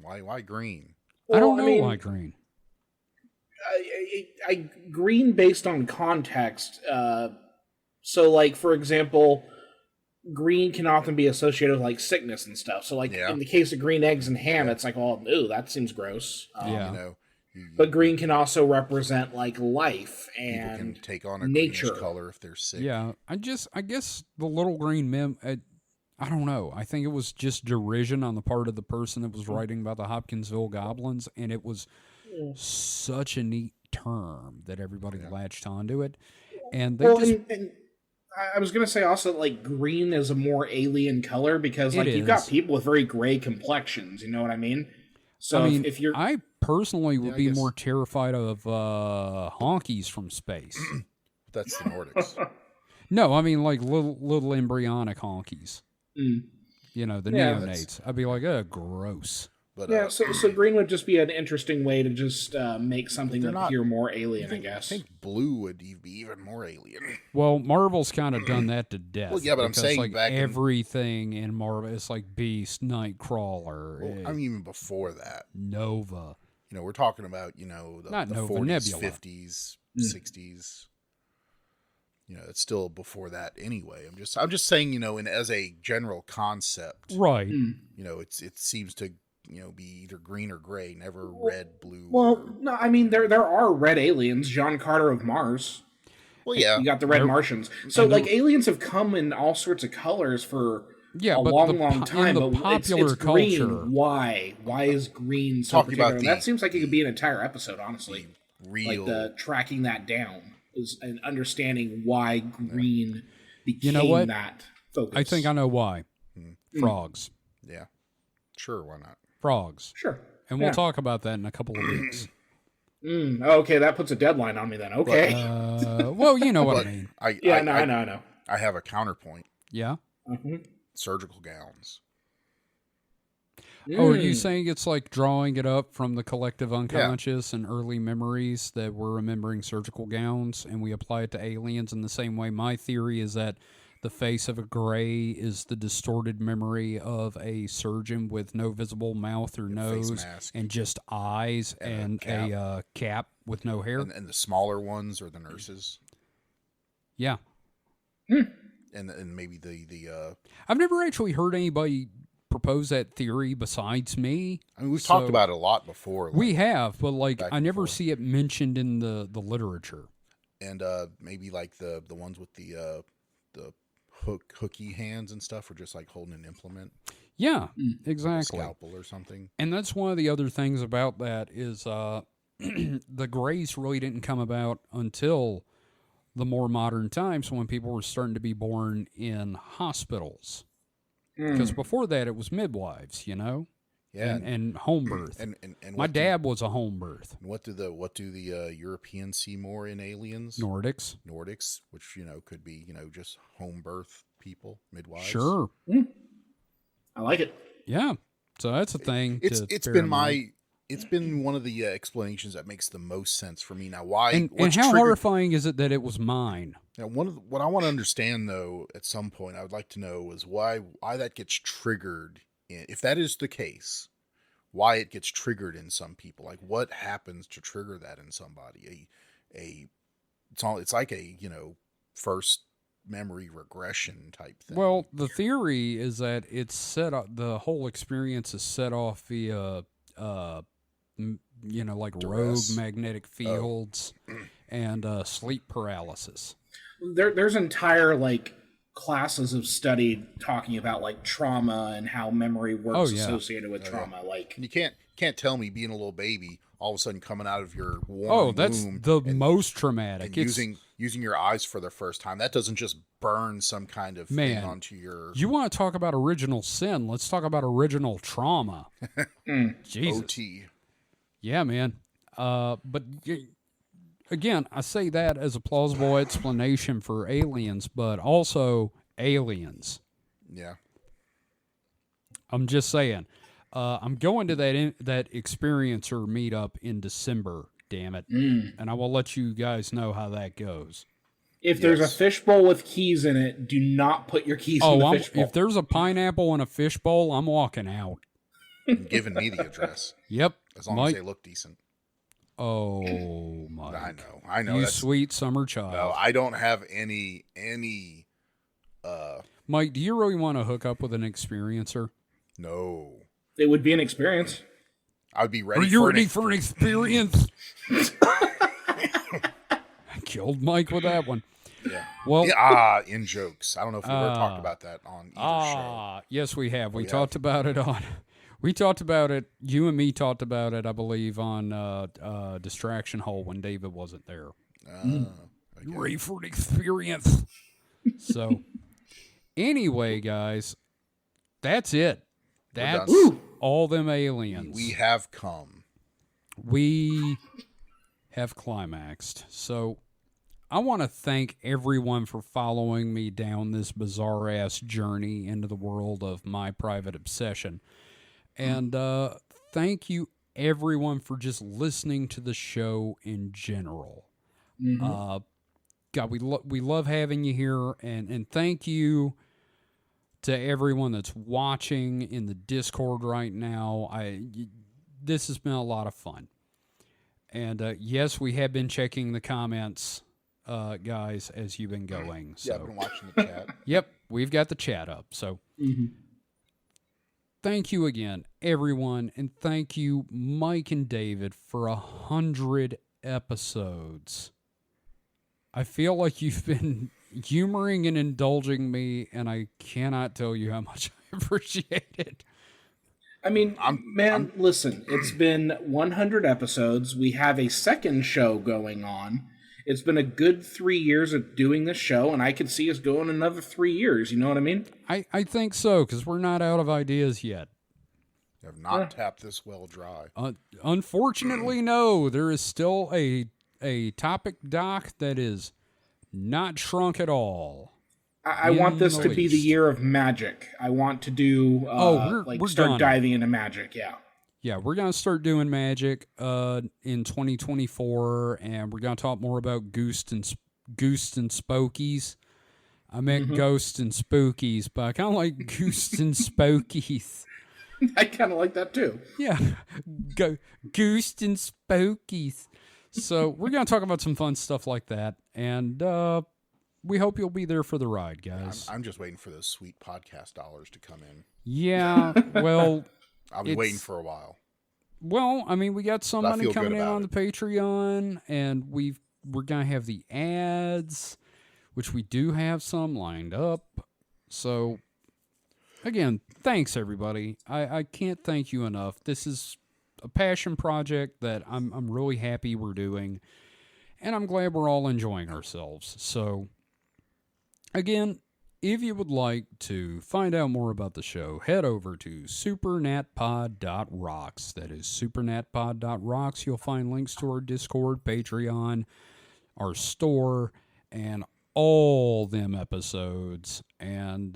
Why green? I don't Well, know why green. I green based on context. So, like, for example, green can often be associated with like sickness and stuff. So, like Yeah. in the case of green eggs and ham, it's like, oh, ew, that seems gross. Yeah. But green can also represent like life People can and take on a nature. greenish color if they're sick. Yeah, I guess the little green men. I don't know. I think it was just derision on the part of the person that was writing about the Hopkinsville goblins, and it was such a neat term that everybody latched onto it, and they And I was gonna say also like green is a more alien color because like you've got is. people with very gray complexions. You know what I mean? So I mean, if you're I personally would I be guess- more terrified of honkies from space. That's the Nordics. No, I mean like little embryonic honkies. Mm. The Yeah, neonates. I'd be like, gross. But Yeah, so green would just be an interesting way to just make something they're not- appear more alien, I guess. I think blue would be even more alien. Well, Marvel's kind of done that to death. Well, yeah, but I'm because, saying like back in- everything in Marvel, it's like Beast, Nightcrawler, Well, I mean, even before that, Nova. we're talking about the Not the Nova, 40s, Nebula. 50s, 60s. It's still before that anyway. I'm just saying, as a general concept, Right. it seems to be either green or gray, never red, blue. Well, no, I mean there are red aliens. John Carter of Mars. Well, yeah. You got the red Martians. So like aliens have come in all sorts of colors for Yeah, a but long time. in the But popular it's green. culture, Why? Why is green so Talking about particular? That seems like it could be an entire episode, honestly. Real. Like the tracking that down is and understanding why green became what? that focus. I think I know why. Frogs. Yeah. Sure, why not? Frogs. Sure. And we'll talk about that in a couple of weeks. Okay, that puts a deadline on me then. Okay. Well, you know what But I mean. I I know. I have a counterpoint. Yeah. Surgical gowns. Oh, are you saying it's like drawing it up from the collective unconscious and early memories that we're remembering surgical gowns, and we apply it to aliens in the same way? My theory is that the face of a gray is the distorted memory of a surgeon with no visible mouth or nose mask. and just eyes and a cap with no hair. And the smaller ones are the nurses. Yeah. And maybe the I've never actually heard anybody propose that theory besides me. I mean, we've talked about it a lot before. We have, but like back I and never forth. see it mentioned in the literature. And maybe like the ones with the hooky hands and stuff are just like holding an implement, Yeah, a exactly. scalpel or something. And that's one of the other things about that is the grays really didn't come about until the more modern times when people were starting to be born in hospitals. Because before that, it was midwives, Yeah, and home birth. and My dad was a home birth. What do the Europeans see more in aliens? Nordics. Nordics, which could be just home birth people, midwives. Sure. I like it. Yeah. So that's a thing. It's to bear been in mind. it's been one of the explanations that makes the most sense for me. Now, why And what's how triggered- horrifying is it that it was mine? Now, what I want to understand though, at some point, I would like to know is why that gets triggered. If that is the case, why it gets triggered in some people? Like, what happens to trigger that in somebody? It's like a first memory regression type thing. Well, the theory is that it's set up. The whole experience is set off via, like rogue Duress. magnetic fields and sleep paralysis. There's entire like classes have studied talking about like trauma and how memory works associated with trauma. Like, you can't tell me being a little baby all of a sudden coming out of your warm that's womb the most traumatic. And using your eyes for the first time. That doesn't just burn some kind of thing onto your... You want to talk about original sin? Let's talk about original trauma. Jesus. OT. Yeah, man. But again, I say that as a plausible explanation for aliens, but also aliens. Yeah. I'm just saying. I'm going to that experiencer meetup in December, damn it. And I will let you guys know how that goes. If there's a fishbowl with keys in it, do not put your keys in the fishbowl. If there's a pineapple in a fishbowl, I'm walking out. And giving me the address. Yep. As long as they look decent. Oh, Mike. I know. You sweet summer child. No, I don't have any Mike, do you really want to hook up with an experiencer? No. It would be an experience. I'd be ready. Are you ready for an experience? Killed Mike with that one. Yeah. Well, in jokes. I don't know if we ever talked about that on either show. Yes, we have. We talked about it on. We talked about it. You and me talked about it, I believe, on Distraction Hole when David wasn't there. Okay. You ready for an experience? So, anyway, guys, that's it. That's all them aliens. We have come. We have climaxed. So I want to thank everyone for following me down this bizarre-ass journey into the world of my private obsession. And thank you, everyone, for just listening to the show in general. God, we love having you here. And thank you to everyone that's watching in the Discord right now. This has been a lot of fun. And yes, we have been checking the comments, guys, as you've been going. So. Yeah, I've been watching the chat. Yep, we've got the chat up. So thank you again, everyone. And thank you, Mike and David, for 100 episodes. I feel like you've been humoring and indulging me, and I cannot tell you how much I appreciate it. I mean, listen, it's been 100 episodes. We have a second show going on. It's been a good 3 years of doing this show, and I could see us going another 3 years. You know what I mean? I think so, because we're not out of ideas yet. You have not tapped this well dry. Unfortunately, no. There is still a topic doc that is not shrunk at all. I want this to be the year of magic. I want to do we're start diving into magic. Yeah, we're gonna start doing magic in 2024, and we're gonna talk more about ghosts and spokies. I meant ghosts and spookies, but I kind of like ghosts and spokies. I kind of like that too. Yeah, ghosts and spokies. So we're going to talk about some fun stuff like that, and we hope you'll be there for the ride, guys. I'm just waiting for those sweet podcast dollars to come in. Yeah, well... I'll be waiting for a while. Well, I mean, we got some money coming in on it. the Patreon, and we're going to have the ads, which we do have some lined up. So, again, thanks, everybody. I can't thank you enough. This is a passion project that I'm really happy we're doing, and I'm glad we're all enjoying ourselves. So, again, if you would like to find out more about the show, head over to supernatpod.rocks. That is supernatpod.rocks. You'll find links to our Discord, Patreon, our store, and all them episodes. And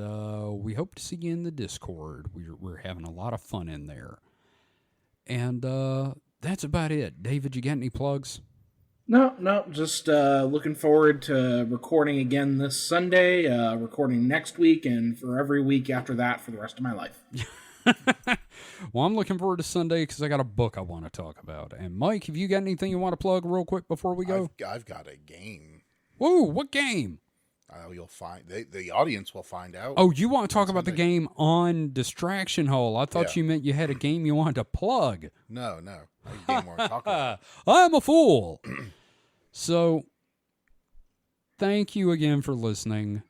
we hope to see you in the Discord. We're having a lot of fun in there. And that's about it. David, you got any plugs? No, just looking forward to recording again this Sunday, recording next week, and for every week after that for the rest of my life. Well, I'm looking forward to Sunday because I got a book I want to talk about. And Mike, have you got anything you want to plug real quick before we go? I've got a game. Whoa, what game? You'll find the audience will find out. Oh, you want to talk about the game on Distraction Hole? I thought you meant you had a game you wanted to plug. No. A game we're talking about. I'm a fool. So, thank you again for listening.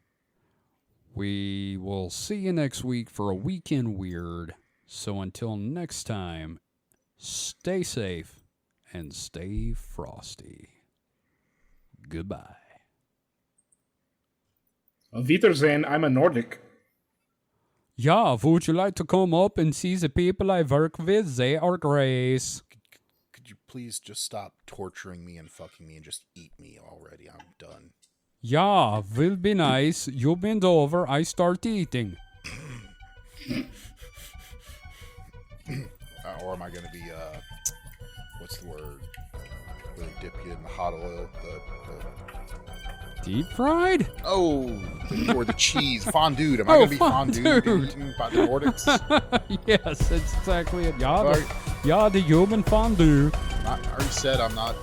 We will see you next week for a Weekend Weird. So until next time, stay safe and stay frosty. Goodbye. Auf Wiedersehen, I'm a Nordic. Yeah, would you like to come up and see the people I work with? They are great. Could you please just stop torturing me and fucking me and just eat me already? I'm done. Yeah, will be nice. You bend over, I start eating. Or am I going to be, what's the word? Really dip you in the hot oil? Deep fried? Or the cheese. Fondue. Am I going to be fondue eaten by the Nordics? Yes, that's exactly it. Yeah, the human fondue. I already said I'm not